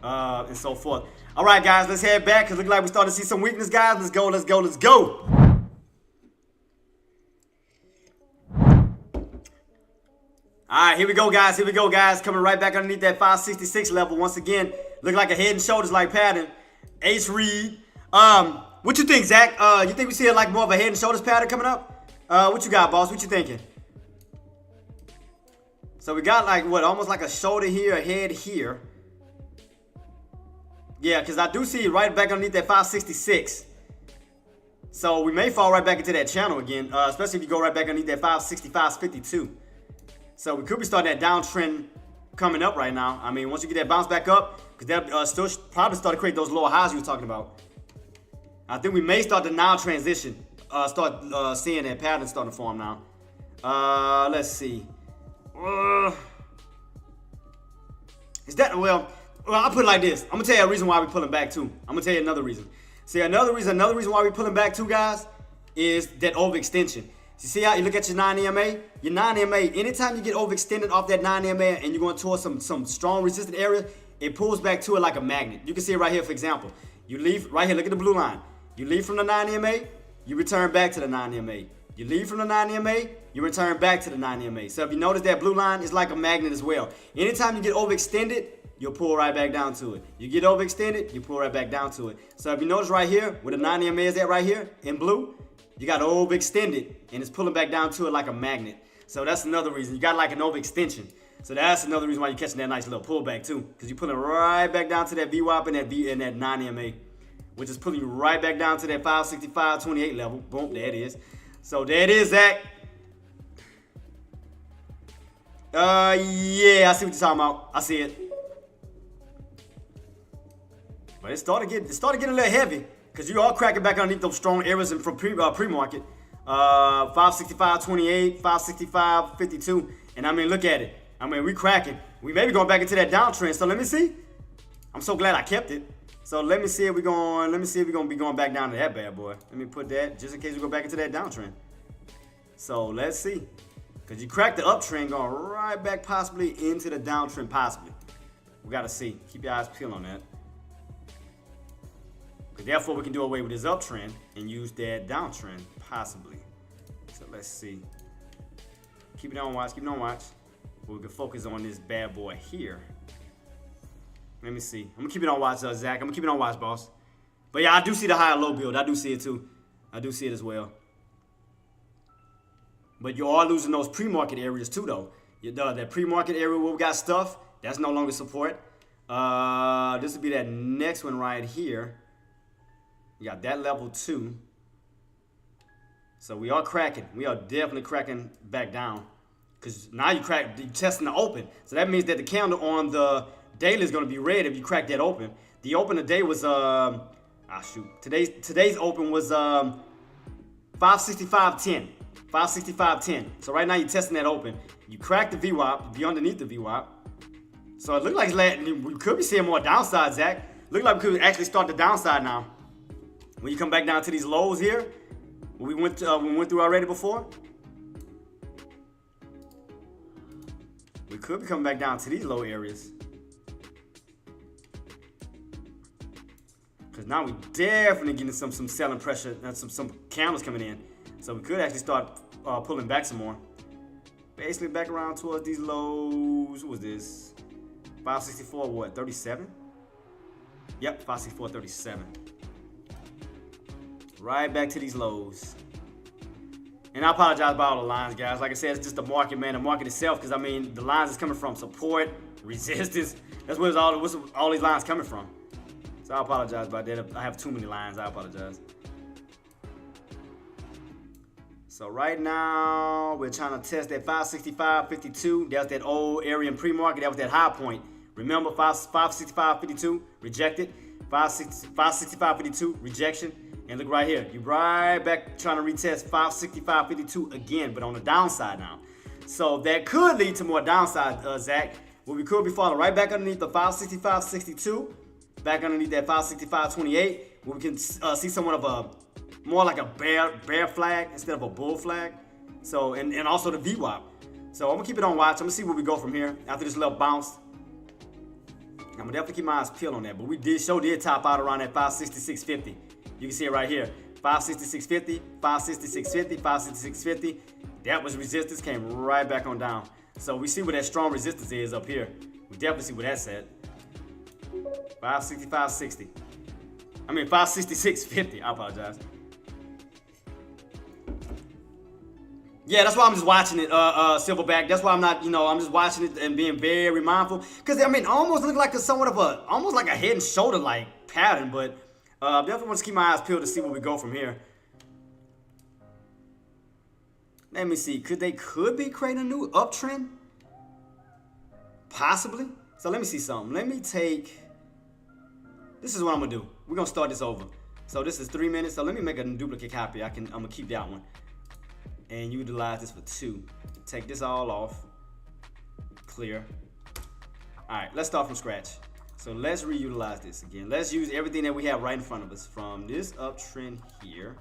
and so forth. All right, guys, let's head back because it looks like we starting to see some weakness, guys. Let's go, let's go, let's go. All right, here we go, guys. Here we go, guys. Coming right back underneath that 566 level once again. Look like a head and shoulders like pattern. Ace Reed. What you think, Zach? You think we see like more of a head and shoulders pattern coming up? What you got, boss? What you thinking? So we got like what, almost like a shoulder here, a head here. Yeah, because I do see it right back underneath that 566. So we may fall right back into that channel again, especially if you go right back underneath that 565.52. So we could be starting that downtrend coming up right now. I mean, once you get that bounce back up, because that still probably start to create those lower highs you were talking about. I think we may start the now transition, start seeing that pattern starting to form now. Let's see. Is that, well, I'll put it like this. I'm going to tell you a reason why we're pulling back too. I'm going to tell you another reason. See, another reason why we're pulling back too, guys, is that overextension. You see how you look at your 9 EMA, anytime you get overextended off that 9 EMA and you're going towards some strong resistant area, it pulls back to it like a magnet. You can see it right here, for example. You leave right here, look at the blue line. You leave from the 9 EMA, you return back to the 9 EMA. You leave from the 9 EMA, you return back to the 9 EMA. So if you notice that blue line is like a magnet as well. Anytime you get overextended, you'll pull right back down to it. You get overextended, you pull right back down to it. So if you notice right here, where the 9 EMA is at right here in blue, you got overextended and it's pulling back down to it like a magnet. So that's another reason. You got like an overextension. So that's another reason why you're catching that nice little pullback too. Because you're pulling right back down to that VWAP and that 9 EMA. Which is pulling you right back down to that 565.28 level. Boom, there it is. So there it is, Zach. Yeah, I see what you're talking about. I see it. But it started getting a little heavy. Because you are cracking back underneath those strong areas from pre-market. 565.28, 565.52. And I mean, look at it. I mean, we cracking. We may be going back into that downtrend. So let me see. I'm so glad I kept it. So let me see if we're going to be going back down to that bad boy. Let me put that just in case we go back into that downtrend. So let's see. Because you cracked the uptrend going right back possibly into the downtrend possibly. We got to see. Keep your eyes peeled on that. Because therefore we can do away with this uptrend and use that downtrend possibly. So let's see. Keep it on watch. Keep it on watch. We can focus on this bad boy here. Let me see. I'm going to keep it on watch, Zach. I'm going to keep it on watch, boss. But yeah, I do see the high and low build. I do see it too. I do see it as well. But you are losing those pre-market areas too, though. That pre-market area where we got stuff, that's no longer support. This would be that next one right here. You got that level 2. So we are cracking. We are definitely cracking back down. Because now you're testing the open. So that means that the candle on the daily is going to be red if you crack that open. The open today was, Today's open was 565.10. 565.10. So right now you're testing that open. You crack the VWAP, be underneath the VWAP. So it looks like we could be seeing more downside, Zach. look like we could actually start the downside now. When you come back down to these lows here, we went through already before. We could be coming back down to these low areas. Because now we definitely getting some selling pressure and some candles coming in. So we could actually start pulling back some more. Basically back around towards these lows. What was this? 564, what, 37? Yep, 564, 37. Right back to these lows. And I apologize about all the lines, guys. Like I said, it's just the market, man. The market itself, because I mean, the lines is coming from support, resistance. That's where all these lines coming from. So I apologize about that. I have too many lines. I apologize. So right now, we're trying to test that 565.52. That's that old area in pre-market. That was that high point. Remember, 565.52, rejected. 565.52, rejection. And look right here. You're right back trying to retest 565.52 again, but on the downside now. So that could lead to more downside, Zach. Where we could be falling right back underneath the 565.62. Back underneath that 565.28. Where we can see somewhat of a more like a bear flag instead of a bull flag. So, and also the VWAP. So I'm gonna keep it on watch. I'm gonna see where we go from here after this little bounce. I'm gonna definitely keep my eyes peeled on that. But we did top out around that 566.50. You can see it right here. 566.50, 566.50, 566.50. That was resistance, came right back on down. So we see where that strong resistance is up here. We definitely see where that's at. 565.60. I mean 566.50. I apologize. Yeah, that's why I'm just watching it, Silverback. That's why I'm not, I'm just watching it and being very mindful. Because, I mean, almost look like almost like a head and shoulder like pattern. But definitely want to keep my eyes peeled to see where we go from here. Let me see. Could be creating a new uptrend? Possibly. So let me see something. Let me take, this is what I'm going to do. We're going to start this over. So this is 3 minutes. So let me make a duplicate copy. I'm going to keep that one. And utilize this for 2. Take this all off. Clear. All right, let's start from scratch. So let's reutilize this again. Let's use everything that we have right in front of us from this uptrend here.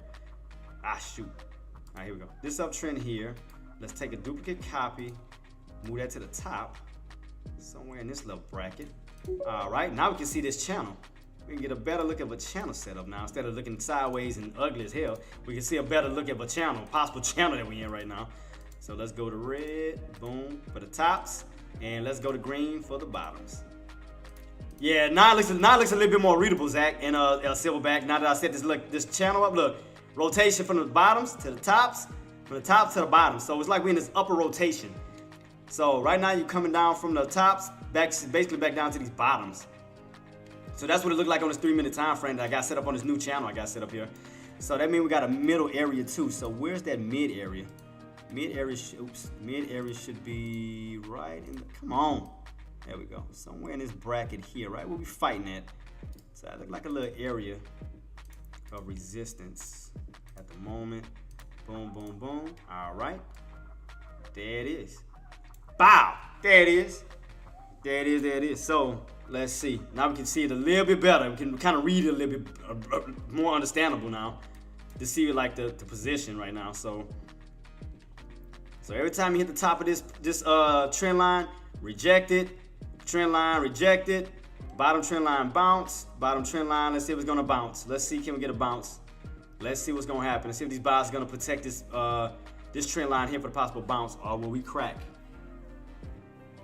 Shoot. All right, here we go. This uptrend here. Let's take a duplicate copy, move that to the top, somewhere in this little bracket. All right, now we can see this channel. We can get a better look at a channel setup now. Instead of looking sideways and ugly as hell, we can see a better look at a channel, possible channel that we're in right now. So let's go to red, boom, for the tops, and let's go to green for the bottoms. Yeah, now it looks a little bit more readable, Zach, and Silverback. Now that I set this channel up, look, rotation from the bottoms to the tops, from the top to the bottom. So it's like we're in this upper rotation. So right now you're coming down from the tops, basically back down to these bottoms. So that's what it looked like on this 3-minute time frame that I got set up on this new channel I got set up here. So that means we got a middle area too. So where's that mid area? Mid area should be right in the, come on. There we go. Somewhere in this bracket here, right where we fighting at. So that look like a little area of resistance at the moment. Boom, boom, boom. All right. There it is. Bow. There it is. There it is. There it is. So let's see. Now we can see it a little bit better. We can kind of read it a little bit more understandable now to see like the position right now. So every time you hit the top of this trend line, reject it. Trend line, reject it. Bottom trend line, bounce. Bottom trend line, let's see if it's gonna bounce. Let's see, can we get a bounce? Let's see what's gonna happen. Let's see if these buys are gonna protect this this trend line here for the possible bounce, or will we crack?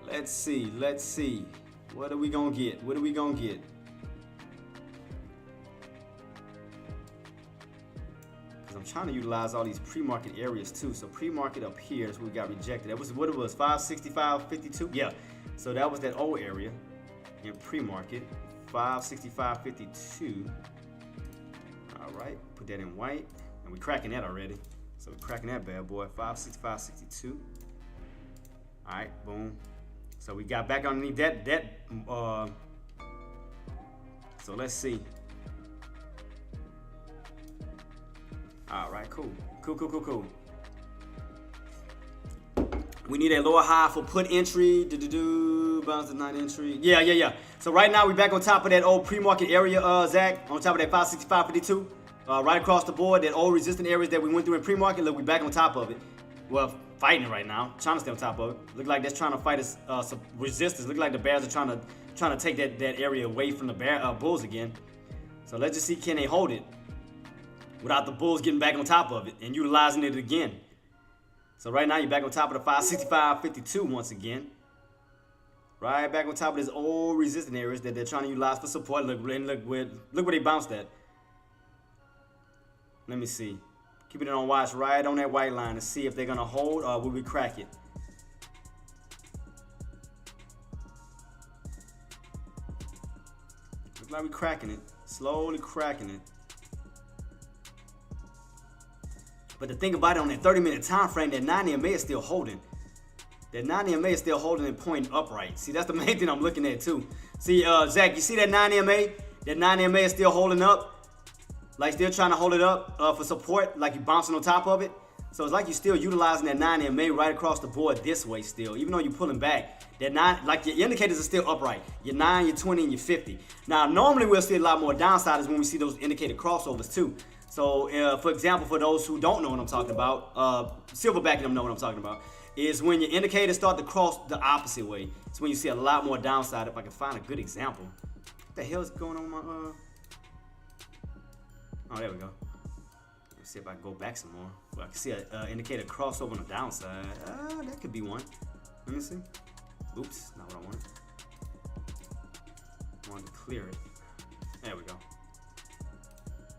Let's see. What are we gonna get? What are we gonna get? Because I'm trying to utilize all these pre-market areas too. So pre-market up here is what we got rejected. That was what it was, 565.52. Yeah. So that was that old area in pre-market, 565.52. All right, put that in white, and we're cracking that already. So we're cracking that bad boy, 565.62. All right, boom. So we got back underneath that. So let's see. All right, cool. We need a lower high for put entry. 52, bounce to 9 entry. Yeah. So right now we back on top of that old pre-market area, Zach, on top of that 565.52. Right across the board, that old resistant areas that we went through in pre-market, look, we back on top of it. Well, fighting it right now, trying to stay on top of it. Look like that's trying to fight us some resistance. Look like the bears are trying to take that area away from the bulls again. So let's just see, can they hold it without the bulls getting back on top of it and utilizing it again. So right now you're back on top of the 565.52 once again. Right back on top of this old resistant areas that they're trying to utilize for support. Look where they bounced at. Let me see. Keeping it on watch right on that white line to see if they're gonna hold or will we crack it. Looks like we're cracking it. Slowly cracking it. But the thing about it, on that 30-minute time frame, that 9 EMA is still holding. That 9 EMA is still holding and pointing upright. See, that's the main thing I'm looking at too. See, Zach, you see that 9 EMA? That 9 EMA is still holding up. Like still trying to hold it up for support, like you're bouncing on top of it. So it's like you're still utilizing that 9 EMA right across the board this way still, even though you're pulling back. That 9, like your indicators are still upright. Your 9, your 20, and your 50. Now, normally we'll see a lot more downsiders when we see those indicator crossovers too. So, for example, for those who don't know what I'm talking about, silverback them know what I'm talking about, is when your indicators start to cross the opposite way. It's when you see a lot more downside. If I can find a good example. What the hell is going on with my, Oh, there we go. Let's see if I can go back some more. Well, I can see an indicator crossover on the downside. That could be one. Let me see. Oops, not what I wanted. I wanted to clear it. There we go.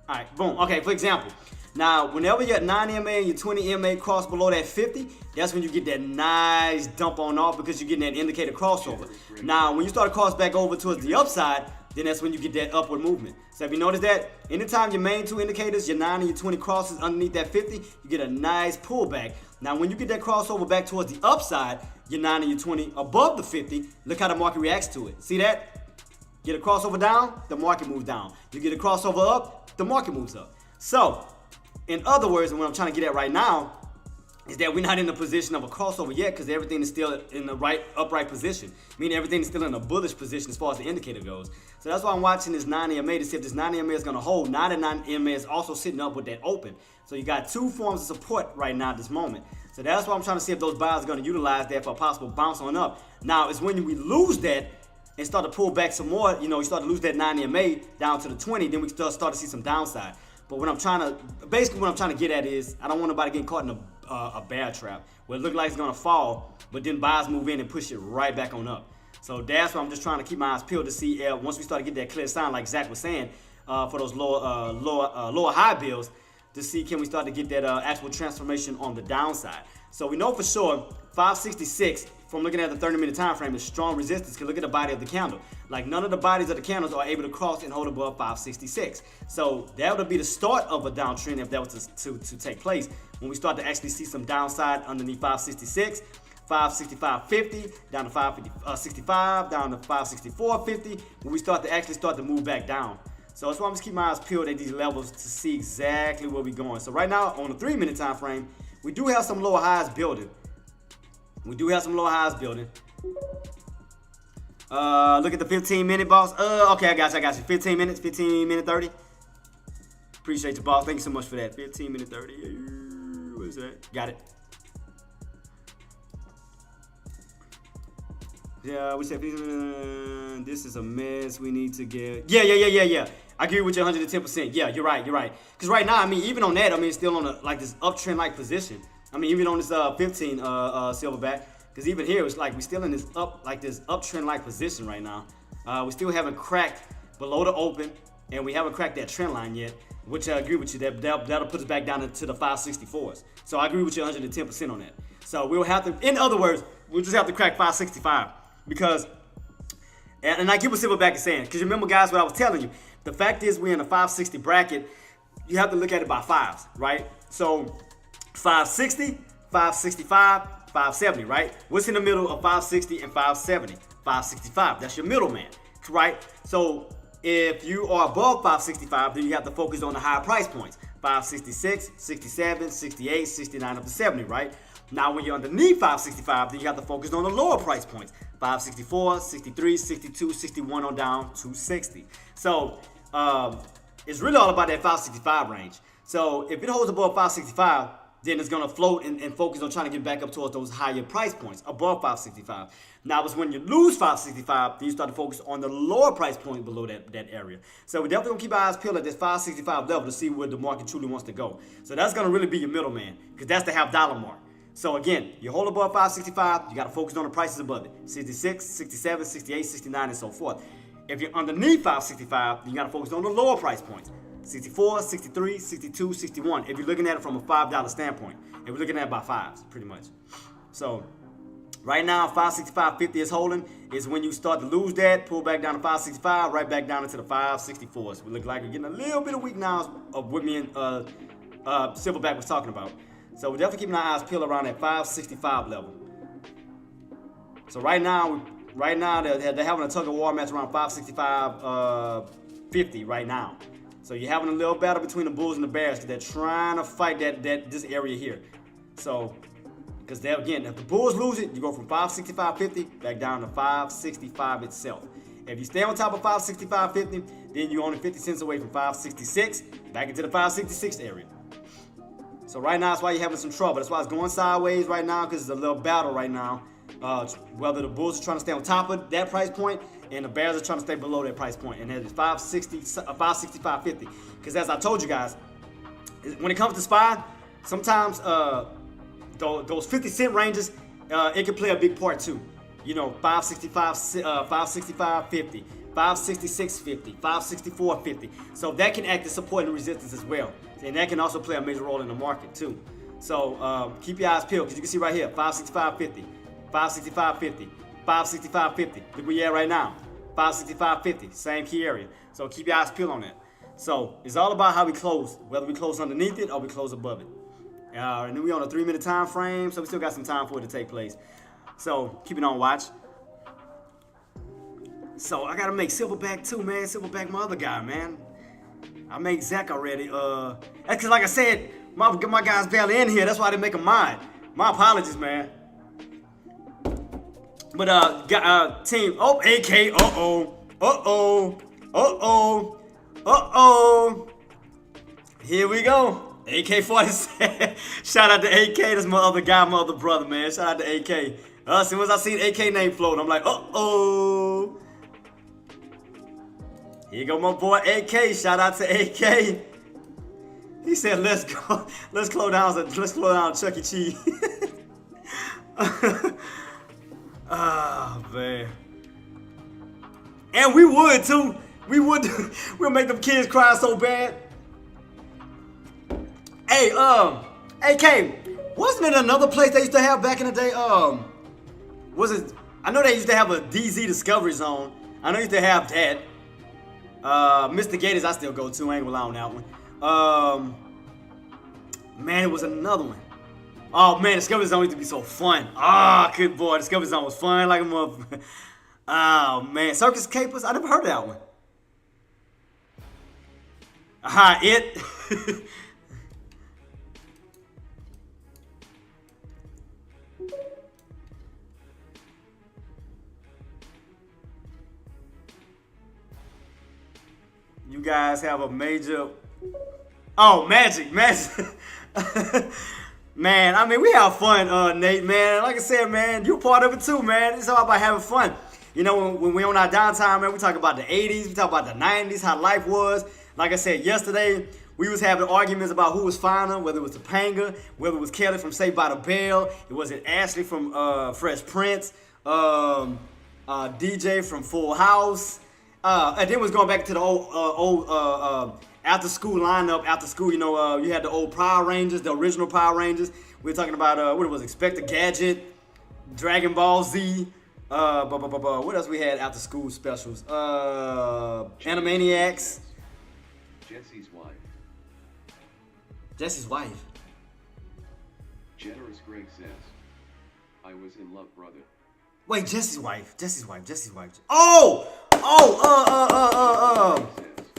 All right, boom. Okay, for example, now whenever your 9 EMA and your 20 EMA cross below that 50, that's when you get that nice dump on off because you're getting that indicator crossover. Now, when you start to cross back over towards the upside, then that's when you get that upward movement. So if you notice that, anytime your main two indicators, your 9 and your 20 crosses underneath that 50, you get a nice pullback. Now when you get that crossover back towards the upside, your 9 and your 20 above the 50, look how the market reacts to it. See that? Get a crossover down, the market moves down. You get a crossover up, the market moves up. So, in other words, and what I'm trying to get at right now, is that we're not in the position of a crossover yet because everything is still in the upright position. Meaning everything is still in a bullish position as far as the indicator goes. So that's why I'm watching this 9 EMA to see if this 9 EMA is going to hold. Now that 9 EMA is also sitting up with that open. So you got two forms of support right now at this moment. So that's why I'm trying to see if those buyers are going to utilize that for a possible bounce on up. Now, it's when we lose that and start to pull back some more, you start to lose that 9 EMA down to the 20, then we start to see some downside. But what I'm trying to get at is, I don't want nobody getting caught in a bear trap where it looks like it's gonna fall, but then buyers move in and push it right back on up. So that's why I'm just trying to keep my eyes peeled to see once we start to get that clear sign, like Zach was saying, for those lower high bills, to see can we start to get that actual transformation on the downside. So we know for sure 566 from looking at the 30-minute time frame is strong resistance. Can look at the body of the candle. Like none of the bodies of the candles are able to cross and hold above 566. So that would be the start of a downtrend if that was to take place. When we start to actually see some downside underneath 566, 565.50, down to 565, down to 564.50, when we start to move back down. So that's why I'm just keeping my eyes peeled at these levels to see exactly where we're going. So right now on the 3-minute time frame, we do have some lower highs building. Look at the 15-minute, boss. Okay, I got you. 15 minutes, 15 minute 30. Appreciate you, boss. Thank you so much for that. 15 minute 30. What is that? Got it. Yeah, we said this is a mess. We need to get. Yeah. I agree with you 110%. Yeah, you're right. Because right now, even on that, it's still on this uptrend-like position. Even on this 15 silverback. Because even here, it's like we're still in this uptrend-like position right now. We still haven't cracked below the open, and we haven't cracked that trend line yet. Which I agree with you. That'll put us back down into the 564s. So I agree with you 110% on that. So we'll have to, in other words, we'll just have to crack 565 because, and I get what silverback is saying. Because remember, guys, what I was telling you. The fact is, we're in a 560 bracket. You have to look at it by fives, right? So 560, 565, 570, right? What's in the middle of 560 and 570? 565. That's your middleman, right? So if you are above 565, then you have to focus on the higher price points. 566, 67, 68, 69 up to 70, right? Now, when you're underneath 565, then you have to focus on the lower price points. 564, 63, 62, 61 on down to 60. So, it's really all about that 565 range. So, if it holds above 565, then it's going to float and focus on trying to get back up towards those higher price points above 565. Now, it's when you lose 565, then you start to focus on the lower price point below that area. So we're definitely going to keep our eyes peeled at this 565 level to see where the market truly wants to go. So that's going to really be your middleman, because that's the half dollar mark. So again, you hold above 565, you got to focus on the prices above it. 66, 67, 68, 69, and so forth. If you're underneath 565, then you got to focus on the lower price points. 64, 63, 62, 61. If you're looking at it from a $5 standpoint. If you're looking at it by fives, pretty much. So right now, 565.50 is holding. Is when you start to lose that, pull back down to 565, right back down into the 564s. We look like we're getting a little bit of weak now of what me and Silverback was talking about. So we're definitely keeping our eyes peeled around that 565 level. So right now they're having a tug of war match around 565.50 right now. So you're having a little battle between the Bulls and the Bears because they're trying to fight this area here. So, because again, if the Bulls lose it, you go from 565.50 back down to 565 itself. If you stay on top of 565.50, then you're only 50 cents away from 566, back into the 566 area. So right now, that's why you're having some trouble. That's why it's going sideways right now, because it's a little battle right now. Whether the Bulls are trying to stay on top of that price point and the Bears are trying to stay below that price point. And it's 565.50. Because as I told you guys, when it comes to SPY, sometimes those 50 cent ranges, it can play a big part too. You know, 565.50, 566.50, 564.50. So that can act as support and resistance as well. And that can also play a major role in the market too. So keep your eyes peeled, because you can see right here, 565.50, 565.50, 565.50. Look where you're at right now. 565.50, same key area. So keep your eyes peeled on that. So it's all about how we close, whether we close underneath it or we close above it. And then we're on a 3-minute time frame, so we still got some time for it to take place. So keep it on watch. So I gotta make Silverback too, man. Silverback, my other guy, man. I made Zach already. That's because, like I said, my guy's barely in here. That's why I didn't make him mine. My apologies, man. But team. Oh, AK. Here we go. AK-47. Shout out to AK. That's my other guy, my other brother, man. Shout out to AK. As soon as I seen AK name float, I'm like, Here go my boy AK. Shout out to AK. He said, "Let's go. Let's close down Chuck E. Cheese." Oh man. And we would too. We'll make them kids cry so bad. Hey, AK, wasn't it another place they used to have back in the day? Was it? I know they used to have a DZ Discovery Zone. I know they used to have that. Mr. Gators, I still go to. I ain't gonna lie on that one. Man, it was another one. Oh man, Discovery Zone used to be so fun. Good boy, Discovery Zone was fun like a motherfucker. Oh man, Circus Capers, I never heard of that one. It. You guys have a major. Oh, Magic. Man, I mean, we have fun, Nate, man. Like I said, man, you're part of it too, man. It's all about having fun. You know, when we're on our downtime, man, we talk about the 80s, we talk about the 90s, how life was. Like I said yesterday, we was having arguments about who was finer, whether it was Topanga, whether it was Kelly from Saved by the Bell, it was Ashley from Fresh Prince, DJ from Full House. And then was going back to the old after school lineup. After school, you know, you had the old Power Rangers, the original Power Rangers. We were talking about what it was, Inspector Gadget, Dragon Ball Z. What else we had after school specials? Animaniacs. Jesse's wife. Generous Greg says, "I was in love, brother." Wait, Jesse's wife.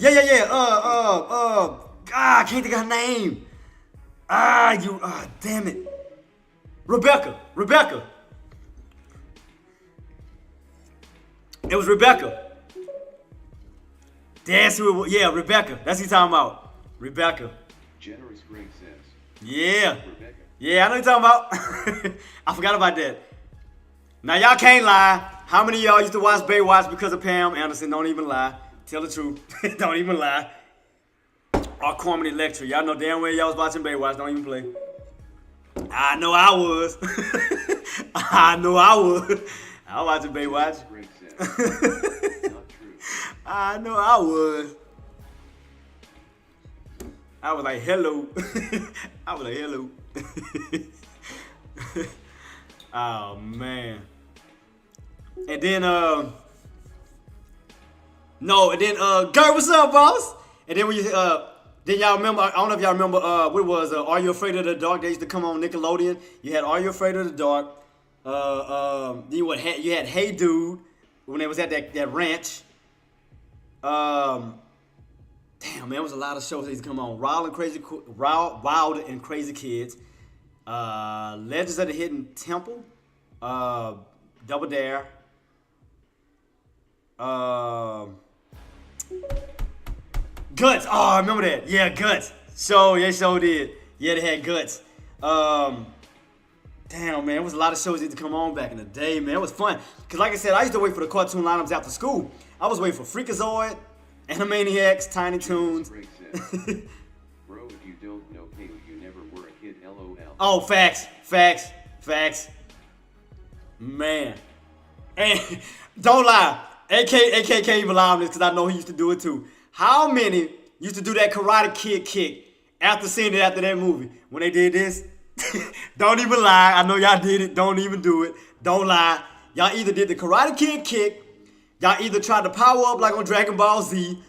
Yeah. I can't think of her name. Damn it. Rebecca. It was Rebecca. That's who it was. Yeah, Rebecca. That's who you're talking about. Rebecca. Generous Greg says. Yeah. Rebecca. Yeah, I know what you're talking about. I forgot about that. Now, y'all can't lie. How many of y'all used to watch Baywatch because of Pam Anderson? Don't even lie. Tell the truth. Don't even lie. Or Comedy Lecture. Y'all know damn well y'all was watching Baywatch. Don't even play. I know I was. I know I was. I was watching Baywatch. Greg says. Not true. I know I was. I was like, hello. I was like, hello. Oh, man. And then, Gert, what's up, boss? And then then y'all remember, I don't know if y'all remember, what it was, Are You Afraid of the Dark? They used to come on Nickelodeon. You had Are You Afraid of the Dark? Then you had Hey Dude, when they was at that ranch. Damn, man, it was a lot of shows that used to come on. Wild and Crazy Kids. Legends of the Hidden Temple. Double Dare. Guts. Oh, I remember that. Yeah, Guts. Show did. Yeah, they had Guts. Damn, man, it was a lot of shows that used to come on back in the day, man. It was fun. Because like I said, I used to wait for the cartoon lineups after school. I was waiting for Freakazoid, Animaniacs, Tiny Toons. Greg says. Bro, if you don't know Kayla, you never were a kid, LOL. Oh, facts. Man. And don't lie. AK can't even lie on this because I know he used to do it too. How many used to do that Karate Kid kick after seeing it after that movie? When they did this? Don't even lie. I know y'all did it. Don't even do it. Don't lie. Y'all either did the Karate Kid kick. Y'all either tried to power up like on Dragon Ball Z.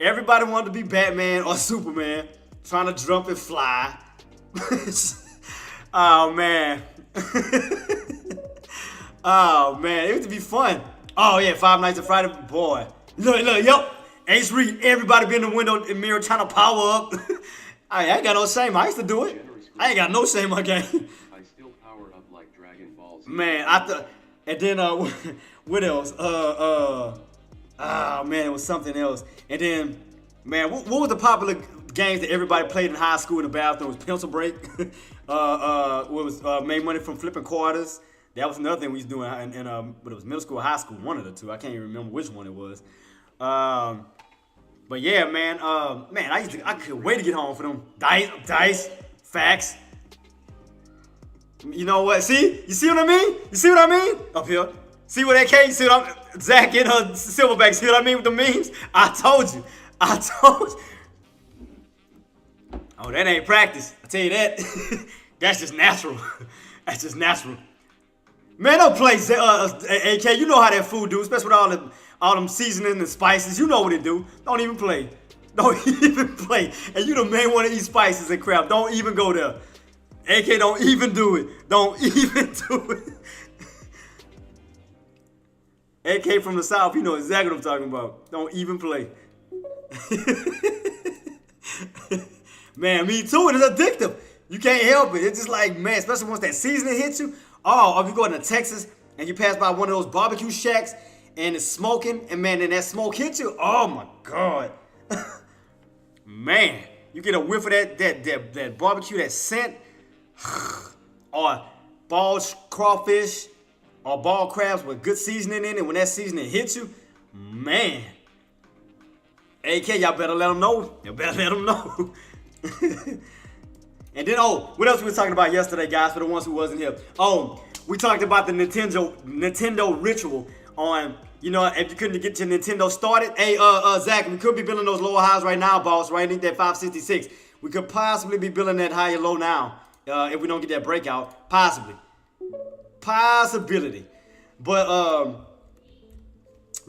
Everybody wanted to be Batman or Superman, trying to jump and fly. Oh, man. Oh, man. It used to be fun. Oh, yeah, Five Nights at Friday. Boy. Look, yup. Ace Reed, everybody be in the window and mirror trying to power up. I ain't got no shame. I used to do it. I ain't got no shame on game. I still power up like Dragon Balls. Man, and then, what else? Man, it was something else. And then, man, what was the popular games that everybody played in high school in the bathroom? It was Pencil Break. Made money from flipping quarters. That was another thing we used to do but it was middle school, high school, one of the two. I can't even remember which one it was. But yeah, man, I could wait to get home for them dice, facts. You know what? See? You see what I mean? You see what I mean? Up here. See what AK? See what I'm Zach in her silverback. See what I mean with the memes? I told you. Oh, that ain't practice. I tell you that. That's just natural. That's just natural. Man, don't play AK. You know how that food do, especially with all them seasoning and spices. You know what it do. Don't even play. Don't even play. And you the main one to eat spices and crap. Don't even go there. AK, don't even do it. Don't even do it. AK from the South, you know exactly what I'm talking about. Don't even play. Man, me too. And it's addictive. You can't help it. It's just like, man, especially once that seasoning hits you. Oh, or if you go into Texas and you pass by one of those barbecue shacks and it's smoking, and man, then that smoke hits you. Oh my God. Man, you get a whiff of that barbecue, that scent. Or bald crawfish or bald crabs with good seasoning in it. When that seasoning hits you, man. AK, y'all better let them know. Y'all better let them know. And then, what else we were talking about yesterday, guys, for the ones who wasn't here? Oh, we talked about the Nintendo ritual on, if you couldn't get your Nintendo started. Hey, Zach, we could be building those lower highs right now, boss, right? Need that 566. We could possibly be building that higher low now if we don't get that breakout. Possibly. Possibility. But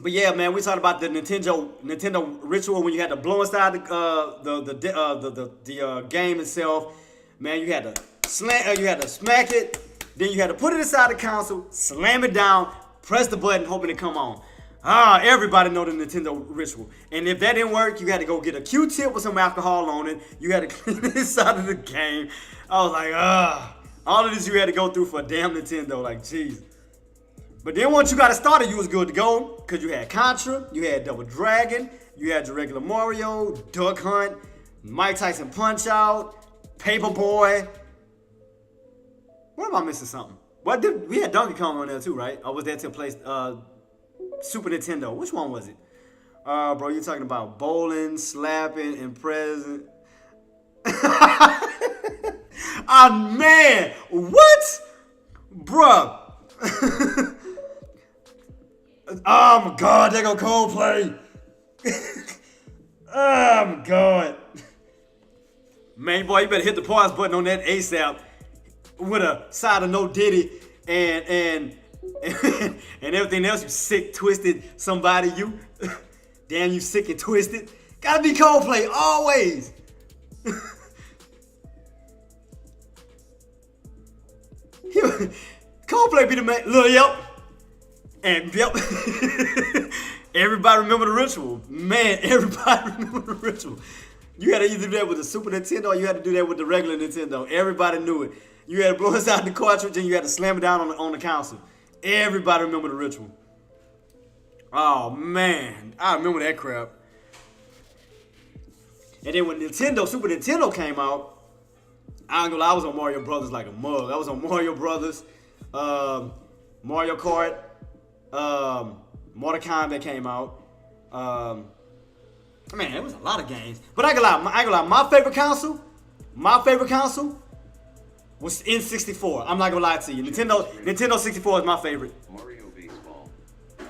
yeah, man, we talked about the Nintendo ritual when you had to blow inside the game itself. Man, you had to smack it, then you had to put it inside the console, slam it down, press the button, hoping it come on. Everybody know the Nintendo ritual. And if that didn't work, you had to go get a Q-tip with some alcohol on it. You had to clean the inside of the game. I was like, all of this you had to go through for a damn Nintendo. Like, jeez. But then once you got it started, you was good to go. Because you had Contra, you had Double Dragon, you had your regular Mario, Duck Hunt, Mike Tyson Punch-Out, Paperboy. What am I missing something? We had Donkey Kong on there too, right? Or was that to play Super Nintendo? Which one was it? Bro, you talking about bowling, slapping, and present. Man, what? Bruh. Oh my God, they go Coldplay. Oh my God. Man, boy, you better hit the pause button on that ASAP with a side of No Diddy and everything else, you sick, twisted somebody, you. Damn, you sick and twisted. Gotta be Coldplay, always. Coldplay be the man. Look, yep. And yep. Everybody remember the ritual. Man, everybody remember the ritual. You had to either do that with the Super Nintendo or you had to do that with the regular Nintendo. Everybody knew it. You had to blow inside the cartridge and you had to slam it down on the console. Everybody remember the ritual. Oh, man. I remember that crap. And then when Super Nintendo came out, I ain't gonna lie, I was on Mario Brothers like a mug. I was on Mario Brothers, Mario Kart, Mortal Kombat came out. Man, it was a lot of games. But I ain't gonna lie, my favorite console was N64. I'm not gonna lie to you. Nintendo 64 is my favorite. Mario Baseball.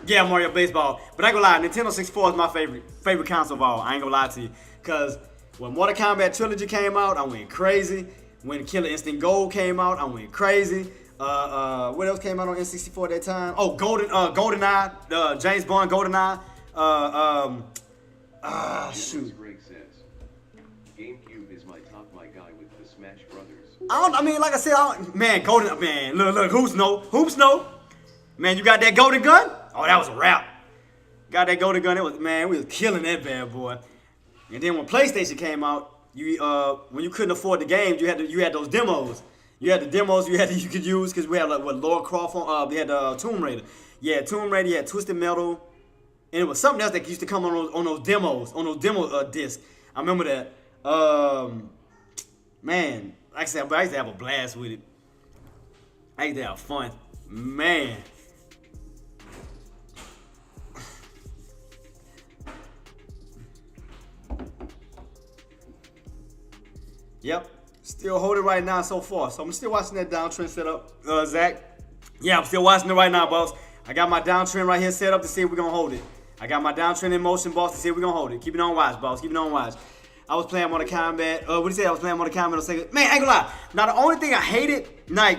Yeah, Mario Baseball. But I ain't gonna lie, Nintendo 64 is my favorite console of all. I ain't gonna lie to you. Cause when Mortal Kombat Trilogy came out, I went crazy. When Killer Instinct Gold came out, I went crazy. What else came out on N64 at that time? Oh, GoldenEye, James Bond GoldenEye. Shoot. Greg says, GameCube is my guy with the Smash Brothers. Like I said, look, Hoops know. Man, you got that golden gun? Oh, that was a wrap. Got that golden gun, we was killing that bad boy. And then when PlayStation came out, when you couldn't afford the games, you had those demos. You had the demos you could use because we had like Lara Croft on. We had Tomb Raider. Yeah, Tomb Raider. You had Twisted Metal, and it was something else that used to come on those demo discs. I remember that. Man, like I said, I used to have a blast with it. I used to have fun, man. Yep, still holding right now so far. So I'm still watching that downtrend set up, Zach. Yeah, I'm still watching it right now, boss. I got my downtrend right here set up to see if we're gonna hold it. I got my downtrend in motion, boss, to see if we're gonna hold it. Keep it on watch, boss. Keep it on watch. I was playing Mortal Kombat. What do you say? I was playing Mortal Kombat on Sega. Man, I ain't gonna lie. Now the only thing I hated, like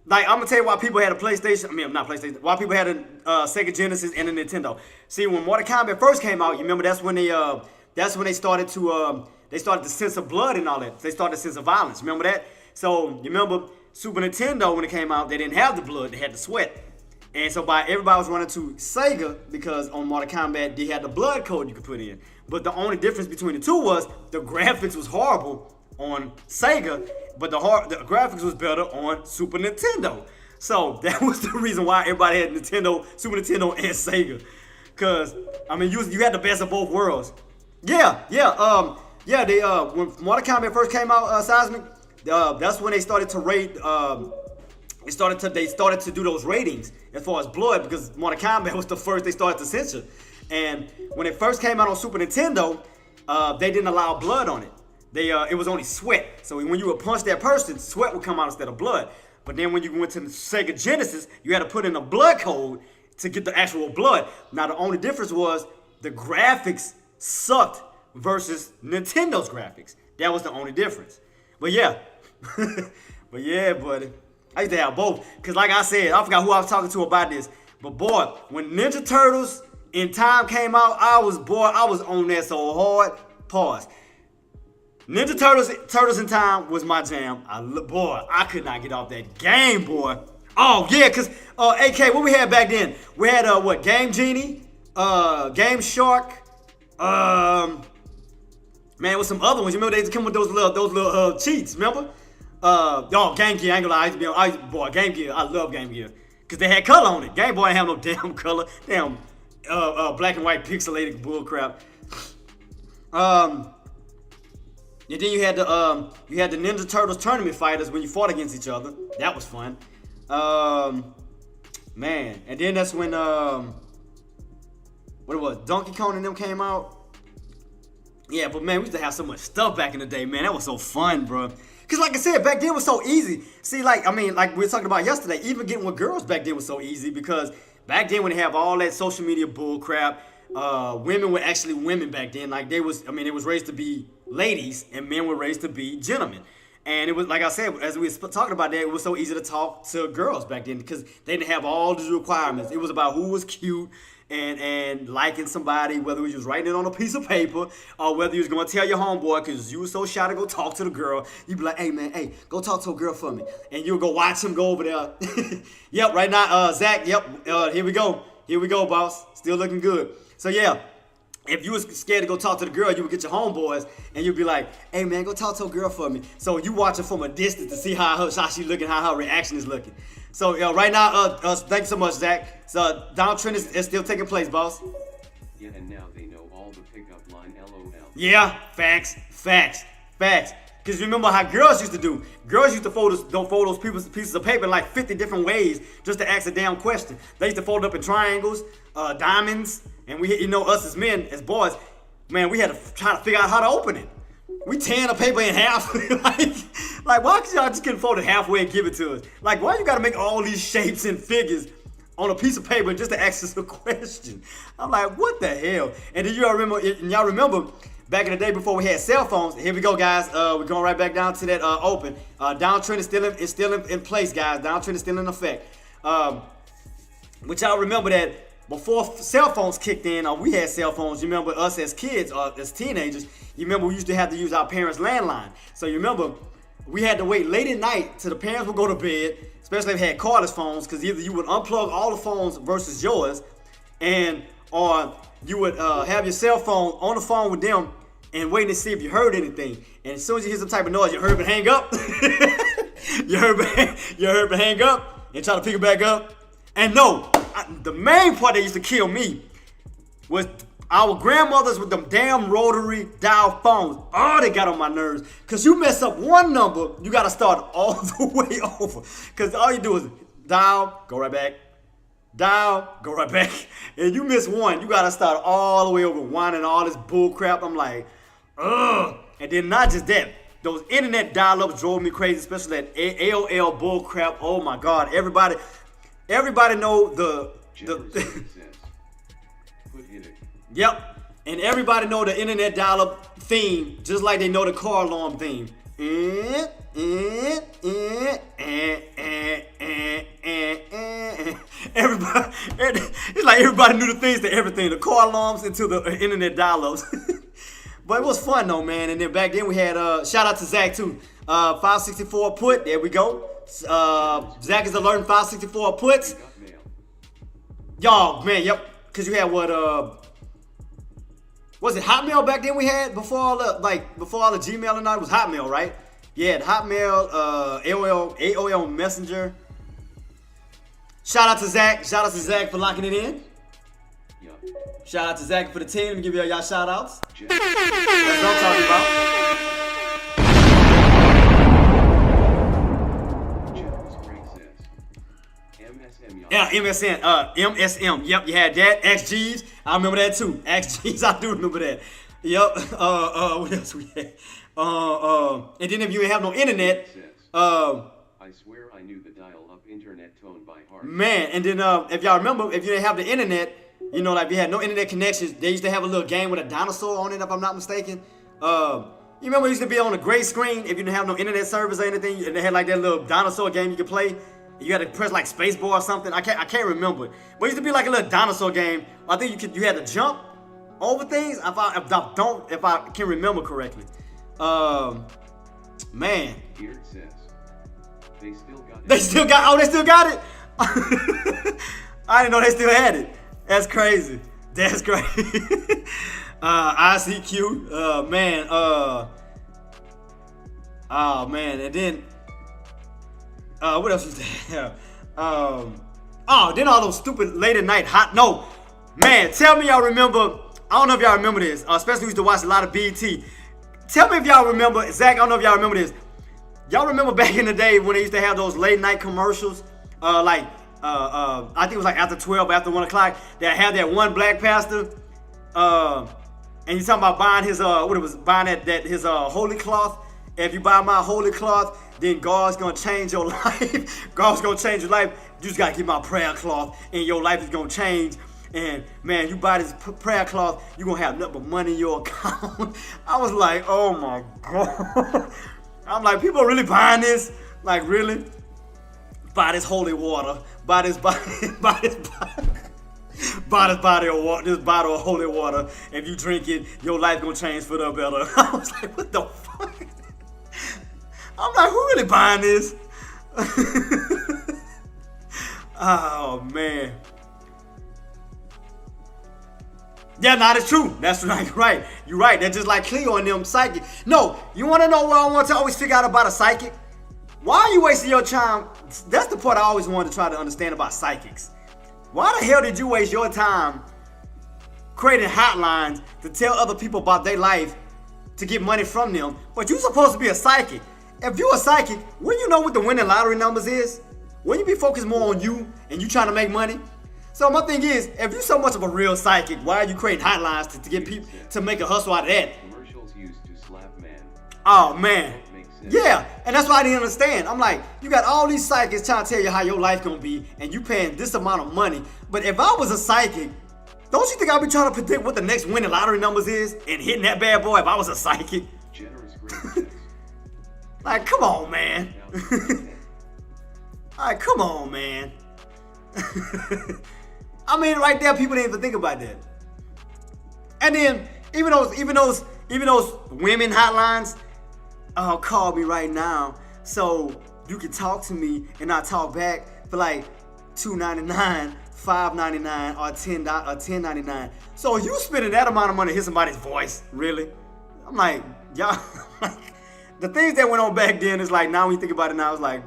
I'm gonna tell you why people had a PlayStation. Not PlayStation. Why people had a Sega Genesis and a Nintendo. See, when Mortal Kombat first came out, you remember that's when they started to censor blood and all that. They started to censor violence. Remember that? So you remember Super Nintendo when it came out, they didn't have the blood, they had the sweat. And so everybody was running to Sega because on Mortal Kombat they had the blood code you could put in. But the only difference between the two was the graphics was horrible on Sega, but the graphics was better on Super Nintendo. So that was the reason why everybody had Nintendo, Super Nintendo, and Sega. Cause you had the best of both worlds. Yeah. When Mortal Kombat first came out, Seismic, that's when they started to rate. They started to do those ratings as far as blood because Mortal Kombat was the first they started to censor. And when it first came out on Super Nintendo, they didn't allow blood on it. It was only sweat. So when you would punch that person, sweat would come out instead of blood. But then when you went to the Sega Genesis, you had to put in a blood code to get the actual blood. Now the only difference was the graphics sucked versus Nintendo's graphics. That was the only difference. But yeah, buddy. I used to have both. Because like I said, I forgot who I was talking to about this. But boy, when Ninja Turtles in Time came out, I was on that so hard. Pause. Ninja Turtles in Time was my jam. I could not get off that game, boy. Oh, yeah, because, AK, what we had back then? We had, Game Genie, Game Shark. Man, with some other ones. You remember they used to come with those little cheats, remember? Game Gear, I ain't gonna lie, Game Gear, I love Game Gear. Cause they had color on it. Game Boy ain't have no damn color. Damn black and white pixelated bullcrap. And then you had the Ninja Turtles tournament fighters when you fought against each other. That was fun. Man, and then that's when what it was, Donkey Kong and them came out. Yeah, but man, we used to have so much stuff back in the day, man. That was so fun, bro. Cause like I said, back then it was so easy. See, like we were talking about yesterday, even getting with girls back then was so easy because back then when they have all that social media bull crap, women were actually women back then. Like it was raised to be ladies and men were raised to be gentlemen. And it was, like I said, as we were talking about that, it was so easy to talk to girls back then because they didn't have all these requirements. It was about who was cute and liking somebody, whether you was writing it on a piece of paper or whether you was going to tell your homeboy because you was so shy to go talk to the girl. You'd be like, hey, man, go talk to a girl for me. And you'll go watch him go over there. Yep, right now, Zach, yep, here we go. Here we go, boss. Still looking good. So, yeah. If you was scared to go talk to the girl, you would get your homeboys and you'd be like, hey man, go talk to a girl for me. So you watch her from a distance to see how she's looking, how her reaction is looking. So right now, thank you so much, Zach. So down trend is still taking place, boss. Yeah, and now they know all the pickup line LOL. Yeah, facts. Because remember how girls used to do. Girls used to fold those pieces of paper in like 50 different ways just to ask a damn question. They used to fold it up in triangles, diamonds, and we, us as men, as boys, man, we had to try to figure out how to open it. We tearing the paper in half. like, why could y'all just couldn't fold it halfway and give it to us? Like, why you gotta make all these shapes and figures on a piece of paper just to ask us a question? I'm like, what the hell? And then y'all remember back in the day before we had cell phones. Here we go, guys. We're going right back down to that open. Downtrend is still in place, guys. Downtrend is still in effect. Which y'all remember that before cell phones kicked in, or we had cell phones, you remember us as kids or as teenagers, you remember we used to have to use our parents' landline. So you remember we had to wait late at night till the parents would go to bed, especially if they had cordless phones, because either you would unplug all the phones versus yours, or you would have your cell phone on the phone with them and waiting to see if you heard anything. And as soon as you hear some type of noise, you heard it hang up. you heard it hang up and try to pick it back up. And no, the main part that used to kill me was our grandmothers with them damn rotary dial phones. Oh, they got on my nerves. Because you mess up one number, you got to start all the way over. Because all you do is dial, go right back. Dial, go right back. And you miss one, you got to start all the way over, whining all this bull crap. I'm like, ugh. And then not just that, those internet dial-ups drove me crazy, especially that AOL bull crap. Oh my God, everybody know the Yep, and everybody know the internet dial-up theme, just like they know the car alarm theme. Everybody, it's like everybody knew the things to everything, the car alarms into the internet dial-ups. But it was fun though, man. And then back then we had shout out to Zach too. 564 put, there we go. Zach is alerting 564 puts. Y'all, man, yep. Cause you had what was it Hotmail back then we had before all the Gmail and all, it was Hotmail, right? Yeah, Hotmail, AOL Messenger. Shout out to Zach for locking it in. Yup. Shout out to Zach for the team. Let me give y'all shout outs. That's what I'm talking about. Yeah, MSN, MSM. Yep, you had that. XGs, I remember that too. XGs, I do remember that. Yep. What else we had? And then if you didn't have no internet, I swear I knew the dial-up internet tone by heart. Man, and then if y'all remember, if you didn't have the internet, like if you had no internet connections, they used to have a little game with a dinosaur on it, if I'm not mistaken. You remember it used to be on a gray screen if you didn't have no internet service or anything, and they had like that little dinosaur game you could play. You had to press like spacebar or something. I can't remember. But it used to be like a little dinosaur game. I think you had to jump over things. If I can remember correctly. Man. Here it says they still got it. They still got it. I didn't know they still had it. That's crazy. That's great. ICQ. Man. Oh man. And then what else used to have? Then all those stupid late at night hot. No, man. Tell me y'all remember. I don't know if y'all remember this. Especially we used to watch a lot of BET. Tell me if y'all remember. Zach, I don't know if y'all remember this. Y'all remember back in the day when they used to have those late night commercials? I think it was like after 12, after 1 o'clock. They had that one black pastor. And he's talking about buying his buying his holy cloth. If you buy my holy cloth, then God's gonna change your life. God's gonna change your life. You just gotta get my prayer cloth, and your life is gonna change. And man, you buy this prayer cloth, you gonna have nothing but money in your account. I was like, oh my God. I'm like, people are really buying this? Like, really? Buy this holy water. Buy this bottle of holy water. If you drink it, your life gonna change for the better. I was like, what the fuck? I'm like, who really buying this? Oh man. Yeah, that's true. That's right. You're right. They're just like Cleo and them psychic. No, you want to know what I want to always figure out about a psychic? Why are you wasting your time? That's the part I always wanted to try to understand about psychics. Why the hell did you waste your time creating hotlines to tell other people about their life to get money from them? But you're supposed to be a psychic. If you're a psychic, wouldn't you know what the winning lottery numbers is? Wouldn't you be focused more on you and you trying to make money? So my thing is, if you're so much of a real psychic, why are you creating hotlines to get people to make a hustle out of that? Commercials used to slap man. Oh man. Yeah, and that's why I didn't understand. I'm like, you got all these psychics trying to tell you how your life gonna be, and you paying this amount of money. But if I was a psychic, don't you think I'd be trying to predict what the next winning lottery numbers is and hitting that bad boy if I was a psychic? Generous great. Like, come on, man. Like, come on, man. I mean, right there, people didn't even think about that. And then even those women hotlines, call me right now so you can talk to me and I talk back for like $2.99, $5.99, or $10.99. So you spending that amount of money to hear somebody's voice, really? I'm like, y'all. The things that went on back then is like, now when you think about it now, it's like,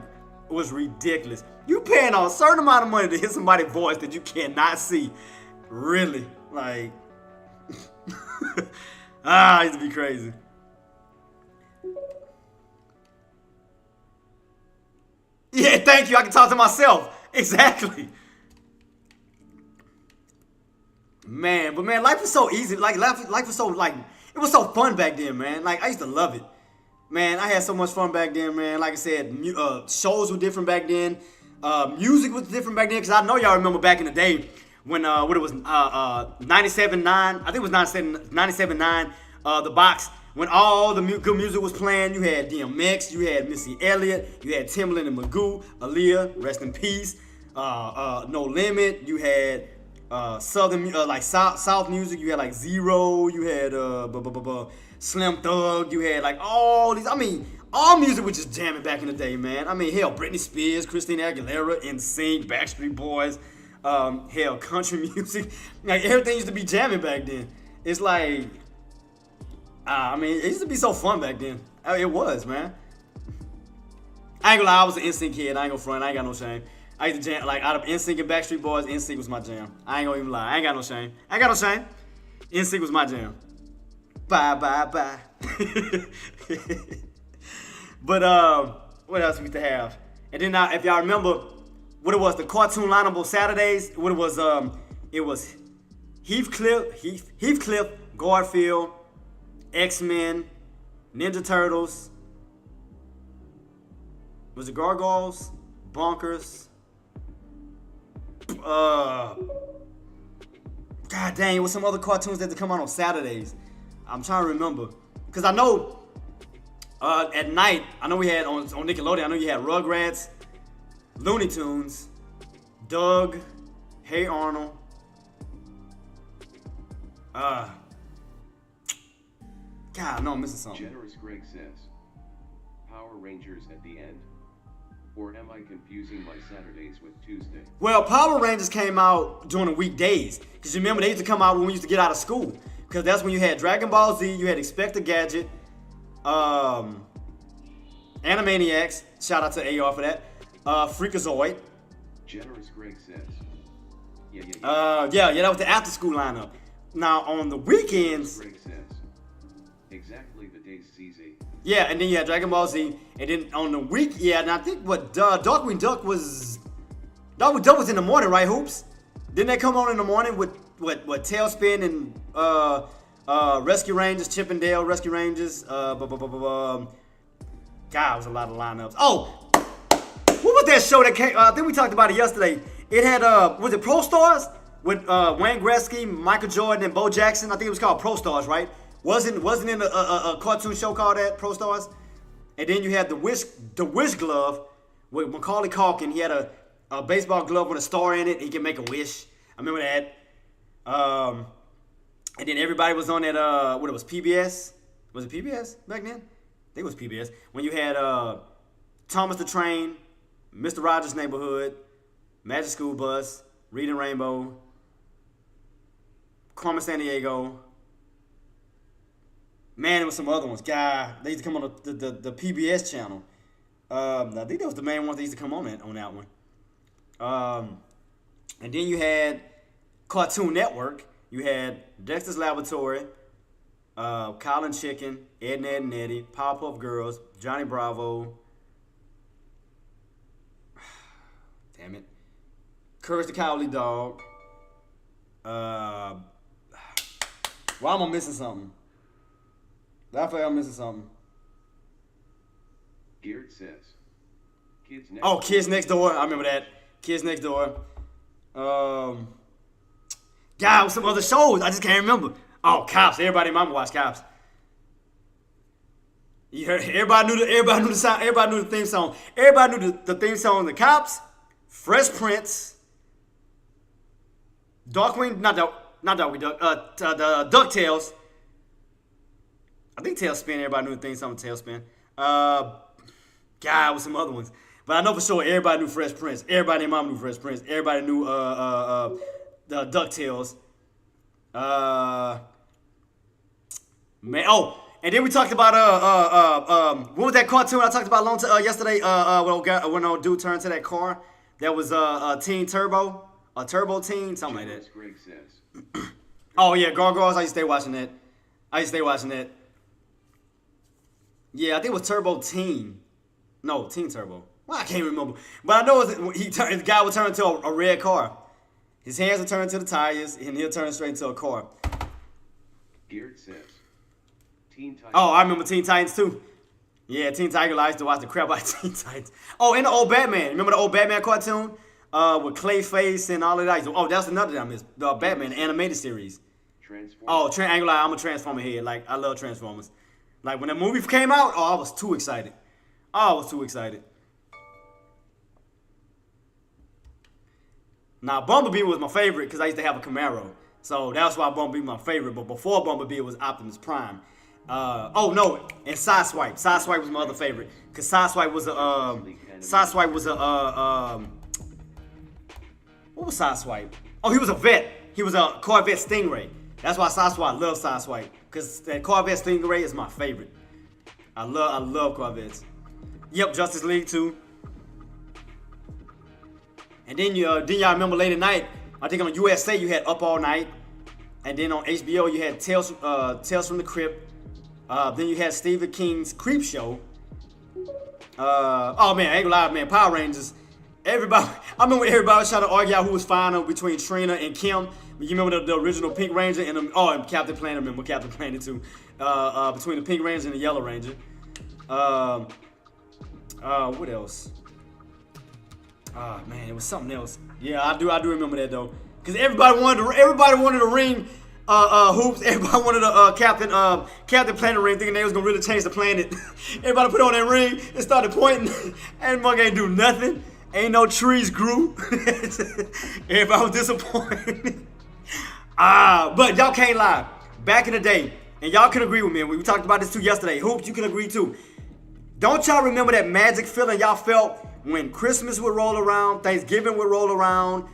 it was ridiculous. You paying a certain amount of money to hear somebody's voice that you cannot see. Really? Like, it used to be crazy. Yeah, thank you. I can talk to myself. Exactly. Man, but man, life was so easy. Like, life was so, like, it was so fun back then, man. Like, I used to love it. Man, I had so much fun back then, man. Like I said, shows were different back then. Music was different back then, because I know y'all remember back in the day when, what it was, 97.9, I think it was 97.9, the box, when all the good music was playing. You had DMX, you had Missy Elliott, you had Timbaland and Magoo, Aaliyah, rest in peace, No Limit, you had southern, like South music, you had like Zero, you had Slim Thug, you had like all these, I mean, all music was just jamming back in the day, man. I mean, hell, Britney Spears, Christina Aguilera, NSYNC, Backstreet Boys, hell, country music, like everything used to be jamming back then. It's like, I mean, it used to be so fun back then. It was, man. I ain't gonna lie, I was an NSYNC kid. I ain't gonna front. I ain't got no shame. I used to jam, like, out of NSYNC and Backstreet Boys, NSYNC was my jam. I ain't gonna even lie. I ain't got no shame. NSYNC was my jam. Bye, bye, bye. But, what else we used to have? And then, if y'all remember, what it was, the cartoon lineable Saturdays, what it was Heathcliff, Garfield, X-Men, Ninja Turtles, was it Gargoyles, Bonkers, God dang, what's some other cartoons that come out on Saturdays? I'm trying to remember, because I know at night, I know we had on Nickelodeon, I know you had Rugrats, Looney Tunes, Doug, Hey Arnold, God, no, I'm missing something. Generous Greg says, Power Rangers at the end. Or am I confusing my Saturdays with Tuesday? Well, Power Rangers came out during the weekdays. Because you remember, they used to come out when we used to get out of school. Because that's when you had Dragon Ball Z, you had Inspector Gadget, Animaniacs, shout out to AR for that, Freakazoid. Generous Greg says. Yeah. That was the after school lineup. Now, on the weekends, Greg says. Exactly the days CZ. yeah, and then you had Dragon Ball Z, and then on the week, yeah, and I think Darkwing Duck was in the morning, right, Hoops? Didn't they come on in the morning with Tailspin and Rescue Rangers, Chip and Dale Rescue Rangers, God, it was a lot of lineups. Oh, what was that show that came? I think we talked about it yesterday. It had was it Pro Stars with Wayne Gretzky, Michael Jordan, and Bo Jackson? I think it was called Pro Stars, right? Wasn't in a cartoon show called that, Pro Stars? And then you had the Wish Glove with Macaulay Culkin. He had a baseball glove with a star in it. He can make a wish. I remember that. And then everybody was on that, what it was, PBS? Was it PBS back then? I think it was PBS. When you had Thomas the Train, Mr. Rogers' Neighborhood, Magic School Bus, Reading Rainbow, Carmen Sandiego. Man, there was some other ones. God, they used to come on the PBS channel. I think that was the main ones that used to come on that one. And then you had Cartoon Network. You had Dexter's Laboratory, Kyle and Chicken, Ed, Ned and Eddie, Powerpuff Girls, Johnny Bravo. Damn it. Courage the Cowardly Dog. Why am I missing something? I feel like I'm missing something. Geert says. Kids Next Door. I remember that. Kids Next Door. God, some other shows. I just can't remember. Oh, Cops. Everybody in my mama watched Cops. You heard, everybody knew the sound. Everybody knew the theme song. Everybody knew the theme song. The Cops, Fresh Prince, Darkwing, not Darkwing Duck. The DuckTales. I think Tailspin. Everybody knew the theme song. Tailspin. God, with some other ones. But I know for sure everybody knew Fresh Prince. Everybody in mom knew Fresh Prince. Everybody knew the DuckTales. Man, oh, and then we talked about what was that cartoon I talked about yesterday? When old dude turned to that car, that was Teen Turbo, a Turbo Teen, something like that. Greg says. Oh yeah, Gargoyles. I used to stay watching that. Yeah, I think it was Turbo Teen. No, Teen Turbo. Well, I can't remember. But I know the guy would turn into a red car. His hands would turn into the tires, and he'll turn straight into a car. Geert says. Teen Titans. Oh, I remember Teen Titans too. Yeah, Teen Titans. I used to watch the crap out of Teen Titans. Oh, and the old Batman. Remember the old Batman cartoon? With Clayface and all of that. Oh, that's another that I missed. The Batman animated series. Transformers. Oh, I'm a Transformer head. Like, I love Transformers. Like, when the movie came out, I was too excited. Now, Bumblebee was my favorite because I used to have a Camaro. So that's why Bumblebee was my favorite. But before Bumblebee, it was Optimus Prime. And Sideswipe. Sideswipe was my other favorite because Sideswipe was what was Sideswipe? Oh, he was a vet. He was a Corvette Stingray. That's why Sideswipe. I love Sideswipe because that Corvette Stingray is my favorite. I love Corvettes. Yep, Justice League too. And then y'all remember late at night, I think on USA you had Up All Night. And then on HBO you had Tales from the Crypt. Then you had Stephen King's Creep Show. Oh man, I ain't gonna lie, man, Power Rangers. I remember everybody was trying to argue out who was final between Trina and Kim. You remember the original Pink Ranger and Captain Planet. I remember Captain Planet too. Between the Pink Ranger and the Yellow Ranger. What else? Man, it was something else. Yeah, I do remember that though, because everybody wanted to ring hoops. Everybody wanted a Captain Planet ring, thinking they was gonna really change the planet. Everybody put on that ring and started pointing, and mug ain't do nothing. Ain't no trees grew. Everybody was disappointed. But y'all can't lie. Back in the day, and y'all can agree with me. We talked about this too yesterday. Hoops, you can agree too. Don't y'all remember that magic feeling y'all felt when Christmas would roll around, Thanksgiving would roll around,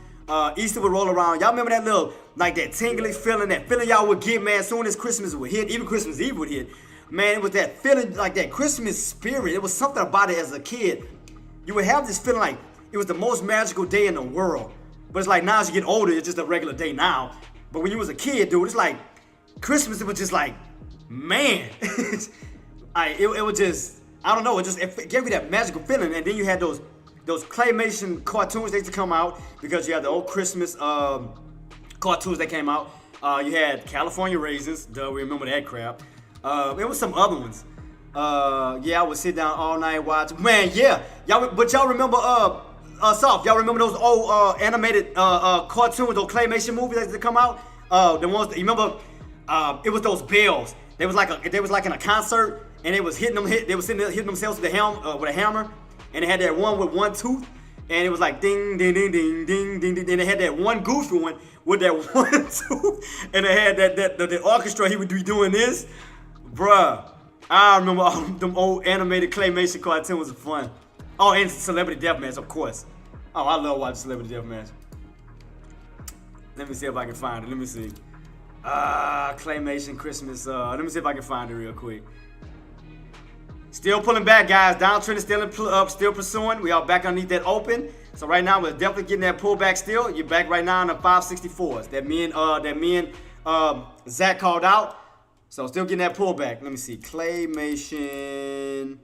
Easter would roll around. Y'all remember that little, like that tingly feeling, that feeling y'all would get, man, as soon as Christmas would hit, even Christmas Eve would hit. Man, it was that feeling, like that Christmas spirit. It was something about it as a kid. You would have this feeling like it was the most magical day in the world. But it's like now as you get older, it's just a regular day now. But when you was a kid, dude, it's like Christmas, it was just like, man. It was just, I don't know, it gave you that magical feeling. And then you had those claymation cartoons that used to come out because you had the old Christmas cartoons that came out. You had California Raisins, duh, we remember that crap. It was some other ones. Yeah, I would sit down all night watch. Man, yeah, y'all remember Soft? Y'all remember those old animated cartoons, those claymation movies that used to come out? The ones that, you remember? It was those bells. They was like in a concert, and they was hitting themselves with a hammer, and they had that one with one tooth, and it was like ding ding ding ding ding ding ding. And they had that one goofy one with that one tooth, and they had the orchestra. He would be doing this, bruh. I remember all them old animated claymation cartoons was fun. Oh, and Celebrity Deathmatch, of course. Oh, I love watching Celebrity Deathmatch. Let me see if I can find it. Let me see. Claymation Christmas. Let me see if I can find it real quick. Still pulling back, guys. Downtrend is still pursuing. We are back underneath that open. So right now we're definitely getting that pullback still. You're back right now in the 564s. That me and Zach called out. So still getting that pullback. Let me see. Claymation.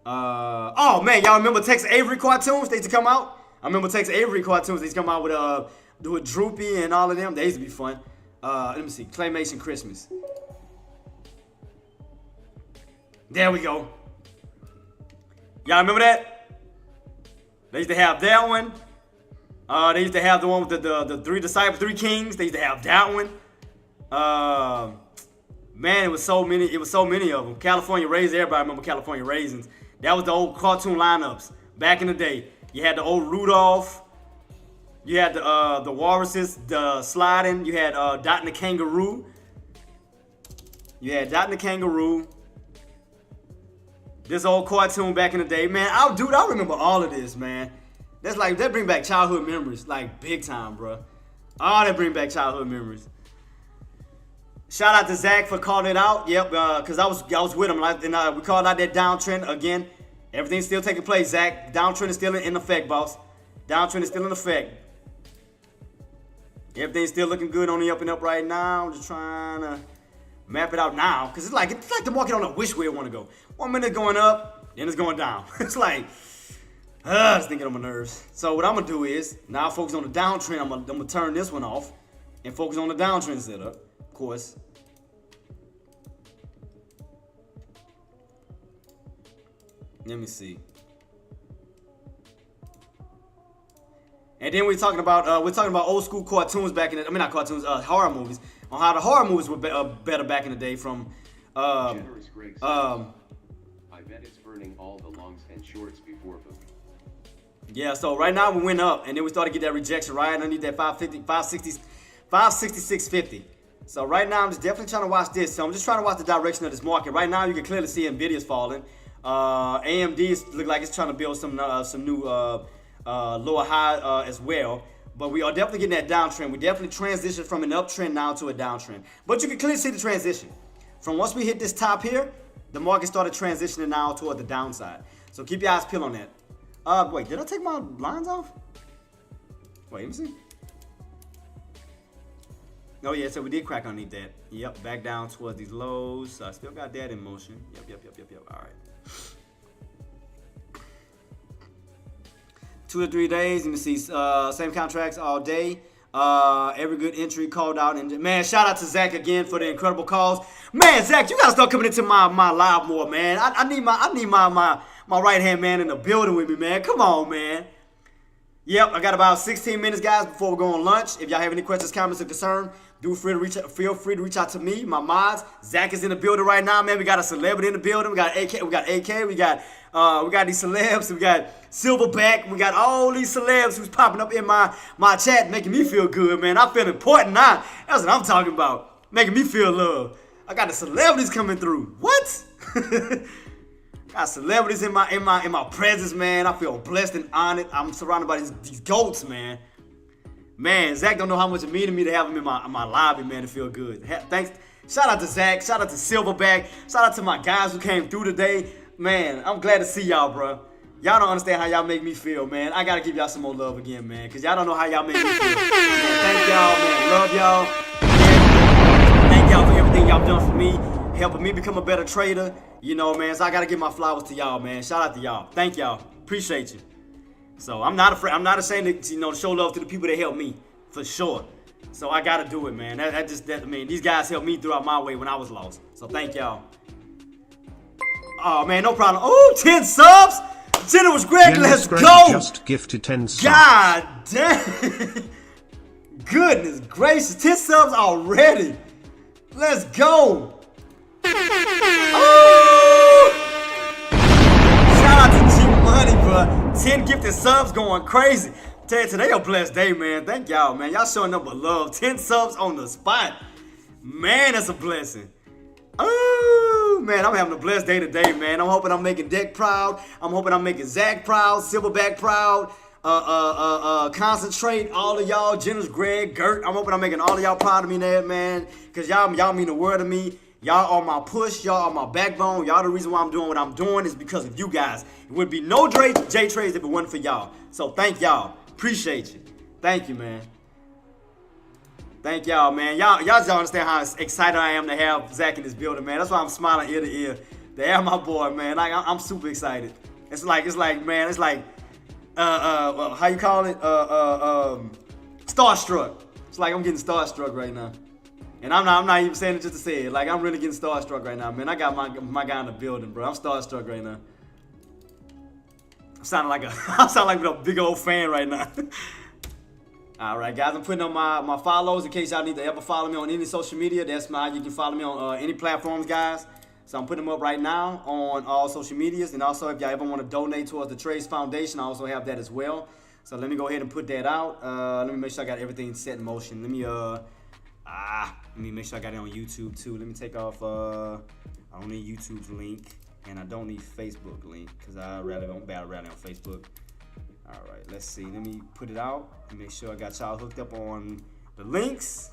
Oh man, y'all remember Tex Avery cartoons? They used to come out. I remember Tex Avery cartoons. They used to come out with Droopy and all of them. They used to be fun. Let me see. Claymation Christmas. There we go. Y'all remember that? They used to have that one. They used to have the one with the three disciples, three kings. They used to have that one. Man, it was so many of them. California Raisins, everybody remember California Raisins. That was the old cartoon lineups back in the day. You had the old Rudolph. You had the walruses, the sliding. You had Dot and the Kangaroo. This old cartoon back in the day, man. I remember all of this, man. That bring back childhood memories, like big time, bro. Oh, that bring back childhood memories. Shout out to Zach for calling it out. Yep, because I was with him, and we called out that downtrend again. Everything's still taking place, Zach. Downtrend is still in effect, boss. Downtrend is still in effect. Everything's still looking good on the up and up right now. I'm just trying to map it out now, because it's like the market on a wish where it want to go. 1 minute going up, then it's going down. It's like, it's thinking on my nerves. So what I'm gonna do is now focus on the downtrend. I'm gonna turn this one off and focus on the downtrend setup. Of course. Let me see. And then we're talking about old school cartoons back in the, not cartoons, horror movies, on how the horror movies were better back in the day from Generous Greg says, I bet it's burning all the longs and shorts before boom. Yeah, so right now we went up, and then we started to get that rejection right underneath that 566.50. So right now I'm just definitely trying to watch this. So I'm just trying to watch the direction of this market. Right now you can clearly see Nvidia's falling. AMD look like it's trying to build some new lower high as well. But we are definitely getting that downtrend. We definitely transitioned from an uptrend now to a downtrend. But you can clearly see the transition. From once we hit this top here, the market started transitioning now toward the downside. So keep your eyes peeled on that. Wait, did I take my lines off? Wait, let me see. Oh yeah, so we did crack underneath that. Yep, back down towards these lows. So I still got that in motion. Yep. All right. 2 to 3 days. Let me see. Same contracts all day. Every good entry called out. And man, shout out to Zach again for the incredible calls. Man, Zach, you gotta start coming into my live more, man. I need my right hand man in the building with me, man. Come on, man. Yep, I got about 16 minutes, guys, before we go on lunch. If y'all have any questions, comments, or concern, feel free to reach out to me, my mods. Zach is in the building right now, man. We got a celebrity in the building. We got AK. We got these celebs. We got Silverback. We got all these celebs who's popping up in my chat, making me feel good, man. I feel important now. That's what I'm talking about. Making me feel love. I got the celebrities coming through. What? Got celebrities in my presence, man. I feel blessed and honored. I'm surrounded by these goats, man. Man, Zach don't know how much it means to me to have him in my lobby, man, to feel good. Thanks. Shout out to Zach. Shout out to Silverback. Shout out to my guys who came through today. Man, I'm glad to see y'all, bro. Y'all don't understand how y'all make me feel, man. I gotta give y'all some more love again, man, because y'all don't know how y'all make me feel. Man, thank y'all, man. Love y'all. Man, thank y'all for everything y'all done for me, helping me become a better trader. You know, man, so I gotta give my flowers to y'all, man. Shout out to y'all. Thank y'all. Appreciate you. So I'm not afraid. I'm not ashamed to, to show love to the people that helped me, for sure. So I gotta do it, man. I mean, these guys helped me throughout my way when I was lost. So thank y'all. Oh man, no problem. Oh, 10 subs. Generous Greg, let's go! Just gifted 10 subs. God damn! Goodness gracious, 10 subs already. Let's go! Oh! Shout out to G Money, bro. 10 gifted subs going crazy. Tell you, today a blessed day, man. Thank y'all, man. Y'all showing up with love. 10 subs on the spot. Man, that's a blessing. Oh, man, I'm having a blessed day today, man. I'm hoping I'm making Deck proud. I'm hoping I'm making Zach proud, Silverback proud, Concentrate, all of y'all, Generous Greg, Gert. I'm hoping I'm making all of y'all proud of me there, man, because y'all mean the world to me. Y'all are my push. Y'all are my backbone. Y'all the reason why I'm doing what I'm doing is because of you guys. It would be no J Trades if it wasn't for y'all. So thank y'all. Appreciate you. Thank you, man. Thank y'all, man. Y'all just don't understand how excited I am to have Zach in this building, man. That's why I'm smiling ear to ear. To have my boy, man. Like I'm super excited. It's like, man, it's like, how you call it? Starstruck. It's like I'm getting starstruck right now. And I'm not even saying it just to say it. Like I'm really getting starstruck right now, man. I got my guy in the building, bro. I'm starstruck right now. I'm sounding like a big old fan right now. All right, guys, I'm putting on my follows in case y'all need to ever follow me on any social media. That's how you can follow me on any platforms, guys. So I'm putting them up right now on all social medias. And also, if y'all ever want to donate towards the Trades Foundation, I also have that as well. So let me go ahead and put that out. Let me make sure I got everything set in motion. Let me make sure I got it on YouTube too. Let me take off. I don't need YouTube's link, and I don't need Facebook link because I don't battle rally on Facebook. All right, let's see. Let me put it out and make sure I got y'all hooked up on the links.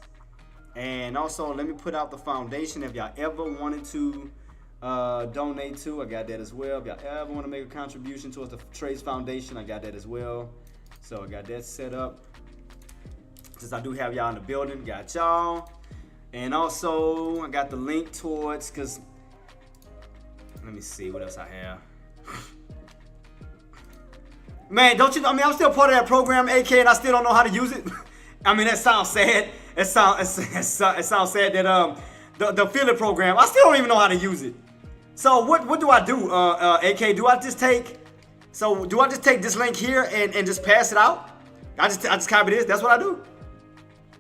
And also, let me put out the foundation if y'all ever wanted to donate to. I got that as well. If y'all ever want to make a contribution towards the Trades Foundation, I got that as well. So I got that set up. Since I do have y'all in the building, got y'all. And also, I got the link towards, because, let me see what else I have. Man, don't you? I mean, I'm still part of that program, AK, and I still don't know how to use it. I mean, that sounds sad. It sounds sad that the affiliate program, I still don't even know how to use it. So what do I do, AK? Do I just take this link here and just pass it out? I just copy this. That's what I do.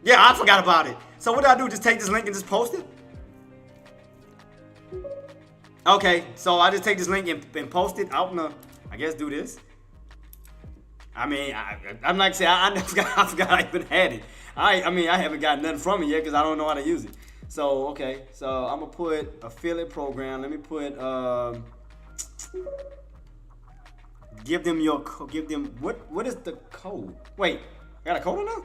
Yeah, I forgot about it. So what do I do? Just take this link and just post it? Okay, so I just take this link and post it. I guess do this. I mean, I'm like saying I forgot I even had it. I haven't got nothing from it yet because I don't know how to use it. So okay, so I'm gonna put affiliate program. Let me put give them what is the code? Wait, I got a code on that?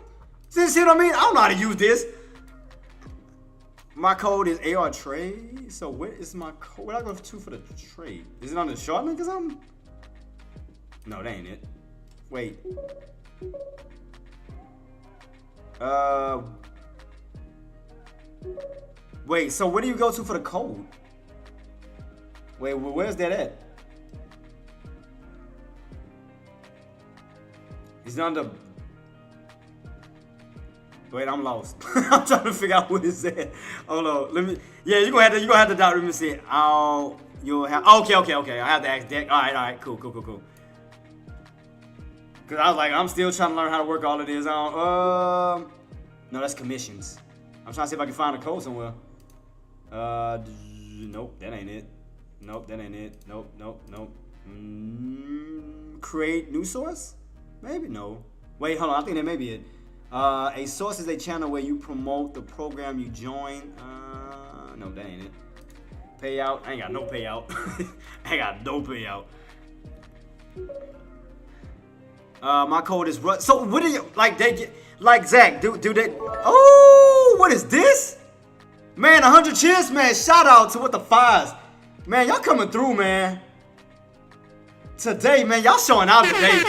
See what I mean? I don't know how to use this. My code is AR trade. So what is my code? What I go to for the trade? Is it on the short link or something? No, that ain't it. Wait. Wait, so where do you go to for the code? Wait, where's that at? Is it on the... Wait, I'm lost. I'm trying to figure out what it's at. Hold on, let me... Yeah, you're gonna have to let me see it. You'll have... Okay. I have to ask Deck. All right, cool. Because I was like, I'm still trying to learn how to work all of this. No, that's commissions. I'm trying to see if I can find a code somewhere. Nope, that ain't it. Nope, that ain't it. Nope. Create new source? Maybe, no. Wait, hold on, I think that may be it. A source is a channel where you promote the program you join. No, that ain't it. Payout. I ain't got no payout. I ain't got no payout. My code is run. So what do you like? They get like Zach? Do they? Oh, what is this? Man, 100 cheers, man. Shout out to what the fives, man. Y'all coming through, man. Today, man, y'all showing out today.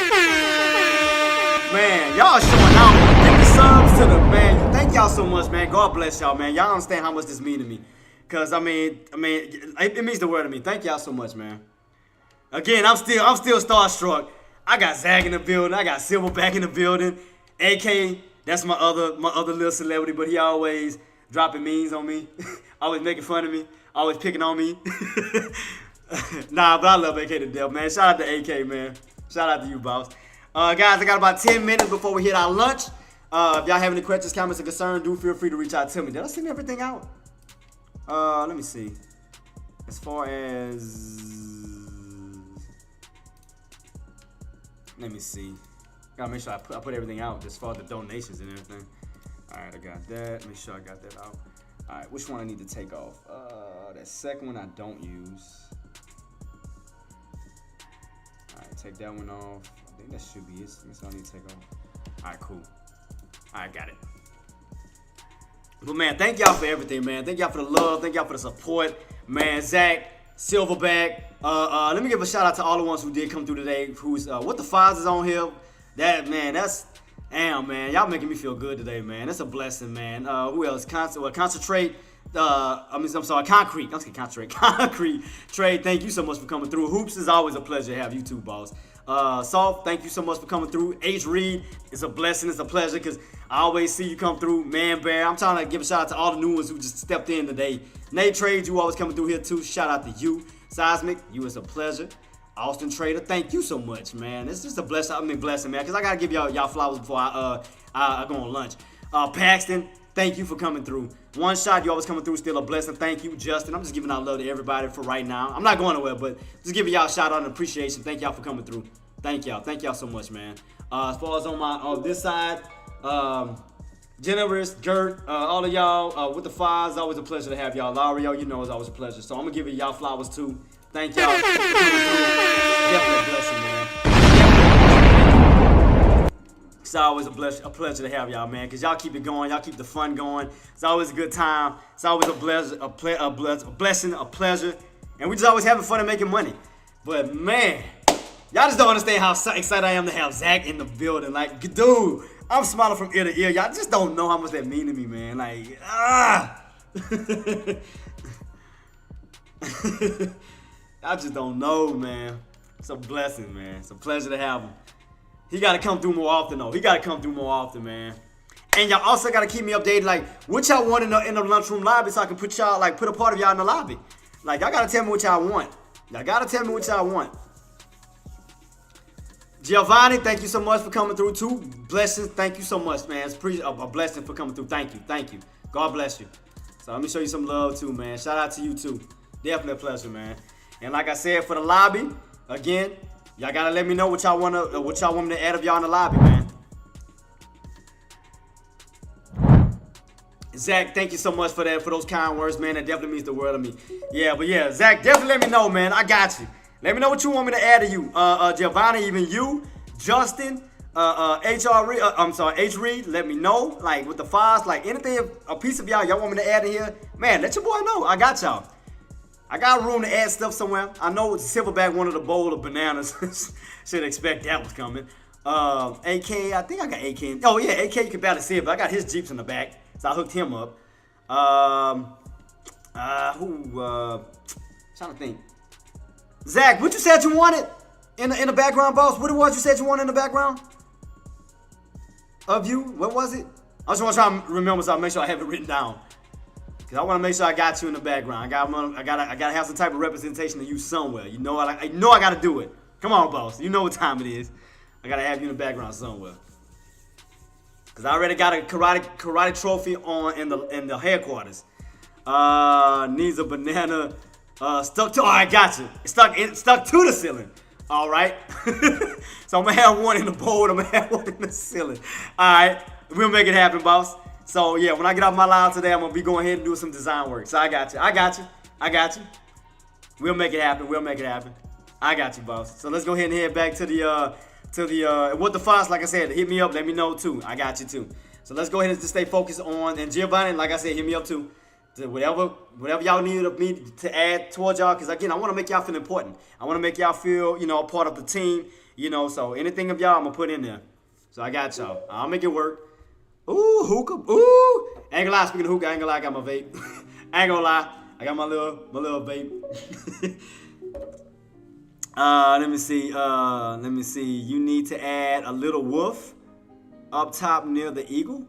Man, y'all showing out. Give the subs to the man. Thank y'all so much, man. God bless y'all, man. Y'all understand how much this mean to me. Cause I mean, it means the world to me. Thank y'all so much, man. Again, I'm still starstruck. I got Zach in the building. I got Silverback in the building. AK, that's my other little celebrity, but he always dropping memes on me, always making fun of me, always picking on me. Nah, but I love AK to death, man. Shout out to AK, man. Shout out to you, boss. Guys, I got about 10 minutes before we hit our lunch. If y'all have any questions, comments, or concerns, do feel free to reach out to me. Did I send everything out? Let me see. As far as... Let me see. Gotta make sure I put everything out as far as the donations and everything. Alright, I got that. Make sure I got that out. Alright, which one I need to take off? That second one I don't use. Alright, take that one off. I think that should be it. That's what I need to take off. Alright, cool. Alright, got it. But man, thank y'all for everything, man. Thank y'all for the love. Thank y'all for the support. Man, Zach, Silverback. Let me give a shout out to all the ones who did come through today. Who's what the fives is on here. That man, that's damn man. Y'all making me feel good today, man. That's a blessing, man. Who else? Concentrate. I'm sorry, Concrete. I'm saying Concentrate. Concrete. Trade, thank you so much for coming through. Hoops is always a pleasure to have you too, boss. Soft, thank you so much for coming through. H. Reed, it's a blessing, it's a pleasure because I always see you come through. Man Bear, I'm trying to give a shout out to all the new ones who just stepped in today. Nate Trade, you always coming through here too. Shout out to you. Seismic, you is a pleasure. Austin Trader, thank you so much, man. It's just a blessing, man, because I gotta give y'all flowers before I go on lunch. Paxton, thank you for coming through. One shot, you always coming through, still a blessing. Thank you, Justin. I'm just giving out love to everybody for right now. I'm not going nowhere, but just giving y'all a shout out and appreciation. Thank y'all for coming through. Thank y'all so much, man. As far as on this side, Generous, Gert, all of y'all with the fives, always a pleasure to have y'all. Lario, you know it's always a pleasure. So I'm gonna give y'all flowers too. Thank y'all for coming through. Definitely a blessing, man. It's always a pleasure to have y'all, man, because y'all keep it going. Y'all keep the fun going. It's always a good time. It's always a blessing, a pleasure. And we just always having fun and making money. But, man, y'all just don't understand how excited I am to have Zach in the building. Like, dude, I'm smiling from ear to ear. Y'all just don't know how much that mean to me, man. Like, I just don't know, man. It's a blessing, man. It's a pleasure to have him. He got to come through more often, though. He got to come through more often, man. And y'all also got to keep me updated, like, what y'all want in the lunchroom lobby so I can put y'all, like, put a part of y'all in the lobby. Like, y'all got to tell me what y'all want. Y'all got to tell me what y'all want. Giovanni, thank you so much for coming through, too. Blessings, thank you so much, man. It's a blessing for coming through. Thank you. God bless you. So let me show you some love, too, man. Shout out to you, too. Definitely a pleasure, man. And like I said, for the lobby, again, y'all gotta let me know what y'all want me to add of y'all in the lobby, man. Zach, thank you so much for that, for those kind words, man. That definitely means the world to me. Yeah, but yeah, Zach, definitely let me know, man. I got you. Let me know what you want me to add to you. Giovanni, even you, Justin, H. Reed, let me know. Like with the files, like anything, a piece of y'all want me to add in here, man, let your boy know. I got y'all. I got room to add stuff somewhere. I know Silverback wanted a bowl of bananas. Should expect that was coming. AK, I think I got AK. Oh yeah, AK you can barely see it, but I got his Jeeps in the back, so I hooked him up. Trying to think. Zach, what you said you wanted in the background, boss? What it was you said you wanted in the background of you? What was it? I just want to try to remember so I make sure I have it written down. Cause I want to make sure I got you in the background. I gotta have some type of representation of you somewhere. You know, I know I gotta do it. Come on, boss. You know what time it is. I gotta have you in the background somewhere. Cause I already got a karate trophy in the headquarters. Needs a banana stuck to. Oh, I got you. It's stuck to the ceiling. All right. So I'm gonna have one in the bowl. I'm gonna have one in the ceiling. All right. We'll make it happen, boss. So yeah, when I get off my live today, I'm gonna be going ahead and do some design work. So I got you. I got you. We'll make it happen. We'll make it happen. I got you, boss. So let's go ahead and head back to the what the Fox. Like I said, hit me up. Let me know too. I got you too. So let's go ahead and just stay focused on, and Giovanni, like I said, hit me up too. To whatever y'all need of me to add towards y'all, because again, I want to make y'all feel important. I want to make y'all feel, a part of the team, so anything of y'all, I'm going to put in there. So I got y'all. I'll make it work. Ooh, hookah. Ooh. Ain't gonna lie, speaking of hookah, I ain't gonna lie, I got my vape. I ain't gonna lie, I got my little vape. Let me see. You need to add a little wolf up top near the eagle.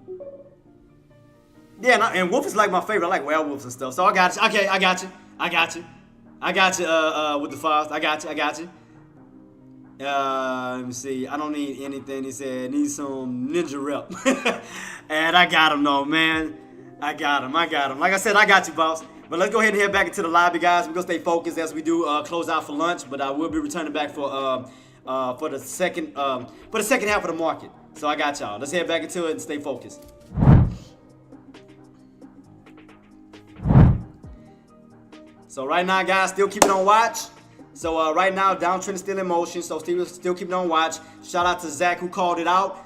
Yeah, and wolf is like my favorite. I like werewolves and stuff. So I got you. Okay, I got you. With the Fox. I got you. Let me see. I don't need anything. He said, need some ninja rep. And I got him, though, man. I got him. Like I said, I got you, boss. But let's go ahead and head back into the lobby, guys. We're going to stay focused as we do close out for lunch. But I will be returning back for the second half of the market. So I got y'all. Let's head back into it and stay focused. So right now, guys, still keep it on watch. So right now, downtrend is still in motion. So still keep it on watch. Shout out to Zach who called it out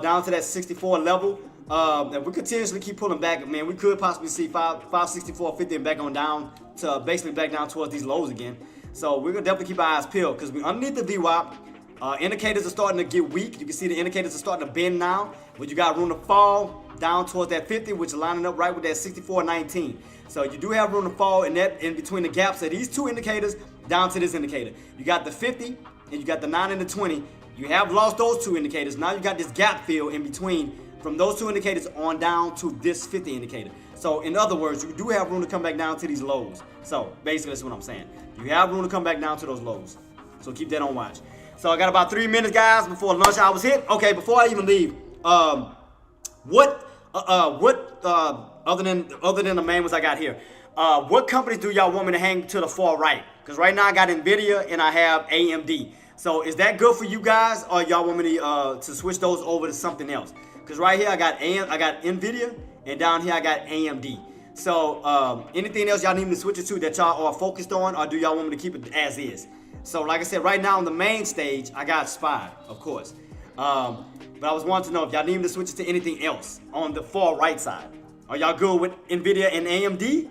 down to that 64 level. And we continuously keep pulling back. Man, we could possibly see 564.50 and back on down to basically back down towards these lows again. So we're gonna definitely keep our eyes peeled because we're underneath the VWAP. Indicators are starting to get weak. You can see the indicators are starting to bend now, but you got room to fall down towards that 50, which is lining up right with that 64.19. So you do have room to fall in between the gaps of these two indicators down to this indicator. You got the 50 and you got the 9 and the 20. You have lost those two indicators. Now you got this gap fill in between from those two indicators on down to this 50 indicator. So in other words, you do have room to come back down to these lows. So basically that's what I'm saying. You have room to come back down to those lows. So keep that on watch. So I got about 3 minutes, guys, before lunch hours hit. Okay, before I even leave, other than the main ones I got here, what companies do y'all want me to hang to the far right? Because right now I got Nvidia and I have AMD. So is that good for you guys, or y'all want me to switch those over to something else? Because right here I got Nvidia, and down here I got AMD. So anything else y'all need me to switch it to that y'all are focused on, or do y'all want me to keep it as is? So like I said, right now on the main stage, I got SPY, of course. But I was wanting to know if y'all need me to switch it to anything else on the far right side. Are y'all good with Nvidia and AMD,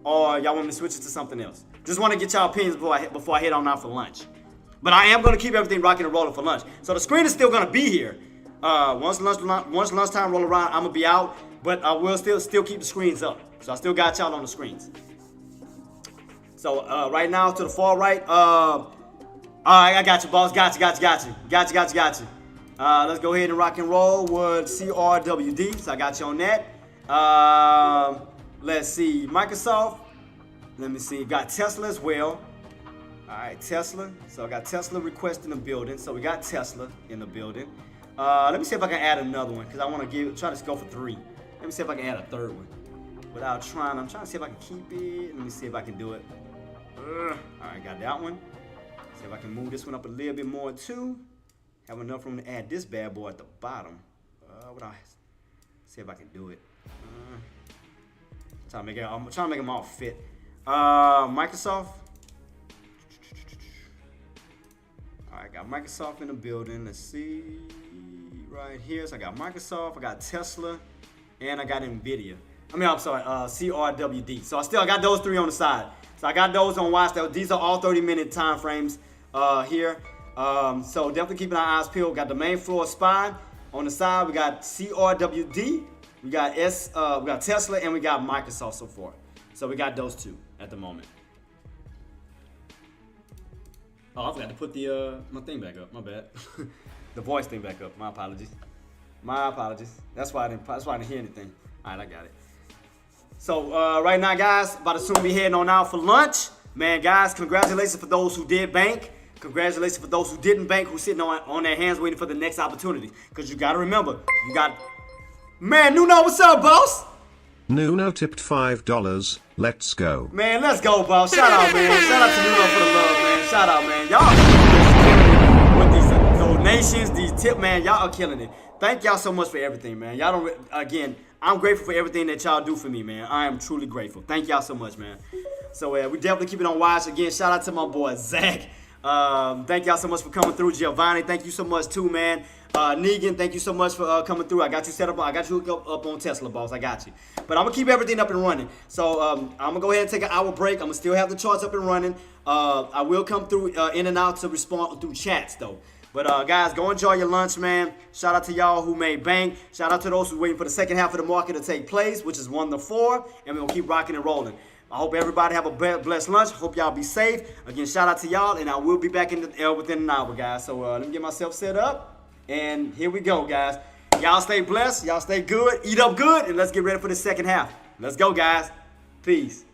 or y'all want me to switch it to something else? Just want to get y'all opinions before I head on out for lunch. But I am going to keep everything rocking and rolling for lunch. So the screen is still going to be here. Once lunchtime roll around, I'm going to be out. But I will still keep the screens up. So I still got y'all on the screens. So right now to the far right, I got you, boss. Got you. Let's go ahead and rock and roll with CRWD. So I got you on that. Let's see, Microsoft. Let me see, got Tesla as well. All right, Tesla. So I got Tesla request in the building. So we got Tesla in the building. Let me see if I can add another one because I want to try to go for 3. Let me see if I can add a third one without trying. I'm trying to see if I can keep it. Let me see if I can do it. All right, got that one. See if I can move this one up a little bit more too. Have enough room to add this bad boy at the bottom. See if I can do it. I'm trying to make them all fit. Microsoft. All right, got Microsoft in the building. Let's see right here. So I got Microsoft, I got Tesla, and I got Nvidia. I'm sorry, CRWD. So I got those 3 on the side. So I got those on watch. These are all 30-minute time frames here. So definitely keeping our eyes peeled. Got the main floor SPY on the side. We got CRWD. We got Tesla, and we got Microsoft so far. So we got those 2 at the moment. Oh, I forgot to put the my thing back up. My bad. The voice thing back up. My apologies. That's why I didn't hear anything. All right, I got it. So right now, guys, about to soon be heading on out for lunch. Man, guys, congratulations for those who did bank. Congratulations for those who didn't bank, who's sitting on their hands waiting for the next opportunity. Because you got to remember, Man, Nuno, what's up, boss? Nuno tipped $5. Let's go. Man, let's go, boss. Shout out, man. Shout out to Nuno for the love, man. Shout out, man. Y'all are killing it with these donations, these tip, man. Y'all are killing it. Thank y'all so much for everything, man. Y'all again, I'm grateful for everything that y'all do for me, man. I am truly grateful. Thank y'all so much, man. So we definitely keep it on watch. Again, shout out to my boy Zach. Thank y'all so much for coming through. Giovanni, thank you so much too, man. Negan, thank you so much for coming through. I got you set up. I got you hooked up on Tesla, boss. I got you. But I'm gonna keep everything up and running. So I'm gonna go ahead and take an hour break. I'm gonna still have the charts up and running. I will come through in and out to respond through chats though. But guys, go enjoy your lunch, man. Shout out to y'all who made bank. Shout out to those who waiting for the second half of the market to take place, which is 1 to 4, and we're gonna keep rocking and rolling. I hope everybody have a blessed lunch. Hope y'all be safe. Again, shout out to y'all, and I will be back in the within an hour, guys. So let me get myself set up, and here we go, guys. Y'all stay blessed. Y'all stay good. Eat up good, and let's get ready for the second half. Let's go, guys. Peace.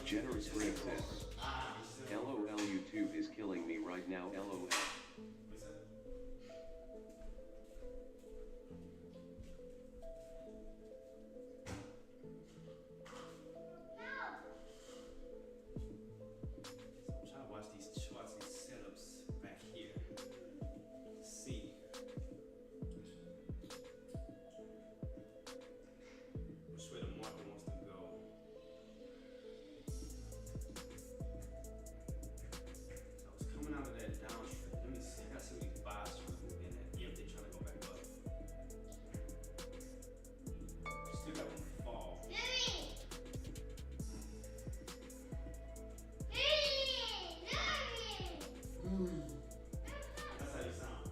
Generous Greg says, LOL YouTube is killing me right now, LOL. I'm trying to watch these charts, these setups back here. Let's see. Which way the market wants to go. So it's coming out of that downstream. Let me see. I gotta see what these buys trying to move in at. If they're trying to go back up. Still got one fall. That's how you sound.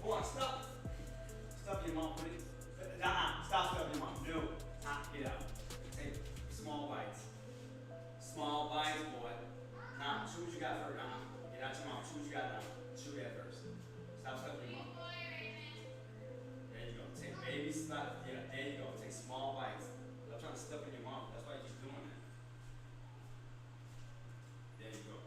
Boy, stop. Stop your mom, please. Stop stuffing your mom. No. Get out. Take small bites. Small bites, boy. Chew what you got first. Get out your mom. Chew what you got now. Chew that first. Stop stuffing your mom. There you go. Take baby stuff. Yeah, there you go. Take small bites. Stop trying to stuff in your mom. That's why you keep doing that. There you go.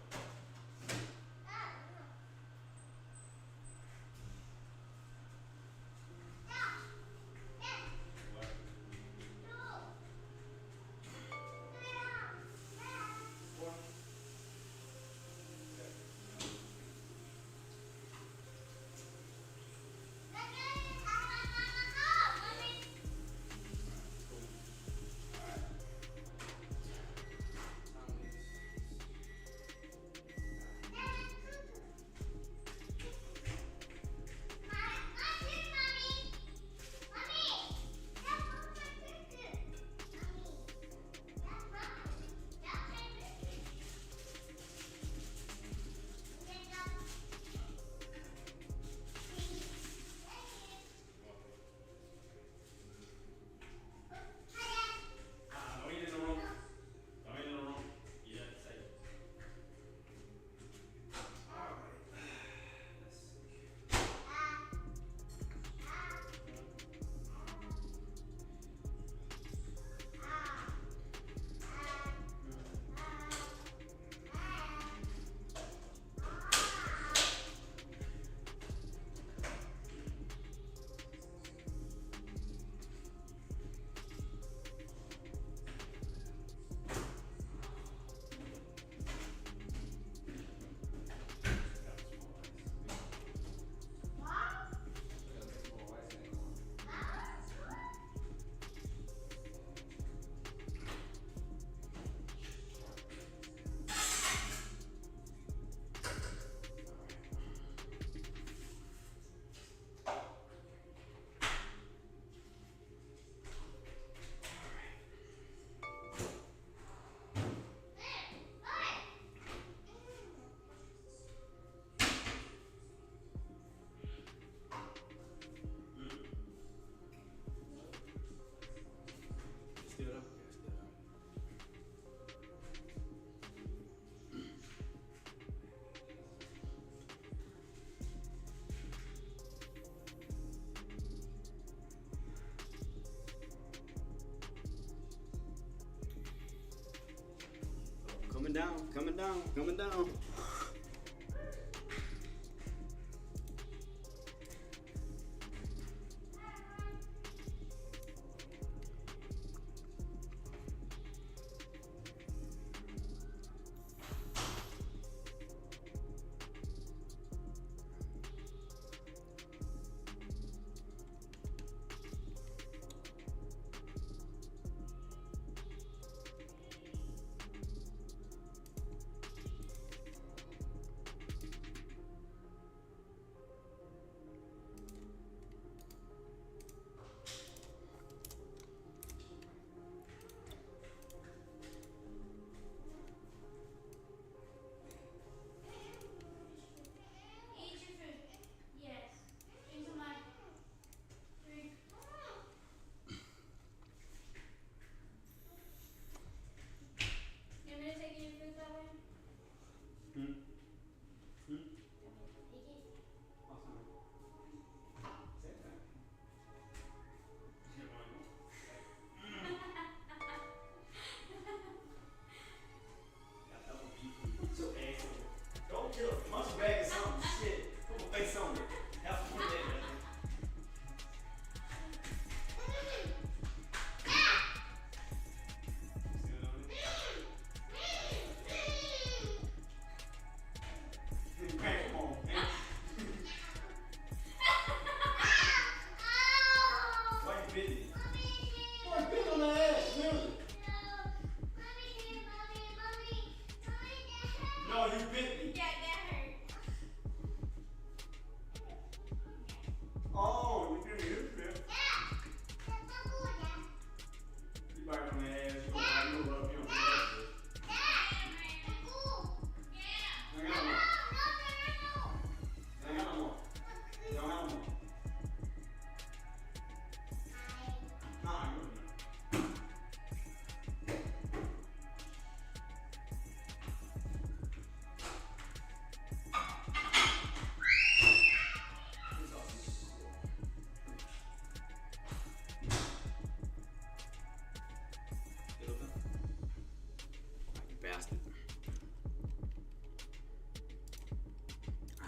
Coming down, coming down, coming down.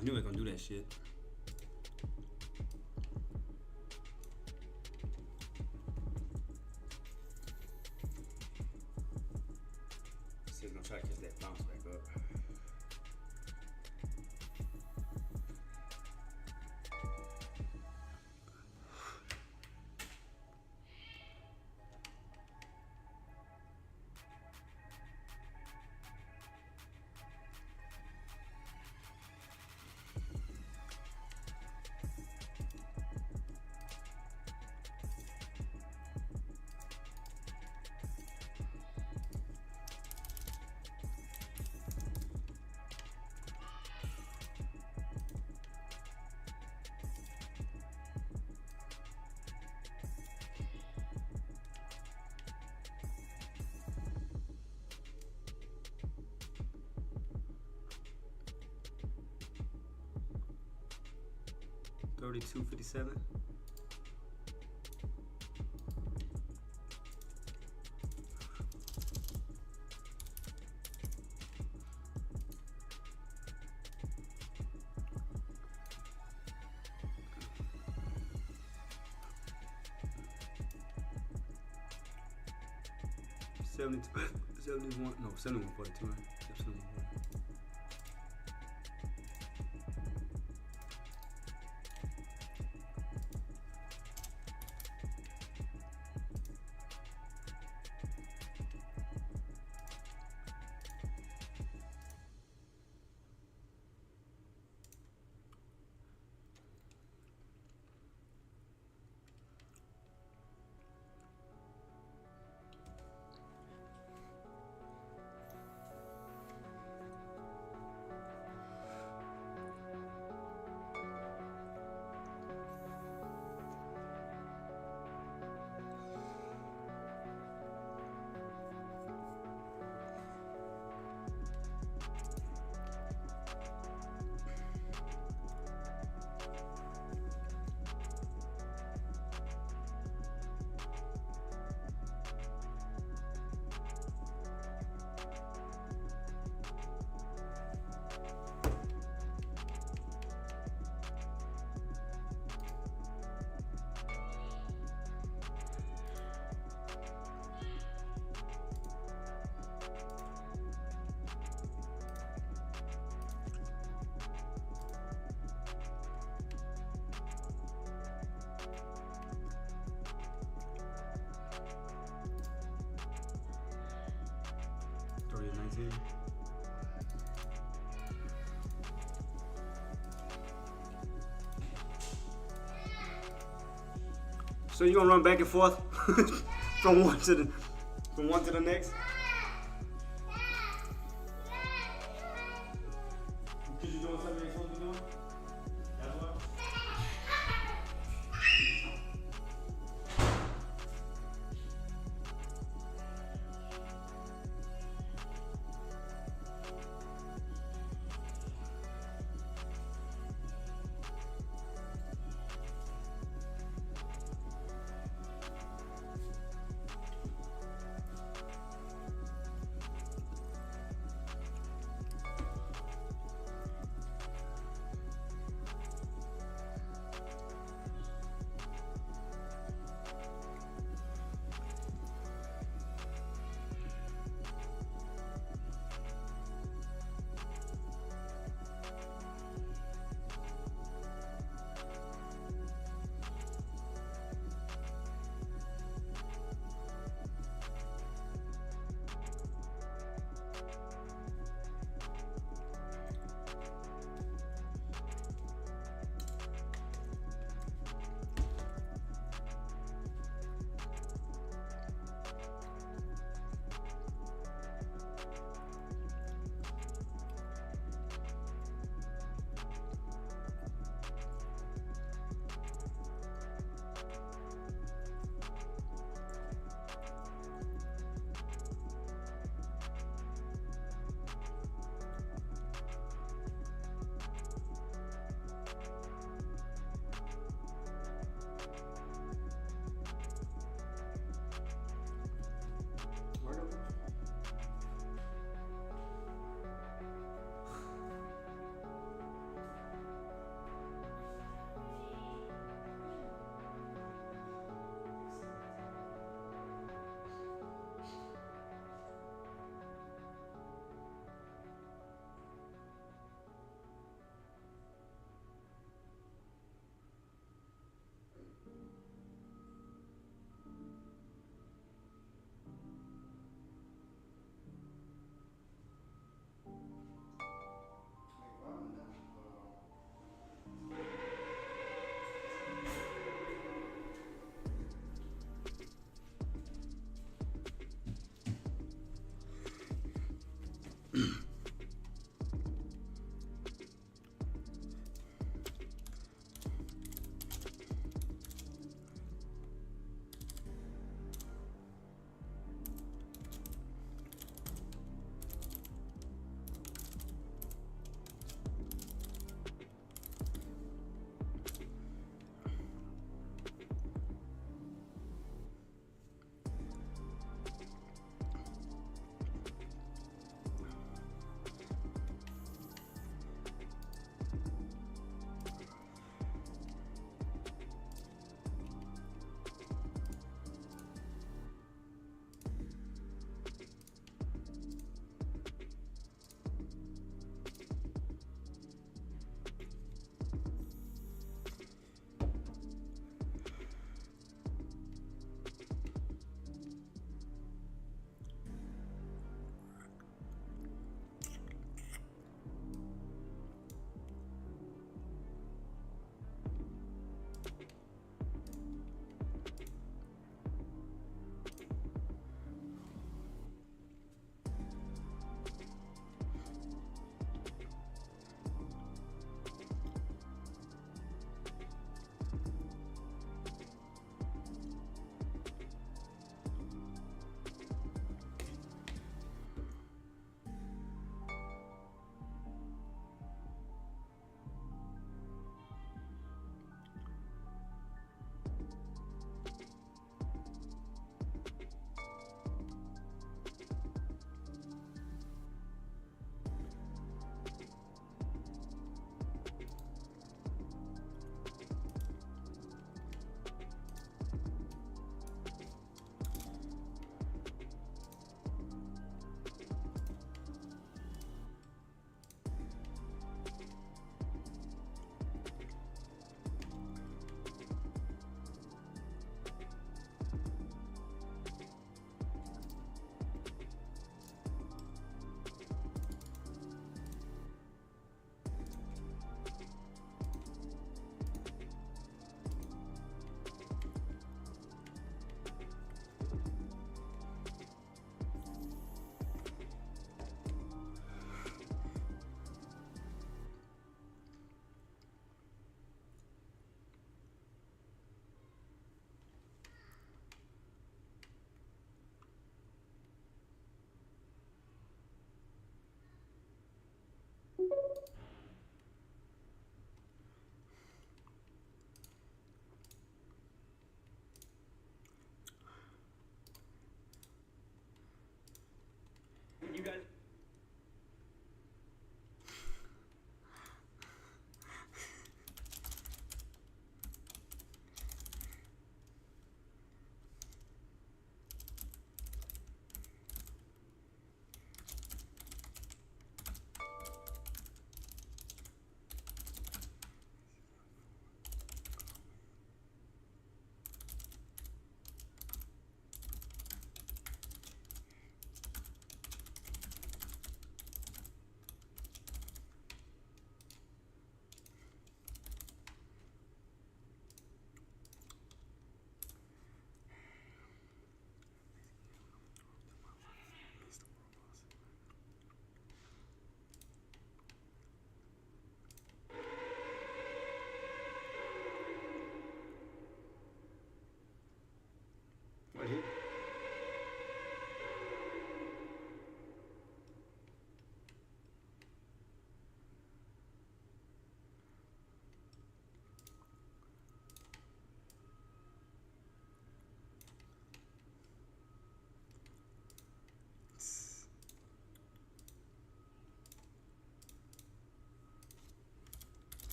I knew I was gonna do that shit. So he's gonna try to catch that bounce back up. $32.57. $71, no, $71.42, right? Yep, 71. So you gonna run back and forth from one to the next? Because you're doing something you're supposed to be doing? That's what?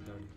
Dirty.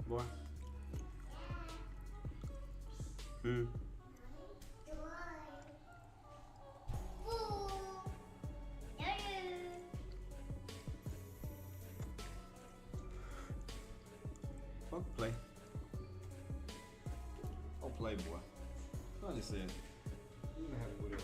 Boy. Fuck play. Don't play, boy. I just said. You can have whatever.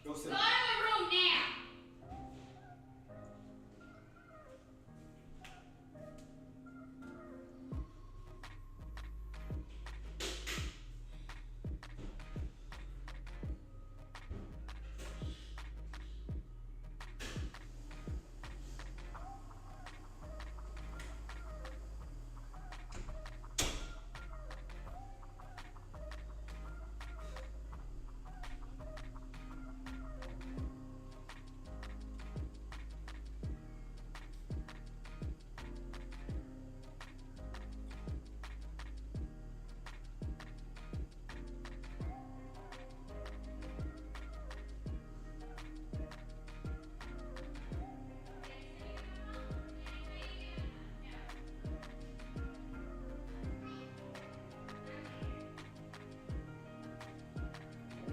Go sit Go to down. the room now.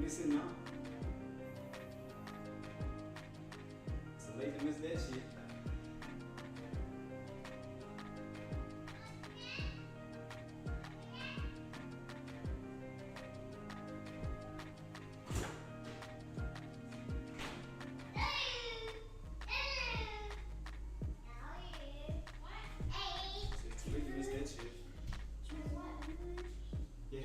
Listen now. It's late to miss that shit. It's late to miss that shit. Yeah.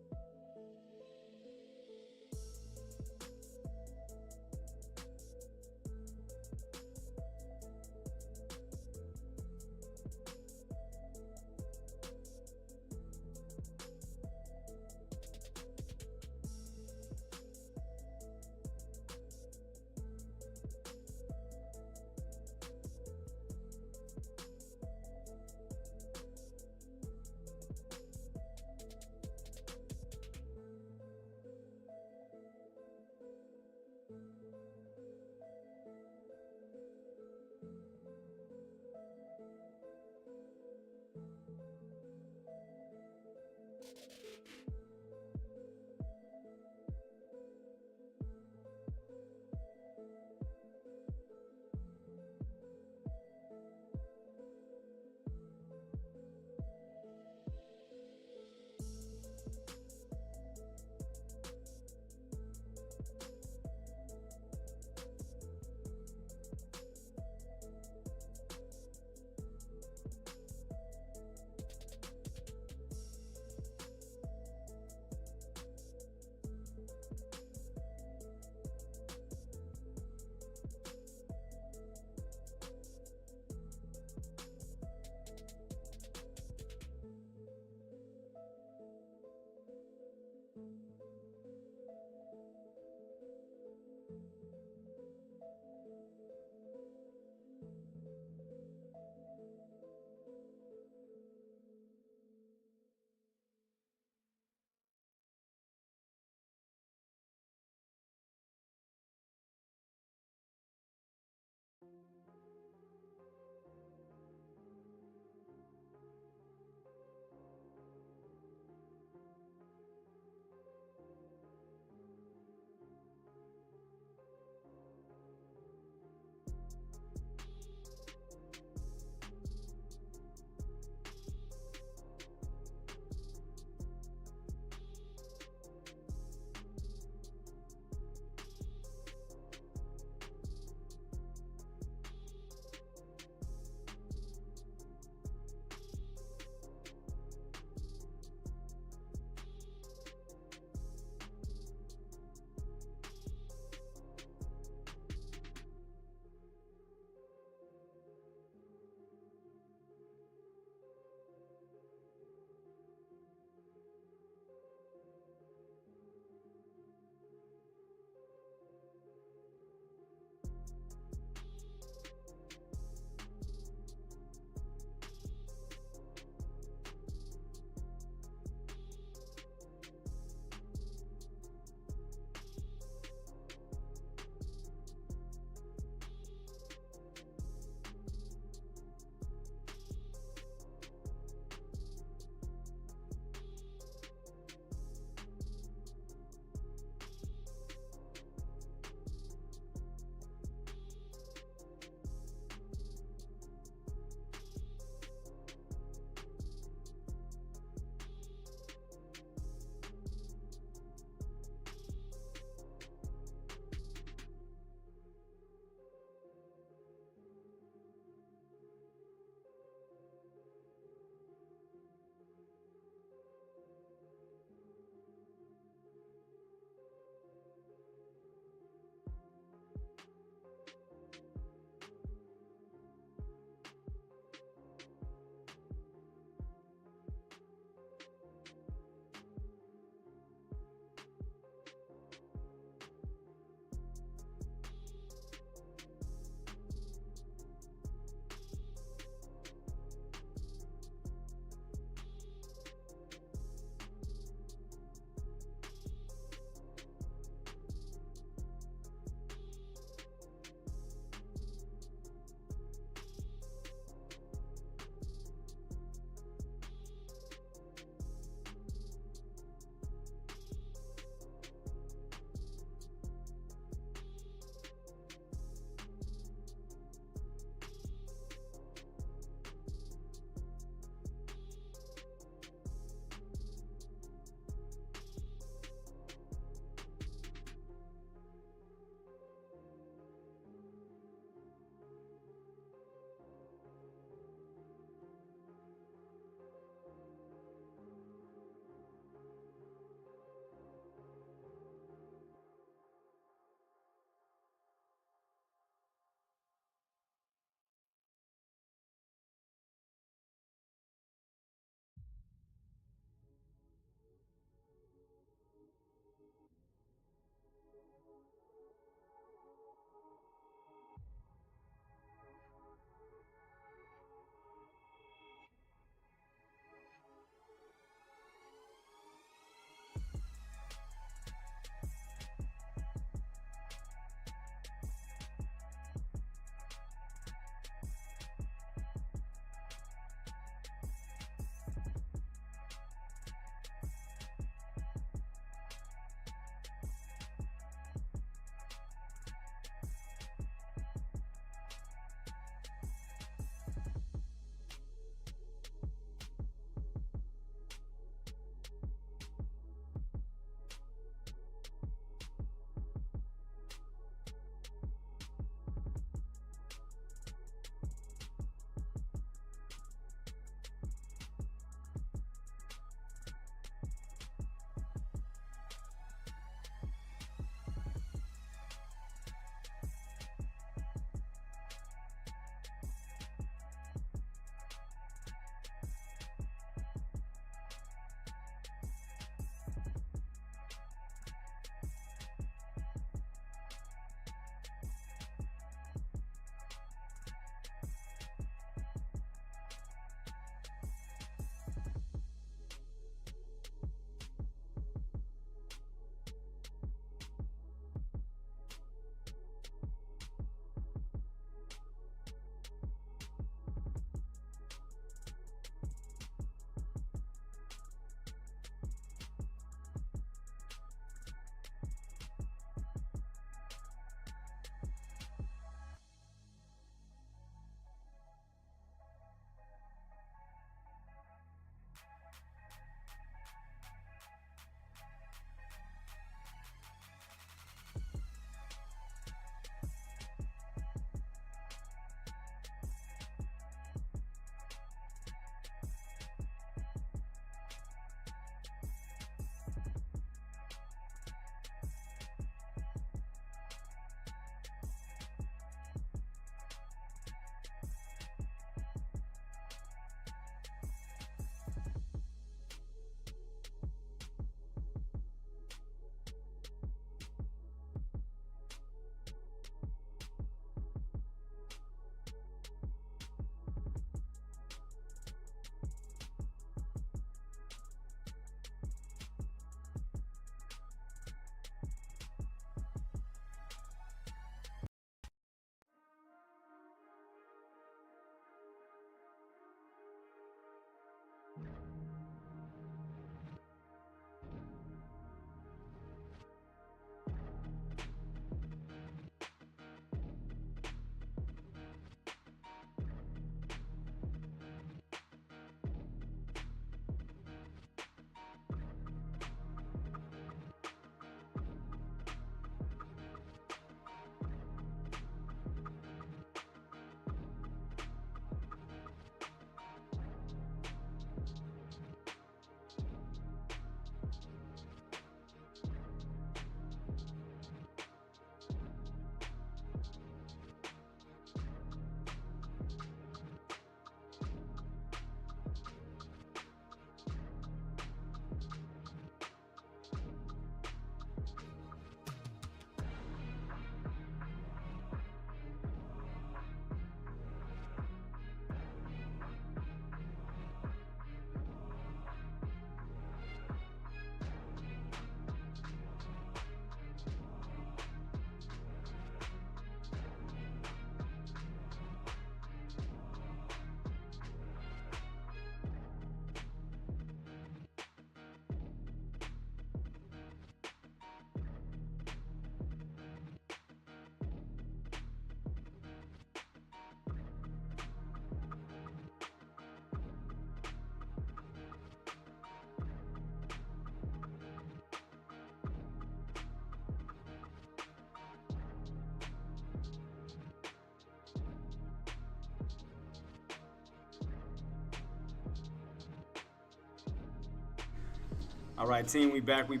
All right, team, we back. What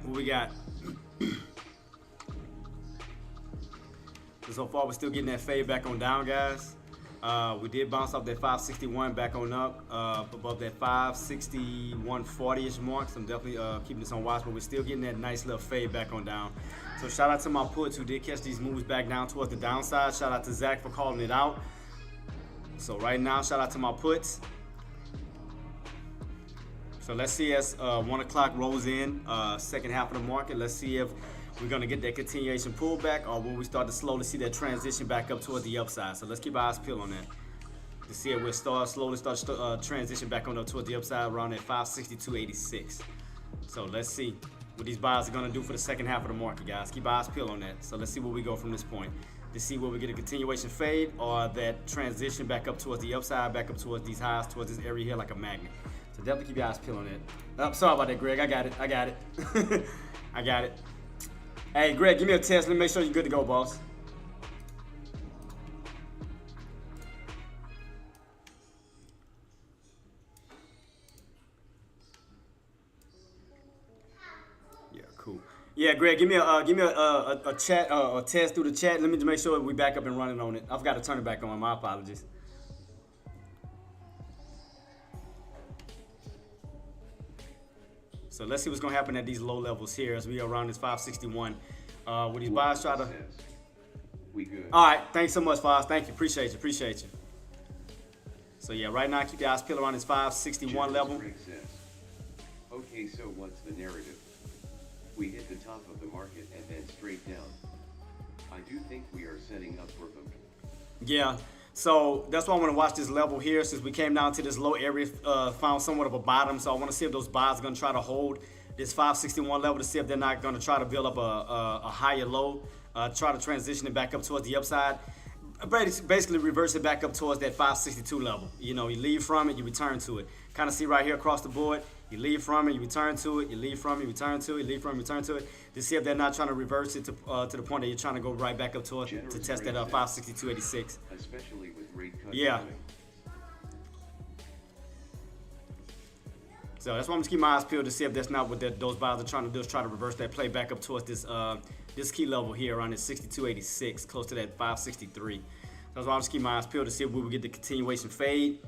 we got? So far, we're still getting that fade back on down, guys. We did bounce off that 561 back on up, above that 561.40-ish mark. So I'm definitely keeping this on watch, but we're still getting that nice little fade back on down. So shout out to my puts who did catch these moves back down towards the downside. Shout out to Zach for calling it out. So right now, shout out to my puts. So let's see as 1 o'clock rolls in, second half of the market. Let's see if we're going to get that continuation pullback, or will we start to slowly see that transition back up toward the upside. So let's keep our eyes peeled on that to see if we'll slowly start transition back on up toward the upside around that 562.86. So let's see what these buyers are going to do for the second half of the market, guys. Keep our eyes peeled on that. So let's see where we go from this point to see where we get a continuation fade or that transition back up towards the upside, back up towards these highs, towards this area here like a magnet. So definitely keep your eyes peeled on that. Oh, sorry about that, Greg. I got it. I got it. Hey, Greg, give me a test. Let me make sure you're good to go, boss. Yeah, cool. Yeah, Greg, give me a chat, a test through the chat. Let me just make sure we back up and running on it. I forgot to turn it back on. My apologies. So let's see what's going to happen at these low levels here as we are around this 561. With these buyers try to... We good. All right. Thanks so much, Foz. Thank you. Appreciate you. So, yeah, right now, keep your eyes peeled around this 561 level. Okay, so what's the narrative? We hit the top of the market and then straight down. I do think we are setting up for them. Yeah. So that's why I want to watch this level here since we came down to this low area, found somewhat of a bottom. So I want to see if those buys are going to try to hold this 561 level to see if they're not going to try to build up a higher low, try to transition it back up towards the upside. Basically reverse it back up towards that 562 level. You know, you leave from it, you return to it. Kind of see right here across the board. You leave from it, you return to it, you leave from it, you return to it, you leave from it, return to it. To see if they're not trying to reverse it to the point that you're trying to go right back up towards to test that 562.86. Especially with rate cuts. Yeah. Coming. So that's why I'm just keeping my eyes peeled to see if that's not what those buyers are trying to do, is try to reverse that play back up towards this this key level here around this 62.86, close to that 563. That's why I'm just keeping my eyes peeled to see if we will get the continuation fade,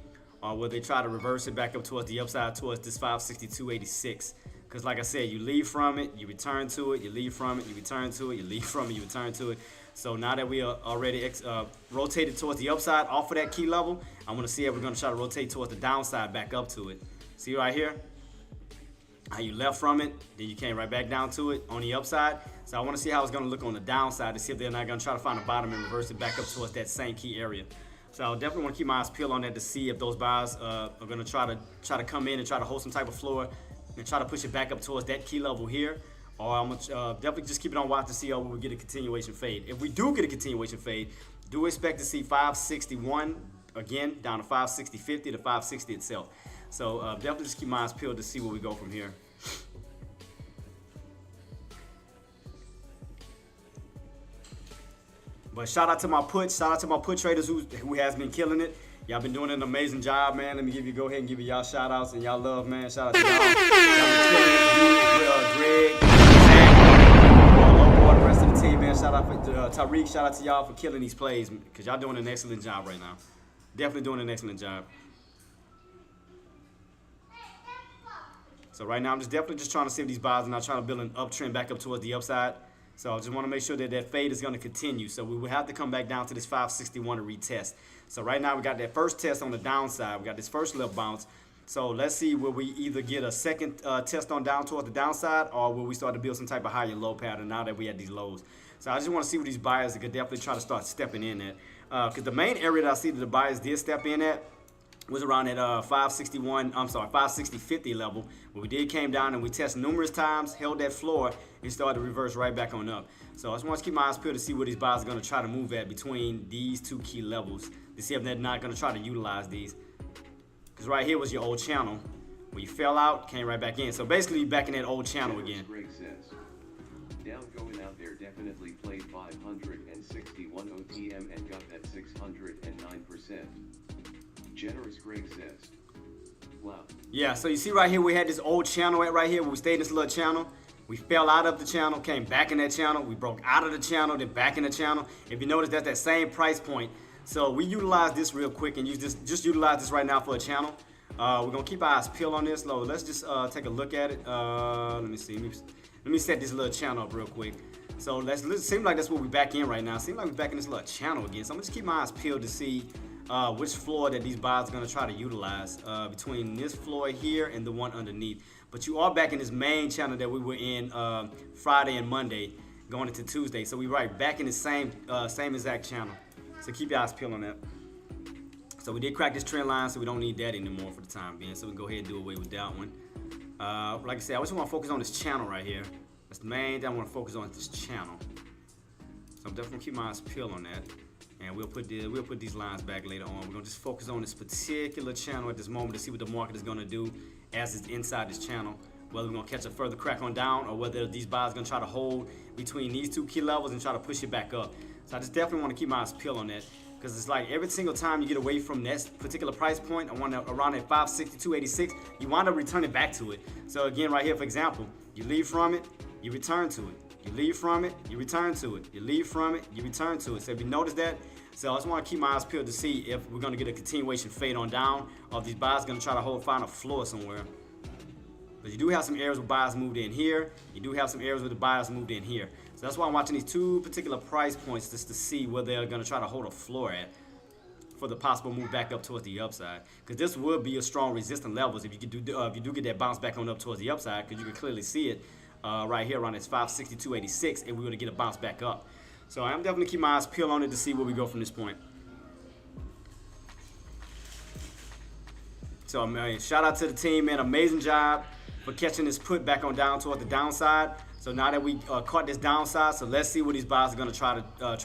or will they try to reverse it back up towards the upside towards this 562.86. Because like I said, you leave from it, you return to it, you leave from it, you return to it, you leave from it, you return to it. So now that we are already rotated towards the upside off of that key level, I want to see if we're going to try to rotate towards the downside back up to it. See right here? How you left from it, then you came right back down to it on the upside. So I want to see how it's going to look on the downside to see if they're not going to try to find a bottom and reverse it back up towards that same key area. So I definitely want to keep my eyes peeled on that to see if those buyers are going to try to come in and try to hold some type of floor and try to push it back up towards that key level here. Or I'm going to definitely just keep it on watch to see how we get a continuation fade. If we do get a continuation fade, do expect to see 561 again down to 560.50 to 560 itself. So definitely just keep my eyes peeled to see where we go from here. But shout out to my puts, shout out to my put traders who has been killing it. Y'all been doing an amazing job, man. Let me go ahead and give y'all shout outs and y'all love, man. Shout out to y'all. Y'all been killing it. You, Greg, Zach, the rest of the team, man. Shout out to Tariq. Shout out to y'all for killing these plays because y'all doing an excellent job right now. Definitely doing an excellent job. So right now, I'm definitely trying to see if these buys are not trying to build an uptrend back up towards the upside. So I just want to make sure that that fade is going to continue. So we will have to come back down to this 561 to retest. So right now we got that first test on the downside. We got this first little bounce. So let's see, will we either get a second test on down towards the downside, or will we start to build some type of higher low pattern now that we had these lows. So I just want to see what these buyers could definitely try to start stepping in at. Because the main area that I see that the buyers did step in at was around that 560.50 level, where we came down and we tested numerous times, held that floor, and started to reverse right back on up. So I just want to keep my eyes peeled to see where these buyers are going to try to move at between these two key levels to see if they're not going to try to utilize these. Because right here was your old channel. When you fell out, came right back in. So basically, you're back in that old channel again. Greg says, down going out there definitely played 561 OTM and got that 609%. Generous Greg says, loud. Yeah, so you see right here, we had this old channel right here where we stayed in this little channel. We fell out of the channel, came back in that channel. We broke out of the channel, then back in the channel. If you notice, that's that same price point. So we utilize this real quick and use this, just utilize this right now for a channel. We're gonna keep our eyes peeled on this. Let's just take a look at it. Let me see. Let me set this little channel up real quick. So let's seem like that's what we're back in right now. Seems like we're back in this little channel again. So I'm gonna just keep my eyes peeled to see which floor that these buyers are gonna try to utilize between this floor here and the one underneath. But you are back in this main channel that we were in Friday and Monday, going into Tuesday. So we're right back in the same exact channel. So keep your eyes peeled on that. So we did crack this trend line, so we don't need that anymore for the time being. So we can go ahead and do away with that one. Like I said, I just want to focus on this channel right here. That's the main thing I want to focus on is this channel. So I'm definitely gonna keep my eyes peeled on that. And we'll put these lines back later on. We're gonna just focus on this particular channel at this moment to see what the market is gonna do as it's inside this channel. Whether we're gonna catch a further crack on down or whether these buyers are gonna try to hold between these two key levels and try to push it back up. So I just definitely want to keep my eyes peeled on that. Because it's like every single time you get away from that particular price point, around that 562.86, you wind up returning back to it. So again, right here, for example, you leave from it, you return to it. You leave from it, you return to it. You leave from it, you return to it. So if you notice that, so I just want to keep my eyes peeled to see if we're going to get a continuation fade on down, or if these buyers are going to try to find a floor somewhere. But you do have some areas where buyers moved in here. You do have some areas where the buyers moved in here. So that's why I'm watching these two particular price points just to see where they're going to try to hold a floor at for the possible move back up towards the upside. Because this would be a strong resistance levels if you do get that bounce back on up towards the upside, because you can clearly see it right here around this 562.86, and we were to get a bounce back up. So I'm definitely keep my eyes peeled on it to see where we go from this point. So man, shout out to the team, man. Amazing job for catching this put back on down toward the downside. So now that we caught this downside, so let's see what these buyers are going to try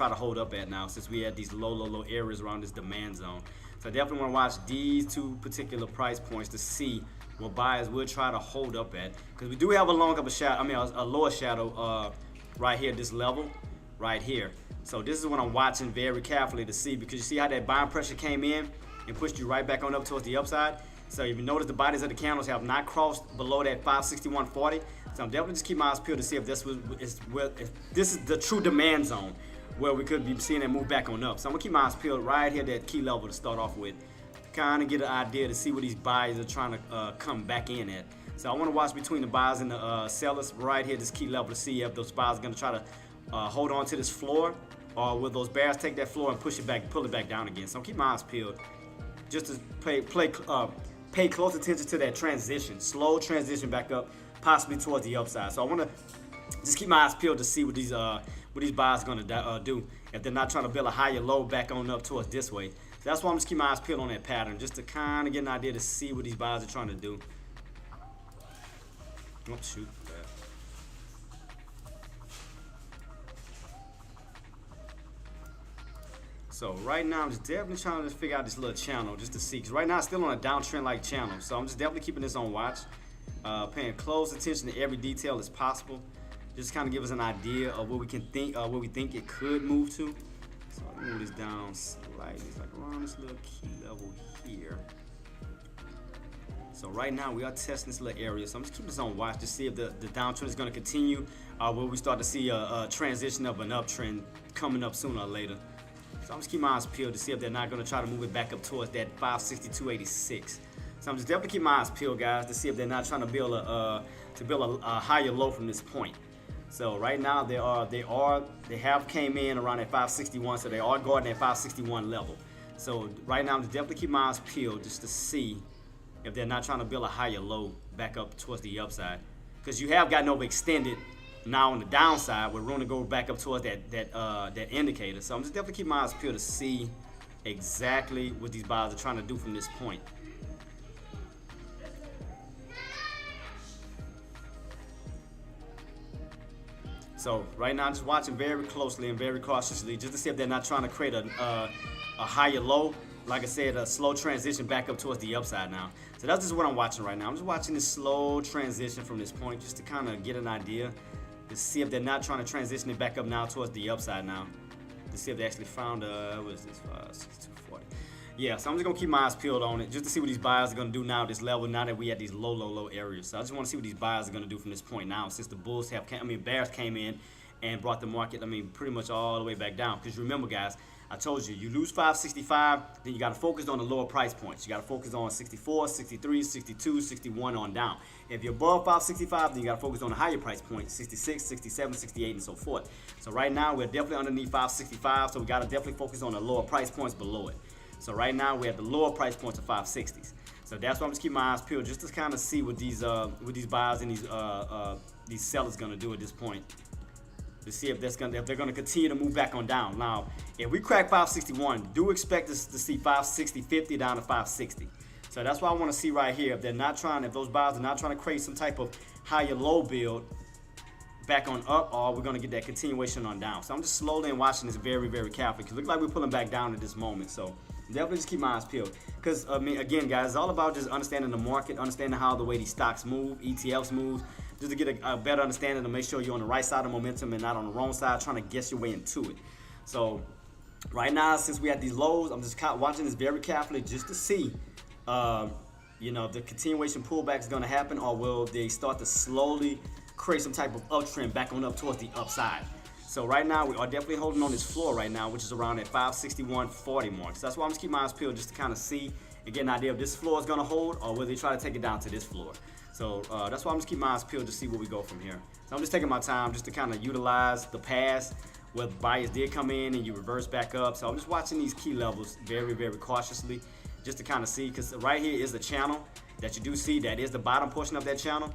to hold up at now, since we had these low areas around this demand zone. So I definitely want to watch these two particular price points to see what buyers will try to hold up at, because we do have a lower shadow right here at this level right here. So this is what I'm watching very carefully to see, because you see how that buying pressure came in and pushed you right back on up towards the upside. So if you notice, the bodies of the candles have not crossed below that 561.40. So I'm definitely just keep my eyes peeled to see if this is the true demand zone where we could be seeing it move back on up. So I'm gonna keep my eyes peeled right here, that key level to start off with, to kind of get an idea to see what these buyers are trying to come back in at. So I want to watch between the buyers and the sellers right here, this key level, to see if those buyers are gonna try to hold on to this floor, or will those bears take that floor and push it back, pull it back down again. So I'm keep my eyes peeled just to pay close attention to that transition, slow transition back up, possibly towards the upside. So I want to just keep my eyes peeled to see what these buyers are going to do if they're not trying to build a higher low back on up towards this way. So that's why I'm just keep my eyes peeled on that pattern, just to kind of get an idea to see what these buyers are trying to do. Oh, shoot. So right now I'm just definitely trying to figure out this little channel just to see, because right now it's still on a downtrend like channel. So I'm just definitely keeping this on watch, paying close attention to every detail as possible, just kind of give us an idea of what we can think, what we think it could move to. So I'll move this down slightly, it's like around this little key level here. So right now we are testing this little area, so I'm just keeping this on watch to see if the downtrend is going to continue, will we start to see a transition of an uptrend coming up sooner or later. So I'm just keeping my eyes peeled to see if they're not going to try to move it back up towards that 562.86. So I'm just definitely keeping my eyes peeled, guys, to see if they're not trying to build a higher low from this point. So right now they have came in around that 561, so they are guarding that 561 level. So right now I'm just definitely keeping my eyes peeled just to see if they're not trying to build a higher low back up towards the upside, because you have gotten overextended now on the downside with room to go back up towards that indicator. So I'm just definitely keeping my eyes peeled to see exactly what these buyers are trying to do from this point. So right now I'm just watching very closely and very cautiously just to see if they're not trying to create a higher low. Like I said, a slow transition back up towards the upside now. So that's just what I'm watching right now. I'm just watching this slow transition from this point just to kind of get an idea, to see if they're not trying to transition it back up now towards the upside now. To see if they actually found, what is this, 6240. Yeah, so I'm just gonna keep my eyes peeled on it just to see what these buyers are gonna do now at this level. Now that we at these low areas, so I just want to see what these buyers are gonna do from this point now. Since the bulls have, bears came in and brought the market, pretty much all the way back down. Because remember, guys, I told you lose 565, then you gotta focus on the lower price points. You gotta focus on 64, 63, 62, 61 on down. If you're above 565, then you gotta focus on the higher price points, 66, 67, 68, and so forth. So right now we're definitely underneath 565, so we gotta definitely focus on the lower price points below it. So right now we're at the lower price points of 560s. So that's why I'm just keeping my eyes peeled just to kind of see what these buyers and these sellers gonna do at this point. To see if they're gonna continue to move back on down. Now, if we crack 561, do expect us to see 560.50 down to 560. So that's why I want to see right here if those buyers are not trying to create some type of higher low build back on up, or we're gonna get that continuation on down. So I'm just slowly and watching this very, very carefully because it looks like we're pulling back down at this moment. So definitely just keep my eyes peeled. Because again, guys, it's all about just understanding the market, understanding how the way these stocks move, ETFs move, just to get a better understanding to make sure you're on the right side of momentum and not on the wrong side, trying to guess your way into it. So right now, since we're at these lows, I'm just watching this very carefully just to see, if the continuation pullback is going to happen, or will they start to slowly create some type of uptrend back on up towards the upside. So right now, we are definitely holding on this floor right now, which is around that 561.40 mark. So that's why I'm just keeping my eyes peeled just to kind of see and get an idea if this floor is going to hold, or will they try to take it down to this floor. So that's why I'm just keeping my eyes peeled to see where we go from here. So I'm just taking my time just to kind of utilize the past where buyers did come in and you reverse back up. So I'm just watching these key levels very, very cautiously just to kind of see, because right here is the channel that you do see. That is the bottom portion of that channel,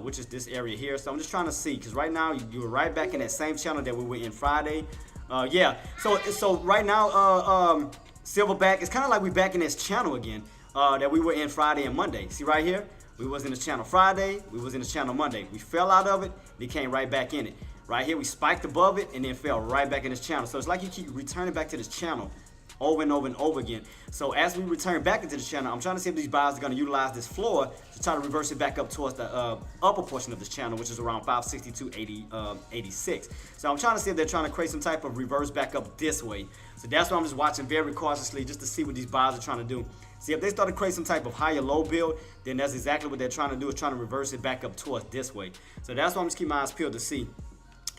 which is this area here. So I'm just trying to see, because right now you're right back in that same channel that we were in Friday. So right now, Silverback, it's kind of like we back in this channel again that we were in Friday and Monday. See right here? We was in this channel Friday, we was in this channel Monday. We fell out of it, they came right back in it. Right here, we spiked above it and then fell right back in this channel. So it's like you keep returning back to this channel over and over and over again. So as we return back into the channel, I'm trying to see if these buyers are going to utilize this floor to try to reverse it back up towards the upper portion of this channel, which is around 562.86. So I'm trying to see if they're trying to create some type of reverse back up this way. So that's why I'm just watching very cautiously just to see what these buyers are trying to do. See, if they start to create some type of higher low build, then that's exactly what they're trying to do, is trying to reverse it back up towards this way. So that's why I'm just keeping my eyes peeled to see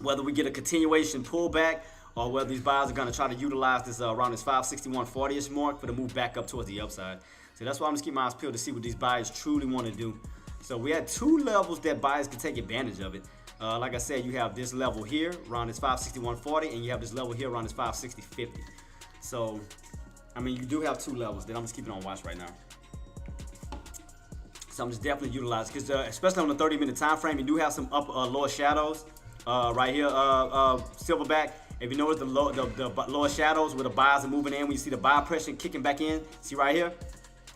whether we get a continuation pullback, or whether these buyers are going to try to utilize this around this 561.40-ish mark for the move back up towards the upside. So that's why I'm just keeping my eyes peeled to see what these buyers truly want to do. So we had two levels that buyers can take advantage of it. Like I said, you have this level here around this 561.40, and you have this level here around this 560.50. So you do have two levels that I'm just keeping on watch right now. So I'm just definitely utilizing, because especially on the 30-minute time frame, you do have some lower shadows right here, Silverback. If you notice the lower shadows where the buyers are moving in, when you see the buy pressure kicking back in, see right here,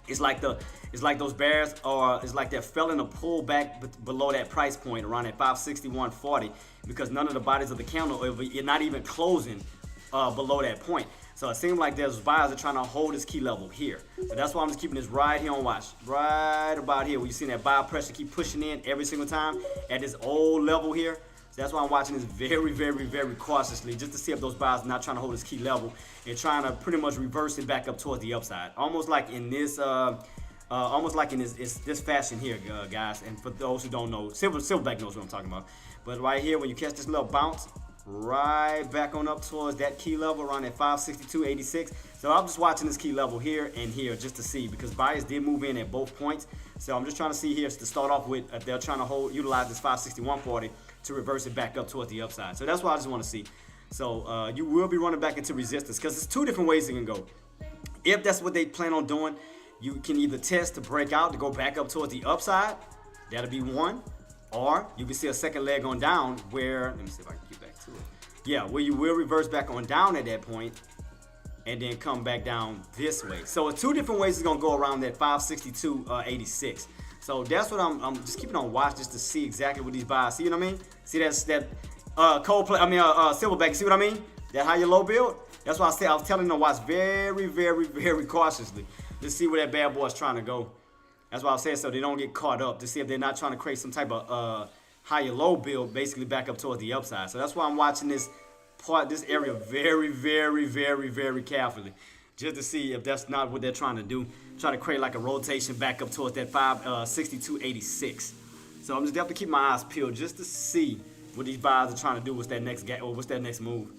it's like those bears, or it's like they're failing to pull back below that price point around at 561.40, because none of the bodies of the candle, you're not even closing below that point. So it seems like there's buyers are trying to hold this key level here. So that's why I'm just keeping this right here on watch. Right about here, where you see that buy pressure keep pushing in every single time at this old level here. So that's why I'm watching this very, very, very cautiously, just to see if those buyers are not trying to hold this key level and trying to pretty much reverse it back up towards the upside. Almost like in this this fashion here, guys. And for those who don't know, Silverback knows what I'm talking about. But right here, when you catch this little bounce, right back on up towards that key level around at 562.86. So I'm just watching this key level here and here just to see, because buyers did move in at both points. So I'm just trying to see here to start off with if they're trying to utilize this 561.40 to reverse it back up towards the upside. So that's what I just want to see. So you will be running back into resistance, because there's two different ways it can go. If that's what they plan on doing, you can either test to break out to go back up towards the upside. That'll be one. Or you can see a second leg on down where, let me see if I can get back to it. Yeah, where you will reverse back on down at that point and then come back down this way. So it's two different ways it's gonna go around that 562.86. So that's what I'm just keeping on watch just to see exactly what these buyers see. You know what I mean? See that Silverback. You see what I mean? That higher low build. That's why I was telling them to watch very, very, very cautiously to see where that bad boy is trying to go. That's why I said so they don't get caught up, to see if they're not trying to create some type of higher low build, basically back up towards the upside. So that's why I'm watching this area very, very, very, very carefully, just to see if that's not what they're trying to do. Try to create like a rotation back up towards that 562.86. So I'm just definitely keep my eyes peeled just to see what these buyers are trying to do. What's that next gap or what's that next move?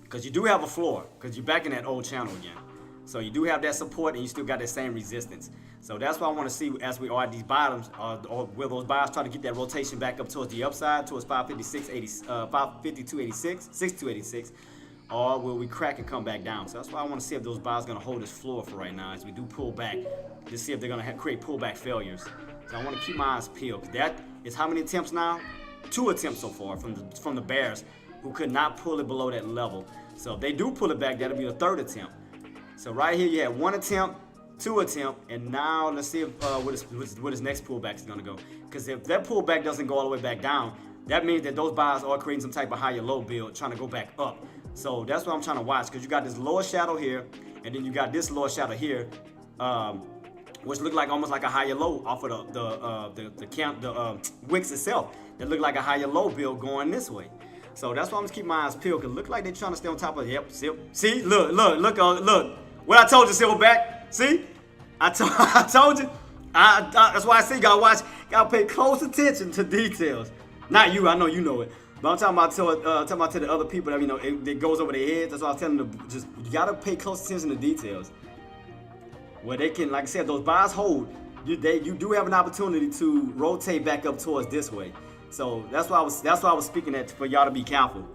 Because you do have a floor, because you're back in that old channel again. So you do have that support and you still got that same resistance. So that's what I want to see as we are at these bottoms, or will those buyers try to get that rotation back up towards the upside, towards 552.86, 62.86, or will we crack and come back down? So that's why I want to see if those buyers are going to hold this floor for right now as we do pull back, to see if they're going to create pullback failures. So I want to keep my eyes peeled. That is how many attempts now? 2 attempts so far from the bears who could not pull it below that level. So if they do pull it back, that'll be the 3rd attempt. So right here you had 1 attempt, 2 attempt, and now let's see if what his next pullback is going to go. Because if that pullback doesn't go all the way back down, that means that those buyers are creating some type of higher low build, trying to go back up. So that's what I'm trying to watch, because you got this lower shadow here, and then you got this lower shadow here, which look like almost like a higher low off of the wicks itself. That look like a higher low build going this way. So that's why I'm just keeping my eyes peeled, because it look like they're trying to stay on top of it. Yep, see, look. What I told you, Silverback. See? I told you. That's why I say gotta pay close attention to details. Not you, I know you know it. But I'm talking about to the other people that, you know, it goes over their heads. That's why I was telling them to just, you gotta pay close attention to details. Where they can, like I said, those buys hold, you do have an opportunity to rotate back up towards this way. So that's why I was speaking that for y'all to be careful.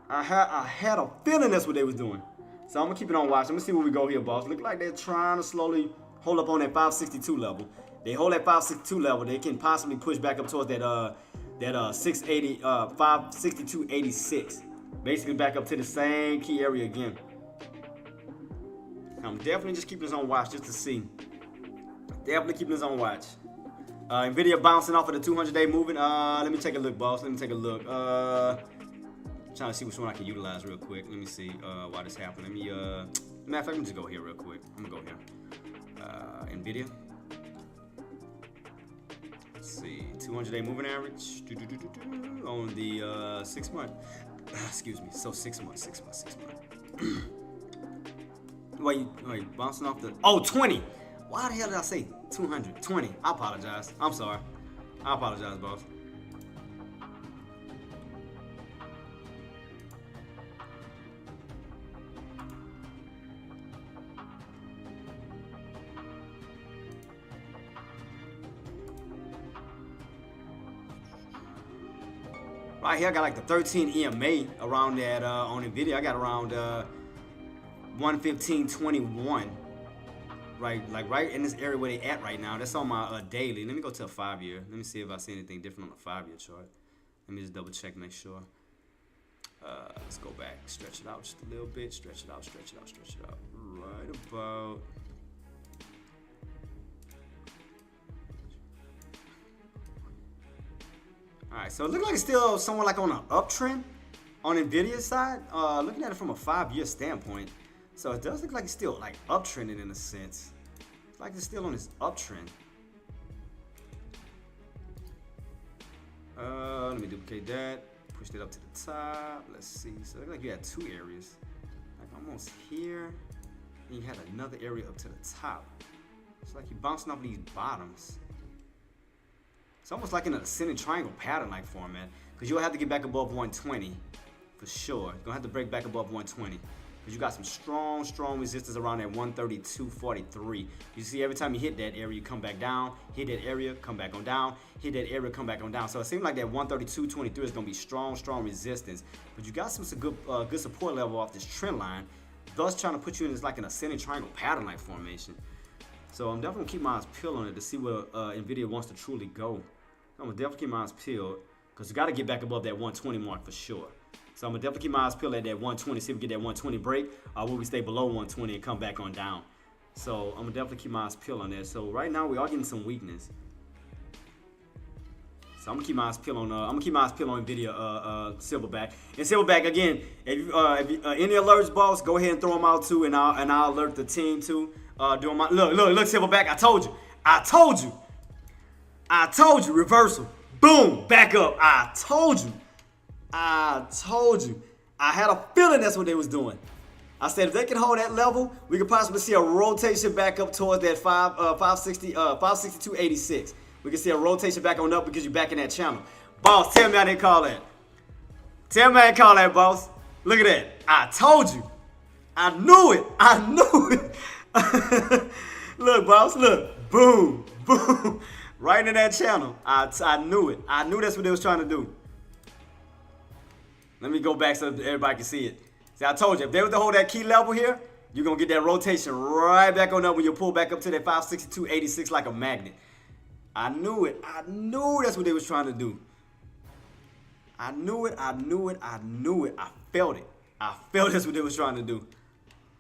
I had a feeling that's what they was doing. So I'm gonna keep it on watch. I'm gonna see where we go here, boss. Look like they're trying to slowly hold up on that 562 level. They hold that 562 level, they can possibly push back up towards that 562.86. Basically back up to the same key area again. I'm definitely just keeping this on watch just to see. Definitely keeping this on watch. Nvidia bouncing off of the 200-day moving. Let me take a look, boss. Let me take a look. Trying to see which one I can utilize real quick. Let me see why this happened. Matter of fact, let me just go here real quick. I'm gonna go here. Nvidia. Let's see, 200-day moving average on the 6 month. Excuse me. So 6 months. Wait, bouncing off the 20. Why the hell did I say 200? 20. I apologize. I'm sorry. I apologize, boss. Right here, I got like the 13 EMA around that on Nvidia. I got around 115.21. Right in this area where they at right now. That's on my daily. Let me go to a 5-year. Let me see if I see anything different on the 5-year chart. Let me just double check, make sure. Let's go back, stretch it out just a little bit. Stretch it out. Right about. All right, so it looks like it's still somewhat like on an uptrend on Nvidia's side. Looking at it from a 5-year standpoint, so it does look like it's still like uptrending in a sense. It's like it's still on this uptrend. Let me duplicate that. Push it up to the top. Let's see. So it looks like you had 2 areas, like almost here, and you had another area up to the top. It's like you're bouncing off these bottoms. It's almost like in a ascending triangle pattern-like format, because you'll have to get back above 120 for sure. You're gonna have to break back above 120 because you got some strong resistance around that 132.43. You see, every time you hit that area, you come back down. Hit that area, come back on down. Hit that area, come back on down. So it seems like that 132.23 is gonna be strong resistance. But you got some good support level off this trend line, thus trying to put you in this like an ascending triangle pattern-like formation. So I'm definitely gonna keep my eyes peeled on it to see where Nvidia wants to truly go. I'm gonna definitely keep my eyes peeled because you got to get back above that 120 mark for sure. So I'm gonna definitely keep my eyes peeled at that 120, see if we get that 120 break, or will we stay below 120 and come back on down. So I'm gonna definitely keep my eyes peeled on that. So right now we are getting some weakness. So I'm gonna keep my eyes peeled on. Nvidia, Silverback. And Silverback again. If any alerts, boss, go ahead and throw them out too, and I'll alert the team too. Doing my look, Silverback. I told you. Reversal. Boom. Back up. I told you. I had a feeling that's what they was doing. I said if they can hold that level, we could possibly see a rotation back up towards that 562.86. We can see a rotation back on up because you're back in that channel. Boss, tell me I didn't call that. Tell me I didn't call that, boss. Look at that. I told you. I knew it. I knew it. Look, boss, look. Boom, boom. Right into that channel. I knew it. I knew that's what they was trying to do. Let me go back so everybody can see it. See, I told you, if they were to hold that key level here, you're going to get that rotation right back on up when you pull back up to that 562.86 like a magnet. I knew it. I knew that's what they was trying to do. I knew it. I knew it. I knew it. I felt it. I felt that's what they was trying to do.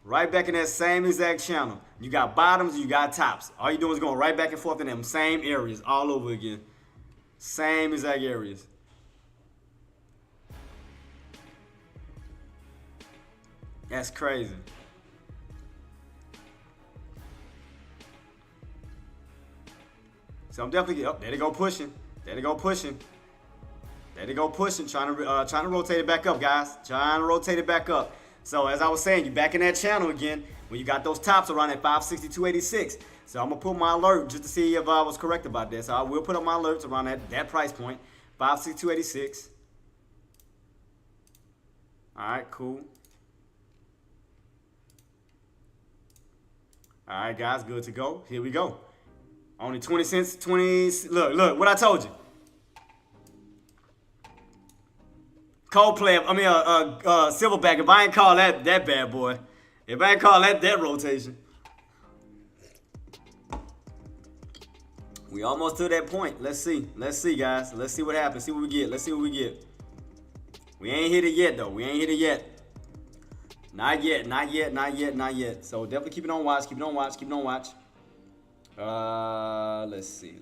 Right back in that same exact channel. You got bottoms and you got tops. All you doing is going right back and forth in them same areas all over again. Same exact areas. That's crazy. So I'm definitely, oh, there they go pushing. There they go pushing. There they go pushing, trying to rotate it back up, guys. Trying to rotate it back up. So as I was saying, you back in that channel again when you got those tops around at 562.86. So I'm gonna put my alert just to see if I was correct about this. So I will put up my alerts around that price point, 562.86. All right, cool. All right, guys, good to go. Here we go. Only 20 cents, 20. Look, what I told you. Coldplay, I mean, Silverback, if I ain't call that bad boy, if I ain't call that rotation. We almost to that point. Let's see, guys. Let's see what happens, see what we get. Let's see what we get. We ain't hit it yet, though. We ain't hit it yet. Not yet. So definitely keep it on watch, keep it on watch. Let's see.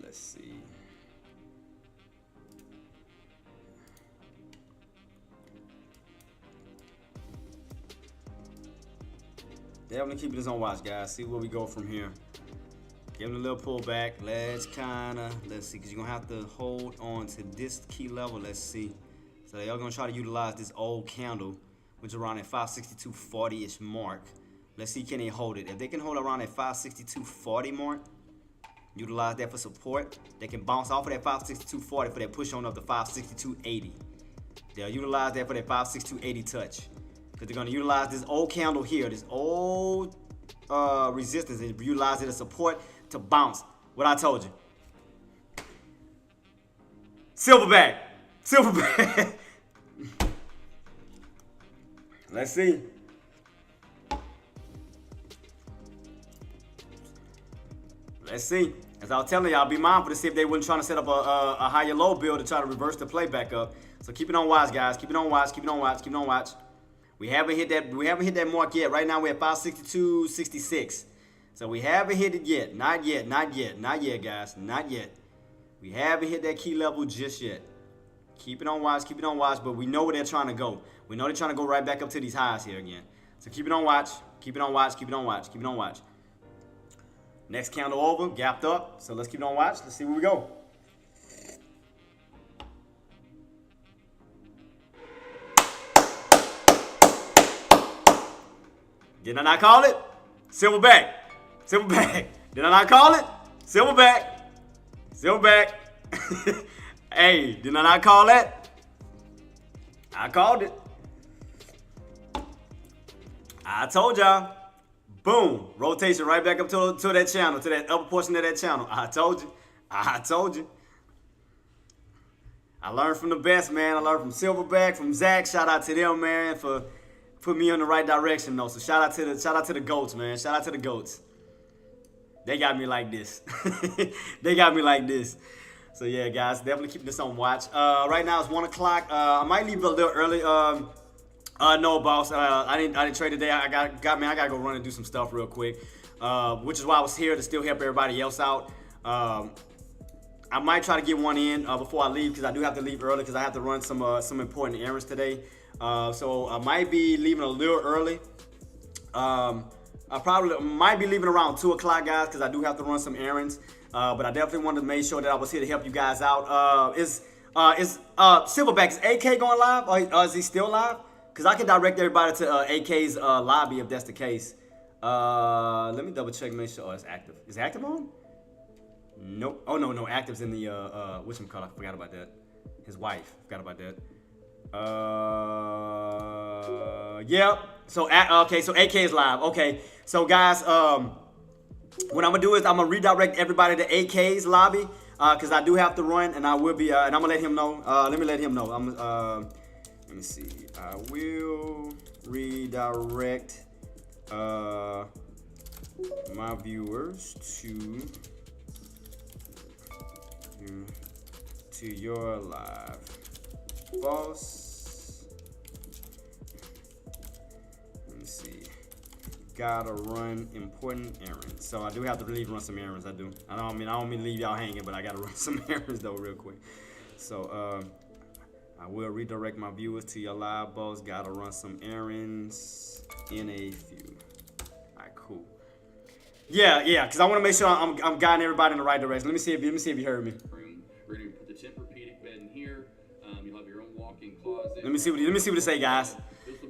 Definitely keep this on watch, guys. See where we go from here. Give it a little pullback. Let's see, because you're going to have to hold on to this key level. Let's see. So y'all going to try to utilize this old candle, which is around at 562.40-ish mark. Let's see, can they hold it? If they can hold around that 562.40 mark, utilize that for support. They can bounce off of that 562.40 for that push on up to 562.80. They'll utilize that for that 562.80 touch. Because they're going to utilize this old candle here, this old resistance, and utilize it as support to bounce. What I told you. Silverback. Let's see. As I was telling y'all, be mindful to see if they weren't trying to set up a higher low build to try to reverse the play back up. So keep it on watch, guys. Keep it on watch. We haven't hit that mark yet. Right now we're at 562.66. So we haven't hit it yet. Not yet, guys. Not yet. We haven't hit that key level just yet. Keep it on watch, but we know where they're trying to go. We know they're trying to go right back up to these highs here again. So keep it on watch. Next candle over, gapped up. So let's keep it on watch. Let's see where we go. Did I not call it? Silverback. Did I not call it? Silverback. Hey, did I not call that? I called it. I told y'all. Boom. Rotation right back up to that channel, to that upper portion of that channel. I told you. I learned from the best, man. I learned from Silverback, from Zach. Shout out to them, man, for put me in the right direction, though. So shout out to the goats, man. Shout out to the goats. They got me like this. So yeah, guys, definitely keep this on watch. Right now it's 1 o'clock. I might leave a little early. No, boss. I didn't trade today. I gotta go run and do some stuff real quick. Which is why I was here to still help everybody else out. I might try to get one in before I leave, because I do have to leave early because I have to run some important errands today. So I might be leaving a little early. I probably might be leaving around 2 o'clock, guys, because I do have to run some errands. But I definitely wanted to make sure that I was here to help you guys out. Is Silverback, is AK going live? Or is he still live? Because I can direct everybody to AK's lobby if that's the case. Let me double check, make sure. Oh, it's active. Is it active on? Nope. Oh, no. Active's in the, whatchamacallit? I forgot about that. His wife. Forgot about that. Yeah. So, okay, so AK is live. Okay. So, guys, what I'm going to do is I'm going to redirect everybody to AK's lobby. Because I do have to run, and I will be, and I'm going to let him know. Let me let him know. Let me see. I will redirect my viewers to your live, boss. Let me see. Gotta run important errands. So I do have to run some errands. I do. I don't mean to leave y'all hanging, but I gotta run some errands though, real quick. So I will redirect my viewers to your live, boss. Gotta run some errands in a few. All right, cool. Yeah, because I want to make sure I'm guiding everybody in the right direction. Let me see if you heard me. We're gonna put the Tempur-Pedic bed in here. You'll have your own walk-in closet. Let me see what it say, guys.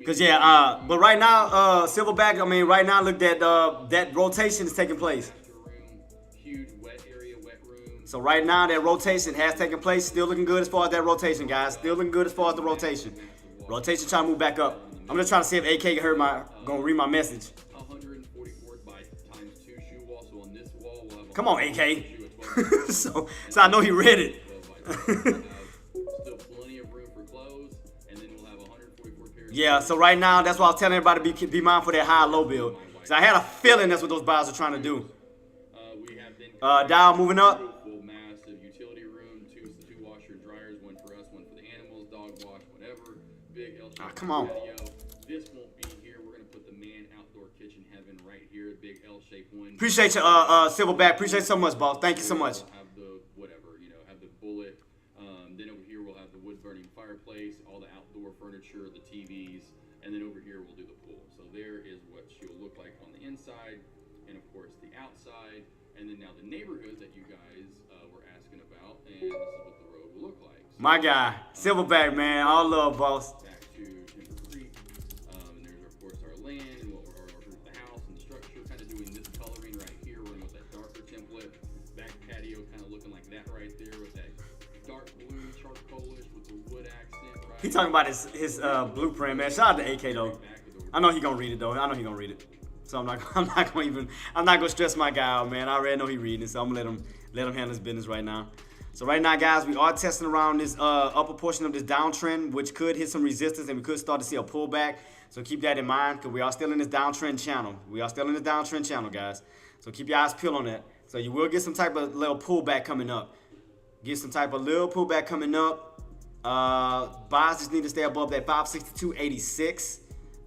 Cause but right now, Silverback. I mean, right now, look that rotation is taking place. Huge wet area, wet room. So right now, that rotation has taken place. Still looking good as far as that rotation, guys. Still looking good as far as the rotation. Rotation trying to move back up. I'm just trying to see if AK gonna read my message. 144 by times 2 shoe wall. So on this wall, we'll have. Come on, AK. so I know he read it. Still plenty of room for clothes, and then we'll have 144 pairs. Yeah. So right now, that's why I was telling everybody to be mindful of that high-low build. Cause I had a feeling that's what those buyers are trying to do. We have then Dial moving up. Massive utility room, two washer dryers, one for us, one for the animals, dog wash, whatever. Big L-shaped come on. patio. This won't be here. We're gonna put the man outdoor kitchen heaven right here. Big L-shaped one. Appreciate you, Silverback. Appreciate you so much, boss. Thank you so much. We'll have the whatever, have the bullet. Then over here we'll have the wood burning fireplace, all the outdoor furniture, the TVs, and then over here we'll do the pool. So there is what she'll look like on the inside, and of course the outside, and then now the neighborhood that you guys were asking about, and this is what the road will look like. So My guy, Silverback, man. All love, boss. back to Timber Creek, and there's of course our land and what we're the house and the structure, kind of doing this coloring right here. We're going with that darker template, back patio kind of looking like that right there with that dark blue charcoalish with the wood accent. Right. He talking about his blueprint, man. Shout out to AK though. I know he gonna read it though. I know he gonna read it. So I'm not gonna stress my guy out, man. I already know he reading it, so I'm gonna let him handle his business right now. So right now, guys, we are testing around this upper portion of this downtrend, which could hit some resistance, and we could start to see a pullback. So keep that in mind, because we are still in this downtrend channel. Guys. So keep your eyes peeled on that. So you will get some type of little pullback coming up. Buys just need to stay above that 562.86.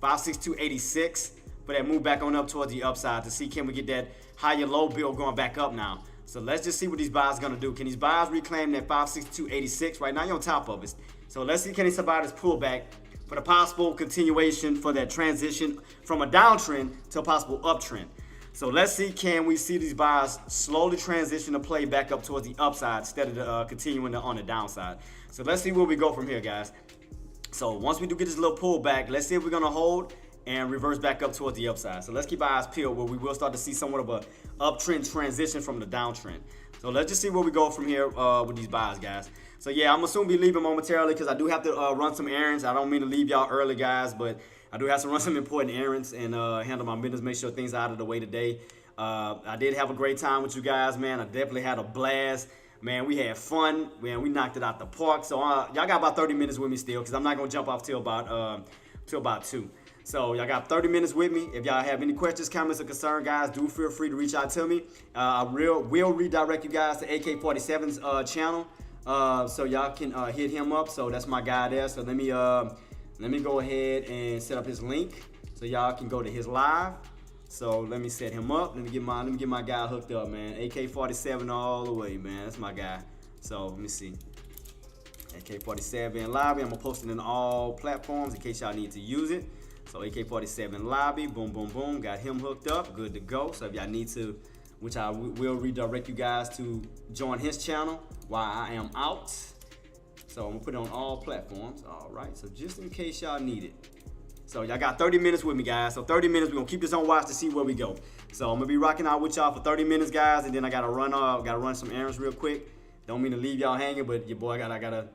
562.86 for that move back on up towards the upside to see can we get that higher low build going back up now. So let's just see what these buys gonna do. Can these buys reclaim that 562.86? Right now you're on top of it. So let's see can they survive this pullback for the possible continuation for that transition from a downtrend to a possible uptrend. So let's see, can we see these buys slowly transition to play back up towards the upside instead of continuing on the downside. So let's see where we go from here, guys. So once we do get this little pullback, let's see if we're gonna hold and reverse back up towards the upside. So let's keep our eyes peeled where we will start to see somewhat of a uptrend transition from the downtrend. So let's just see where we go from here with these buys, guys. So yeah, I'm gonna soon be leaving momentarily because I do have to run some errands. I don't mean to leave y'all early, guys, but I do have to run some important errands and handle my business, make sure things are out of the way today. I did have a great time with you guys, man. I definitely had a blast. Man, we had fun. Man, we knocked it out the park. So y'all got about 30 minutes with me still because I'm not going to jump off till about 2. So y'all got 30 minutes with me. If y'all have any questions, comments, or concerns, guys, do feel free to reach out to me. I will redirect you guys to AK47's channel so y'all can hit him up. So that's my guy there. So let me go ahead and set up his link so y'all can go to his live. So let me set him up. Let me get my guy hooked up, man. AK47 all the way, man. That's my guy. So let me see. AK47 lobby. I'm gonna post it in all platforms in case y'all need to use it. So AK47 lobby. Boom, boom, boom. Got him hooked up. Good to go. So if y'all need to, which I will redirect you guys to join his channel while I am out. So I'm gonna put it on all platforms. All right. So just in case y'all need it. So y'all got 30 minutes with me, guys. So 30 minutes, we're gonna keep this on watch to see where we go. So I'm gonna be rocking out with y'all for 30 minutes, guys, and then I gotta run some errands real quick. Don't mean to leave y'all hanging, but your boy I gotta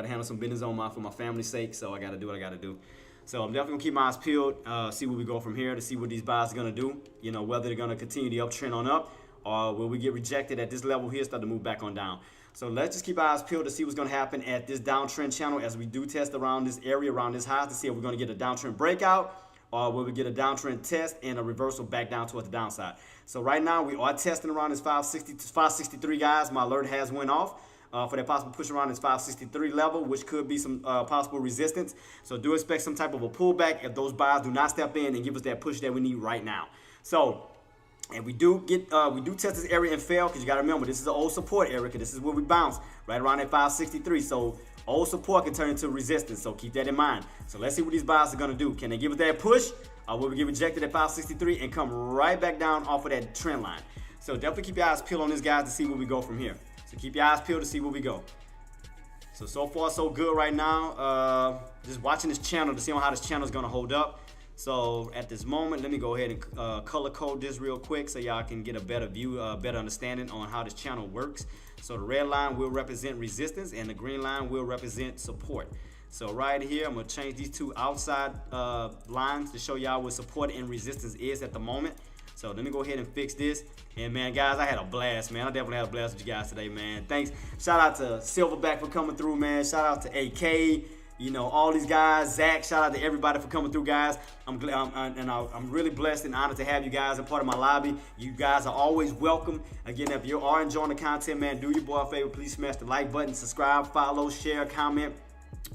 handle some business for my family's sake. So I gotta do what I gotta do. So I'm definitely gonna keep my eyes peeled, see where we go from here, to see what these buys are gonna do. You know, whether they're gonna continue the uptrend on up, or will we get rejected at this level here, start to move back on down. So let's just keep our eyes peeled to see what's going to happen at this downtrend channel as we do test around this area, around this high, to see if we're going to get a downtrend breakout, or will we get a downtrend test and a reversal back down towards the downside. So right now we are testing around this 560 to 563, guys. My alert has went off for that possible push around this 563 level, which could be some possible resistance. So do expect some type of a pullback if those buys do not step in and give us that push that we need right now. So, and we do test this area and fail, because you got to remember, this is an old support area, because this is where we bounce right around at 563. So old support can turn into resistance, so keep that in mind. So let's see what these buys are going to do. Can they give us that push, or will we get rejected at 563 and come right back down off of that trend line? So definitely keep your eyes peeled on this, guys, to see where we go from here. So keep your eyes peeled to see where we go. So far so good right now. Just watching this channel to see how this channel is going to hold up. So at this moment, let me go ahead and color code this real quick so y'all can get a better view, better understanding on how this channel works. So the red line will represent resistance and the green line will represent support. So right here, I'm gonna change these two outside lines to show y'all what support and resistance is at the moment. So let me go ahead and fix this. And man, guys, I had a blast, man. I definitely had a blast with you guys today, man. Thanks. Shout out to Silverback for coming through, man. Shout out to AK. You know, all these guys, Zach, shout out to everybody for coming through, guys. I'm really blessed and honored to have you guys a part of my lobby. You guys are always welcome. Again, if you are enjoying the content, man, do your boy a favor. Please smash the like button, subscribe, follow, share, comment,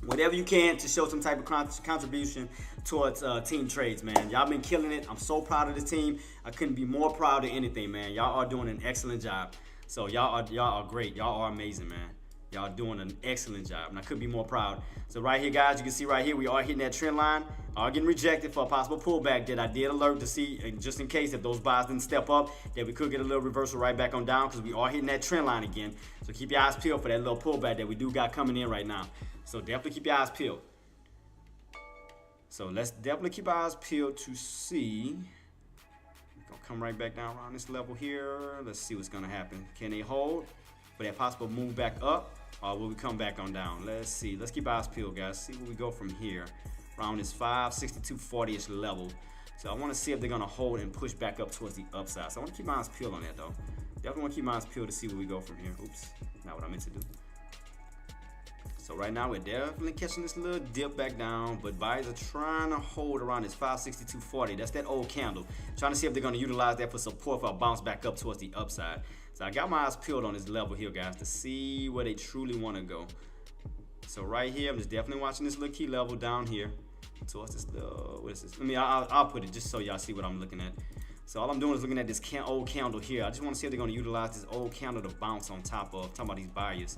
whatever you can to show some type of contribution towards team trades, man. Y'all been killing it. I'm so proud of the team. I couldn't be more proud of anything, man. Y'all are doing an excellent job. So y'all are great. Y'all are amazing, man. Y'all doing an excellent job, and I couldn't be more proud. So right here, guys, you can see right here, we are hitting that trend line, are getting rejected for a possible pullback that I did alert to see, just in case if those buys didn't step up, that we could get a little reversal right back on down, because we are hitting that trend line again. So keep your eyes peeled for that little pullback that we do got coming in right now. So definitely keep your eyes peeled. So let's definitely keep our eyes peeled to see. We're gonna come right back down around this level here. Let's see what's gonna happen. Can they hold for that possible move back up? Or will we come back on down? Let's see. Let's keep our eyes peeled, guys. See where we go from here. Around this 562.40-ish level. So I want to see if they're going to hold and push back up towards the upside. So I want to keep my eyes peeled on that, though. Definitely want to keep my eyes peeled to see where we go from here. Oops. Not what I meant to do. So right now, we're definitely catching this little dip back down. But buyers are trying to hold around this 562.40. That's that old candle. Trying to see if they're going to utilize that for support for a bounce back up towards the upside. So I got my eyes peeled on this level here, guys, to see where they truly want to go. So right here, I'm just definitely watching this little key level down here. Towards this little, what is this? I'll put it just so y'all see what I'm looking at. So all I'm doing is looking at this old candle here. I just want to see if they're going to utilize this old candle to bounce on top of. Talking about these buyers.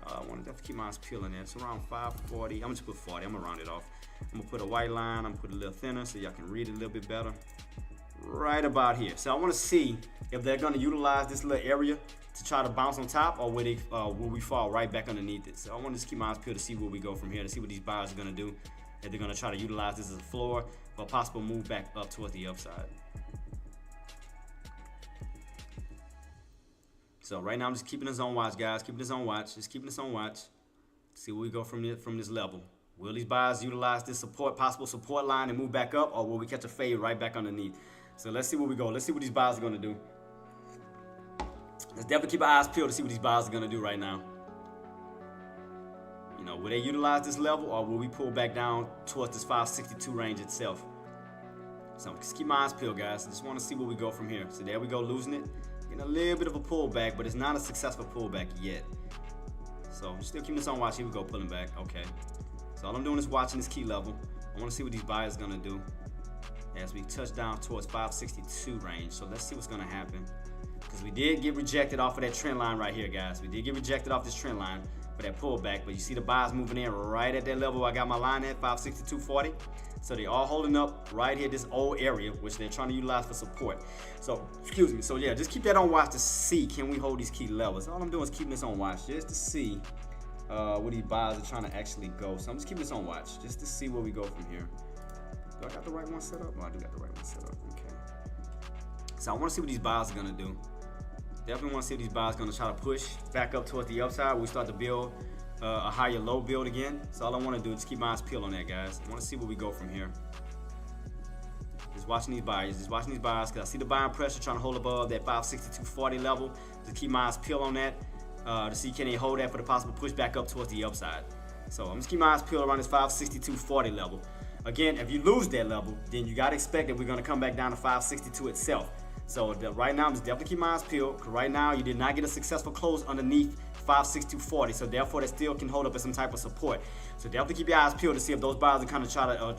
I want to definitely keep my eyes peeled on that. It's around 540. I'm going to just put 40. I'm going to round it off. I'm going to put a white line. I'm going to put it a little thinner so y'all can read it a little bit better. Right about here. So I want to see if they're going to utilize this little area to try to bounce on top, or will we fall right back underneath it. So I want to just keep my eyes peeled to see where we go from here, to see what these buyers are going to do. If they're going to try to utilize this as a floor for a possible move back up towards the upside. So right now I'm just keeping this on watch, guys. Keeping this on watch. Just keeping this on watch. See where we go from this level. Will these buyers utilize this possible support line and move back up, or will we catch a fade right back underneath? So let's see where we go. Let's see what these buyers are going to do. Let's definitely keep our eyes peeled to see what these buyers are going to do right now. You know, will they utilize this level, or will we pull back down towards this 562 range itself? So just keep my eyes peeled, guys. I just want to see where we go from here. So there we go, losing it. Getting a little bit of a pullback, but it's not a successful pullback yet. So I'm still keeping this on watch. Here we go, pulling back. Okay. So all I'm doing is watching this key level. I want to see what these buyers are going to do as we touch down towards 562 range. So let's see what's going to happen. Because we did get rejected off of that trend line right here, guys. We did get rejected off this trend line for that pullback. But you see the buyers moving in right at that level I got my line at, 562.40. So they are holding up right here, this old area, which they're trying to utilize for support. So, excuse me. So yeah, just keep that on watch to see, can we hold these key levels? All I'm doing is keeping this on watch just to see where these buyers are trying to actually go. So I'm just keeping this on watch just to see where we go from here. Do I got the right one set up? Oh, I do got the right one set up. Okay. So I want to see what these buys are gonna do. Definitely want to see if these buys gonna try to push back up towards the upside. We start to build a higher low build again. So all I want to do is keep my eyes peeled on that, guys. I want to see where we go from here. Just watching these buys, because I see the buying pressure trying to hold above that 562.40 level. Just keep my eyes peeled on that to see can they hold that for the possible push back up towards the upside. So I'm just keeping my eyes peeled around this 562.40 level. Again, if you lose that level, then you got to expect that we're going to come back down to 562 itself. So right now, I'm just definitely keep my eyes peeled, because right now you did not get a successful close underneath 562.40, so therefore that still can hold up as some type of support. So definitely keep your eyes peeled to see if those buyers are kind of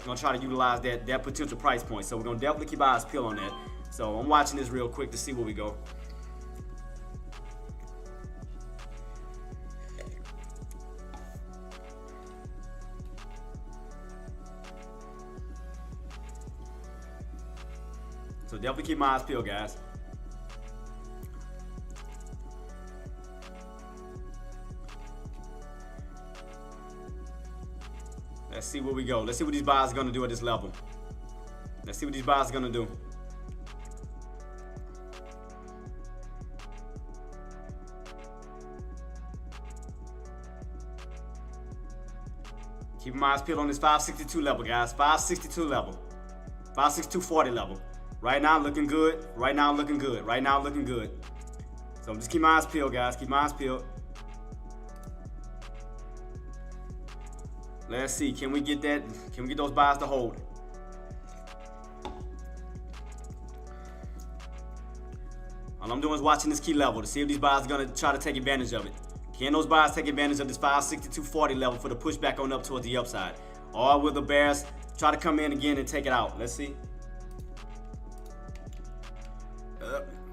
gonna try to utilize that potential price point. So we're gonna definitely keep our eyes peeled on that. So I'm watching this real quick to see where we go. So definitely keep my eyes peeled, guys. Let's see where we go. Let's see what these buyers are going to do at this level. Let's see what these buyers are going to do. Keep my eyes peeled on this 562 level, guys. 562 level. 562.40 level. Right now looking good. Right now looking good. Right now looking good. So just keep my eyes peeled, guys. Keep my eyes peeled. Let's see, can we get that? Can we get those buys to hold? All I'm doing is watching this key level to see if these buys are gonna try to take advantage of it. Can those buys take advantage of this 562.40 level for the pushback on up towards the upside? Or will the bears try to come in again and take it out? Let's see.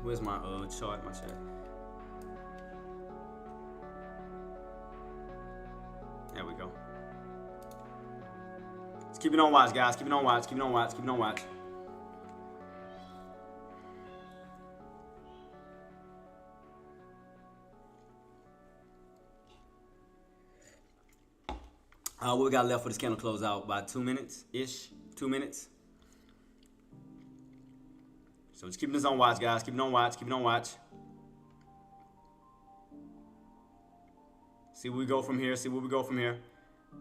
Where's my chart, my chart? There we go. Let's keep it on watch, guys. Keep it on watch. Keep it on watch. Keep it on watch. What we got left for this candle close out? About 2 minutes-ish. 2 minutes. So just keeping this on watch, guys. Keep it on watch. Keep it on watch. See where we go from here. See where we go from here.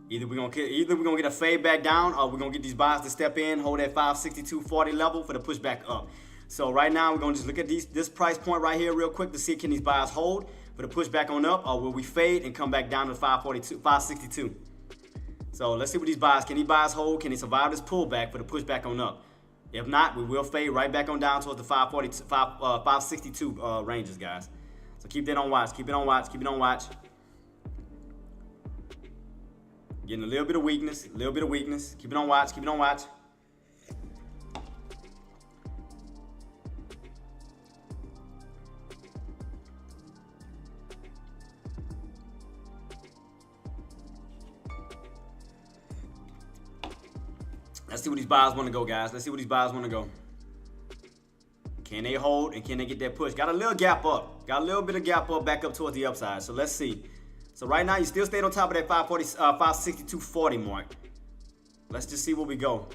Either we're gonna get a fade back down, or we're gonna get these buys to step in, hold that 562.40 level for the push back up. So right now we're gonna just look at this price point right here real quick to see can these buys hold for the push back on up, or will we fade and come back down to 562. So let's see what these buys, can these buys hold? Can they survive this pullback for the push back on up? If not, we will fade right back on down towards the 562 ranges, guys. So keep that on watch. Keep it on watch. Keep it on watch. Getting a little bit of weakness. A little bit of weakness. Keep it on watch. Keep it on watch. Let's see where these buyers want to go, guys. Let's see where these buyers want to go. Can they hold and can they get that push? Got a little gap up. Got a little bit of gap up back up towards the upside. So let's see. So right now you still stayed on top of that 562.40 mark. Let's just see where we go.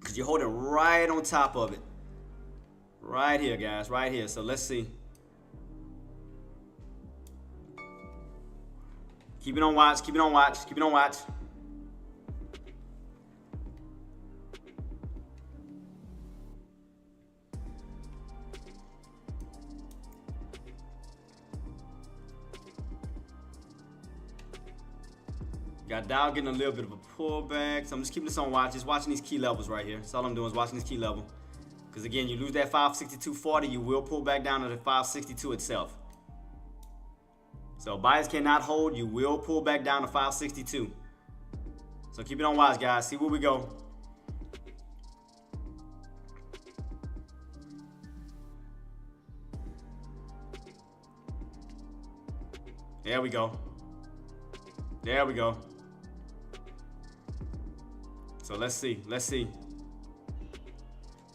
Because you're holding right on top of it. Right here, guys. Right here. So let's see. Keep it on watch. Keep it on watch. Keep it on watch. Got Dow getting a little bit of a pullback. So I'm just keeping this on watch. Just watching these key levels right here. That's all I'm doing is watching this key level. Because again, you lose that 562.40, you will pull back down to the 562 itself. So buyers cannot hold, you will pull back down to 562. So keep it on watch, guys. See where we go. There we go. There we go. So let's see. Let's see.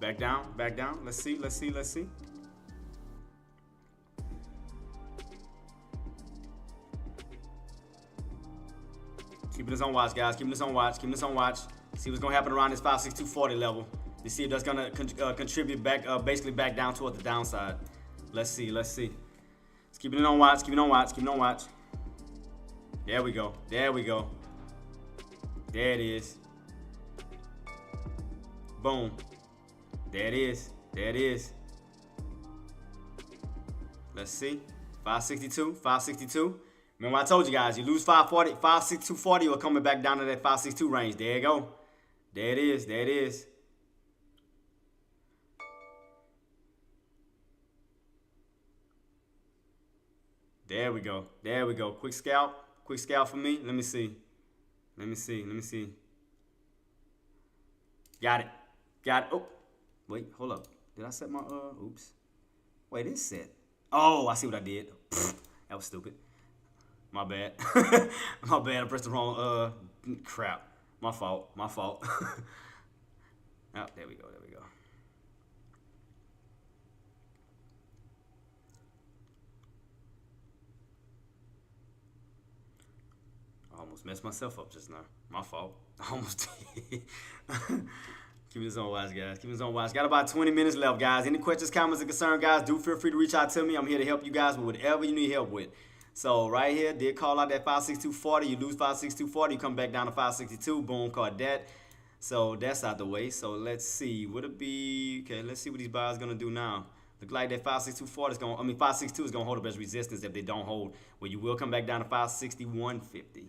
Back down. Back down. Let's see. Let's see. Let's see. Keeping this on watch, guys. Keeping this on watch. Keeping this on watch. See what's gonna happen around this 56240 level. To see if that's gonna contribute back, basically back down toward the downside. Let's see. Let's keep it on watch. Keep it on watch. Keep it on watch. There we go. There we go. There it is. Boom. There it is. There it is. Let's see. 562. 562. Remember I told you guys, you lose 540, 562.40, you're coming back down to that 562 range. There you go. There it is. There it is. There we go. There we go. Quick scalp. Quick scalp for me. Let me see. Let me see. Let me see. Got it. Got it. Oh. Wait, hold up. Did I set my oops. Wait, it's set. Oh, I see what I did. Pfft, that was stupid. My bad. My bad. I pressed the wrong crap. My fault. My fault. Oh, there we go. There we go. I almost messed myself up just now. My fault. I almost did. Keep this on watch, guys. Keep this on watch. Got about 20 minutes left, guys. Any questions, comments, or concerns, guys, do feel free to reach out to me. I'm here to help you guys with whatever you need help with. So right here, did call out that 562.40. You lose 562.40, you come back down to 562. Boom, caught that. So that's out the way. So let's see. Would it be okay? Let's see what these buyers gonna do now. Look like that 562.40 is going. 562 is gonna hold up as resistance if they don't hold. Well, you will come back down to 561.50.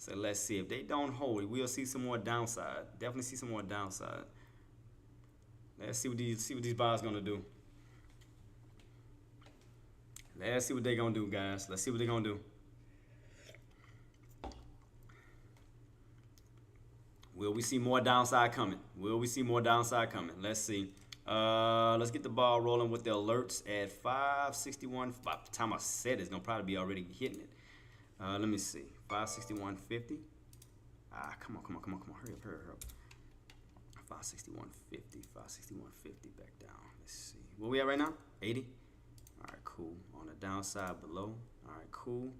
So let's see. If they don't hold, we'll see some more downside. Definitely see some more downside. Let's see what these buyers gonna do. Let's see what they're gonna do, guys. Let's see what they're gonna do. Will we see more downside coming? Will we see more downside coming? Let's see. Let's get the ball rolling with the alerts at 561. By the time I said it's gonna probably be already hitting it. Let me see. 561.50. Come on. Hurry up. 561.50. 561.50 back down. Let's see. Where we at right now? 80. All right, cool. On the downside below. All right, cool.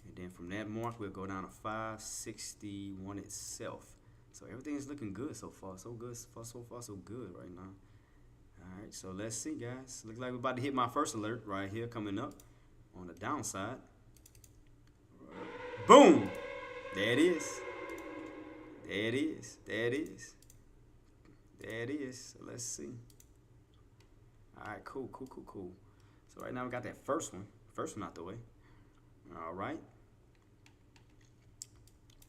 And then from that mark, we'll go down to 561 itself. So everything is looking good so far. So good. So far, so good right now. All right, so let's see, guys. Looks like we're about to hit my first alert right here coming up on the downside. Boom! There it is. There it is. There it is. There it is. So let's see. All right, cool. So right now we got that first one out the way. All right.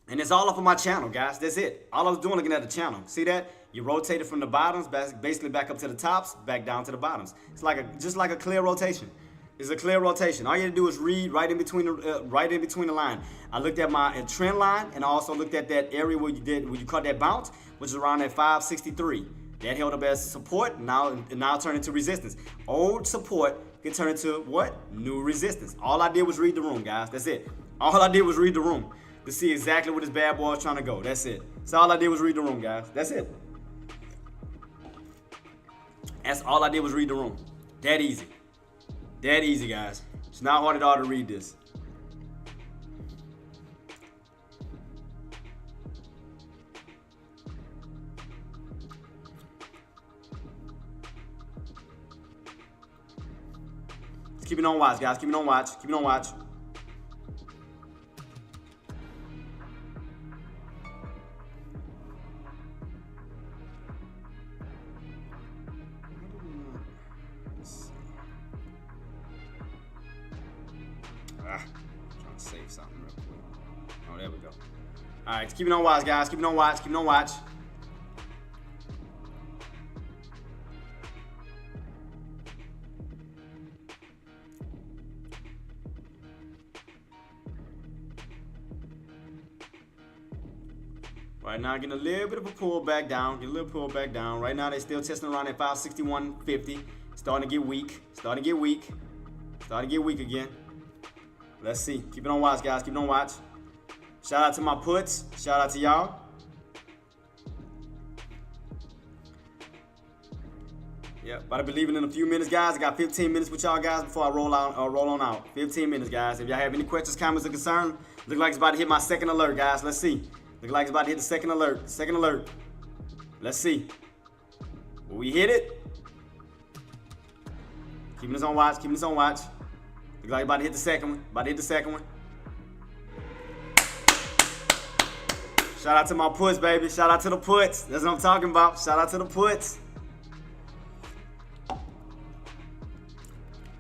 And it's all up on my channel, guys. That's it. All I was doing looking at the channel. See that? You rotated from the bottoms, basically back up to the tops, back down to the bottoms. It's like just like a clear rotation. It's a clear rotation. All you have to do is read right in between the line. I looked at my trend line, and I also looked at that area where you caught that bounce, which is around at 563. That held up as support. Now turned into resistance. Old support can turn into what? New resistance. All I did was read the room, guys. That's it. All I did was read the room to see exactly where this bad boy is trying to go. That's it. So all I did was read the room, guys. That's it. That's all I did was read the room. That easy. That easy, guys. It's not hard at all to read this. Just keep it on watch, guys. Keep it on watch. Keep it on watch. Trying to save something real quick. Oh, there we go. All right, keep it on watch, guys. Keep it on watch. Keep it on watch. Right now, getting a little bit of a pull back down. Get a little pull back down. Right now, they're still testing around at 561.50. Starting to get weak. Starting to get weak. Starting to get weak again. Let's see. Keep it on watch, guys. Keep it on watch. Shout out to my puts. Shout out to y'all. Yep, about to be leaving in a few minutes, guys. I got 15 minutes with y'all guys before I roll on out. 15 minutes, guys. If y'all have any questions, comments, or concerns, look like it's about to hit my second alert, guys. Let's see. Look like it's about to hit the second alert. Second alert. Let's see. Will we hit it? Keeping this on watch. Keeping this on watch. Look like about to hit the second one. About to hit the second one. Shout out to my puts, baby. Shout out to the puts. That's what I'm talking about. Shout out to the puts.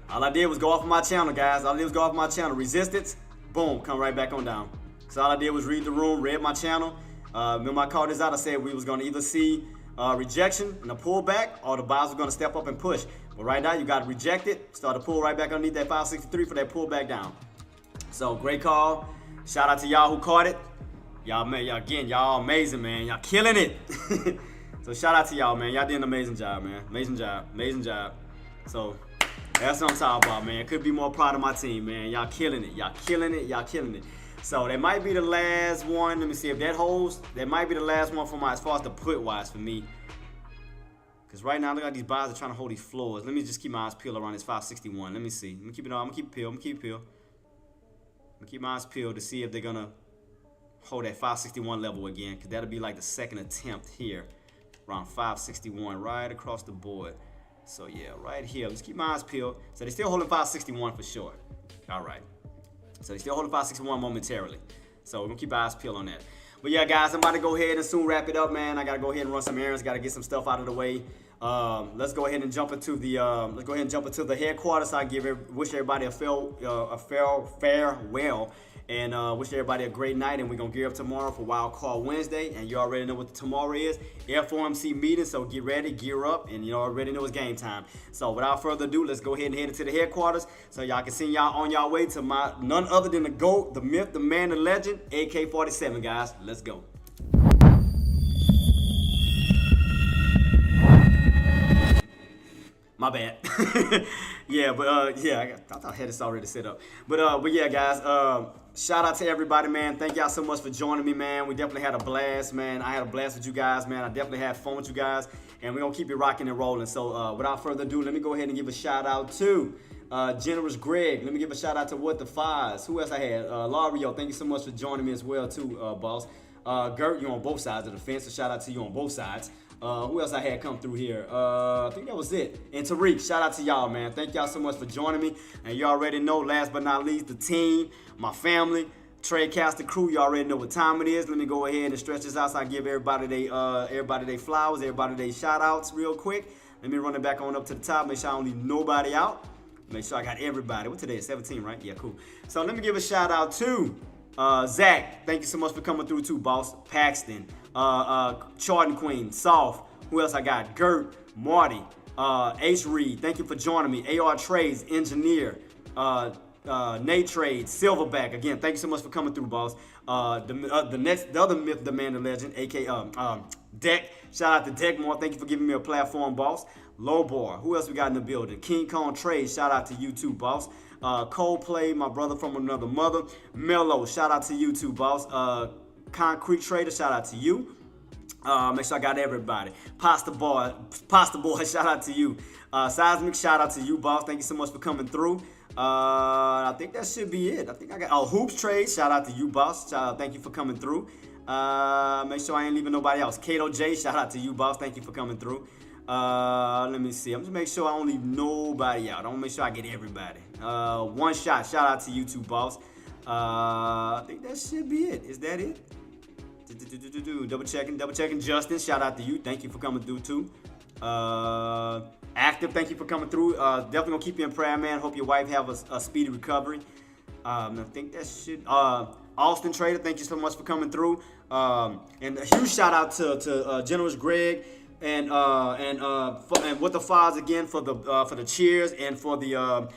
All I did was go off of my channel, guys. All I did was go off of my channel. Resistance, boom, come right back on down. So all I did was read the room, read my channel. Remember I called this out. I said we was going to either see rejection and a pullback, or the buyers were going to step up and push. But right now, you got to reject it. Start to pull right back underneath that 563 for that pullback down. So great call. Shout out to y'all who caught it. Y'all, man, y'all amazing, man. Y'all killing it. So shout out to y'all, man. Y'all did an amazing job, man. Amazing job. Amazing job. So that's what I'm talking about, man. Could be more proud of my team, man. Y'all killing it. Y'all killing it. Y'all killing it. So that might be the last one. Let me see if that holds. That might be the last one for my, as far as the put wise for me. Because right now, look like these buyers are trying to hold these floors. Let me just keep my eyes peeled around this 561. Let me see. I'm gonna keep it on. I'm gonna keep it peeled. I'm gonna keep it peeled. I'm gonna keep my eyes peeled to see if they're gonna hold that 561 level again. Because that'll be like the second attempt here. Around 561, right across the board. So yeah, right here. Let's keep my eyes peeled. So they're still holding 561 for sure. All right. So they're still holding 561 momentarily. So we're gonna keep our eyes peeled on that. But yeah, guys, I'm about to go ahead and soon wrap it up, man. I gotta go ahead and run some errands. Gotta get some stuff out of the way. Let's go ahead and jump into the headquarters. So I wish everybody a farewell. And wish everybody a great night, and we're going to gear up tomorrow for Wild Card Wednesday, and you already know what tomorrow is, FOMC meeting, so get ready, gear up, and you already know it's game time. So without further ado, let's go ahead and head into the headquarters so y'all can send y'all on y'all way to my none other than the GOAT, the myth, the man, the legend, AK-47, guys. Let's go. My bad. Yeah, but yeah, I thought I had this already set up. But yeah, guys, shout out to everybody, man. Thank y'all so much for joining me, man. We definitely had a blast, man. I had a blast with you guys, man. I definitely had fun with you guys, and we're gonna keep it rocking and rolling. So without further ado, let me go ahead and give a shout out to Generous Greg. Let me give a shout out to What the Fives. Who else I had? Lario, thank you so much for joining me as well too, boss. Gert, you're on both sides of the fence, so shout out to you on both sides. Who else I had come through here? I think that was it. And Tariq, shout out to y'all, man. Thank y'all so much for joining me. And you already know, last but not least, the team, my family, Tradecaster crew. You already know what time it is. Let me go ahead and stretch this out so I give everybody they flowers, everybody they shout outs real quick. Let me run it back on up to the top. Make sure I don't leave nobody out. Make sure I got everybody. What today is 17, right? Yeah, cool. So let me give a shout out to Zach. Thank you so much for coming through too, boss. Paxton. Charting Queen, Soft, who else I got? Gert, Marty, H. Reed, thank you for joining me. AR Trades, Engineer, Nate Trades, Silverback, again, thank you so much for coming through, boss. The other myth, the man, the legend, aka Deck, shout out to Deckmore, thank you for giving me a platform, boss. Lowbar, who else we got in the building? King Kong Trades, shout out to you too, boss. Coldplay, my brother from another mother. Mello, shout out to you too, boss. Concrete Trader, shout out to you. Make sure I got everybody. Pasta Boy, shout out to you. Seismic, shout out to you, boss. Thank you so much for coming through. I think that should be it. I think I got Hoops Trade, shout out to you, boss. Thank you for coming through. Make sure I ain't leaving nobody else. Kato J, shout out to you, boss. Thank you for coming through. Let me see. I'm just make sure I don't leave nobody out. I want to make sure I get everybody. One shot, shout out to you too, boss. I think that should be it. Is that it? Double checking. Justin, shout out to you. Thank you for coming through too. Active, thank you for coming through. Definitely gonna keep you in prayer, man. Hope your wife have a speedy recovery. I think that should. Austin Trader, thank you so much for coming through. And a huge shout out to Generous Greg and What the Fives again for the cheers and for the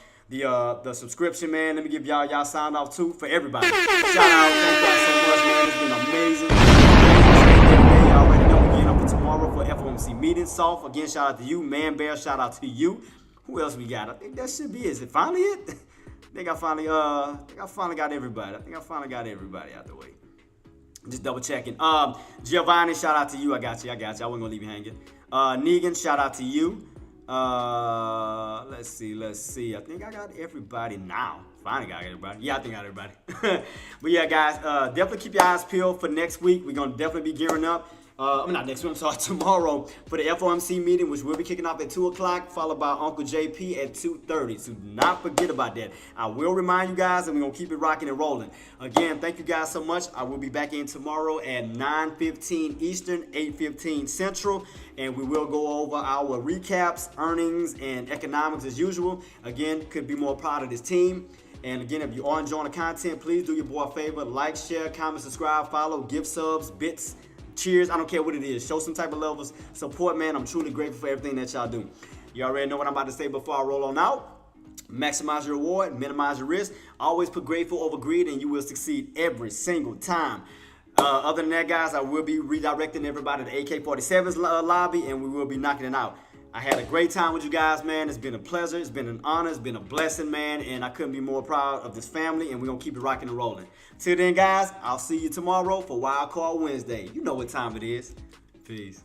subscription, man. Let me give y'all sign off too for everybody. Shout out, thank y'all so much, man. It's been amazing. I already know we're getting up for tomorrow for FOMC meeting. Soft, again, shout out to you. Man Bear, shout out to you. Who else we got? I think that should be it. Is it finally it? I think I finally got everybody. I think I finally got everybody out the way. Just double checking. Giovanni, shout out to you. I got you. I wasn't gonna leave you hanging. Negan, shout out to you. Let's see. I think I got everybody now. Finally got everybody. Yeah, I think I got everybody. But yeah, guys, definitely keep your eyes peeled for next week. We're going to definitely be gearing up. Not next week, I'm sorry, tomorrow for the FOMC meeting, which will be kicking off at 2 o'clock, followed by Uncle JP at 2:30. So do not forget about that. I will remind you guys, and we're going to keep it rocking and rolling. Again, thank you guys so much. I will be back in tomorrow at 9:15 Eastern, 8:15 Central, and we will go over our recaps, earnings, and economics as usual. Again, could be more proud of this team. And again, if you are enjoying the content, please do your boy a favor. Like, share, comment, subscribe, follow, give subs, bits, cheers. I don't care what it is. Show some type of levels. Support, man. I'm truly grateful for everything that y'all do. You already know what I'm about to say before I roll on out. Maximize your reward, minimize your risk. Always put grateful over greed, and you will succeed every single time. Other than that, guys, I will be redirecting everybody to AK-47's lobby, and we will be knocking it out. I had a great time with you guys, man. It's been a pleasure. It's been an honor. It's been a blessing, man. And I couldn't be more proud of this family. And we're going to keep it rocking and rolling. Till then, guys, I'll see you tomorrow for Wild Card Wednesday. You know what time it is. Peace.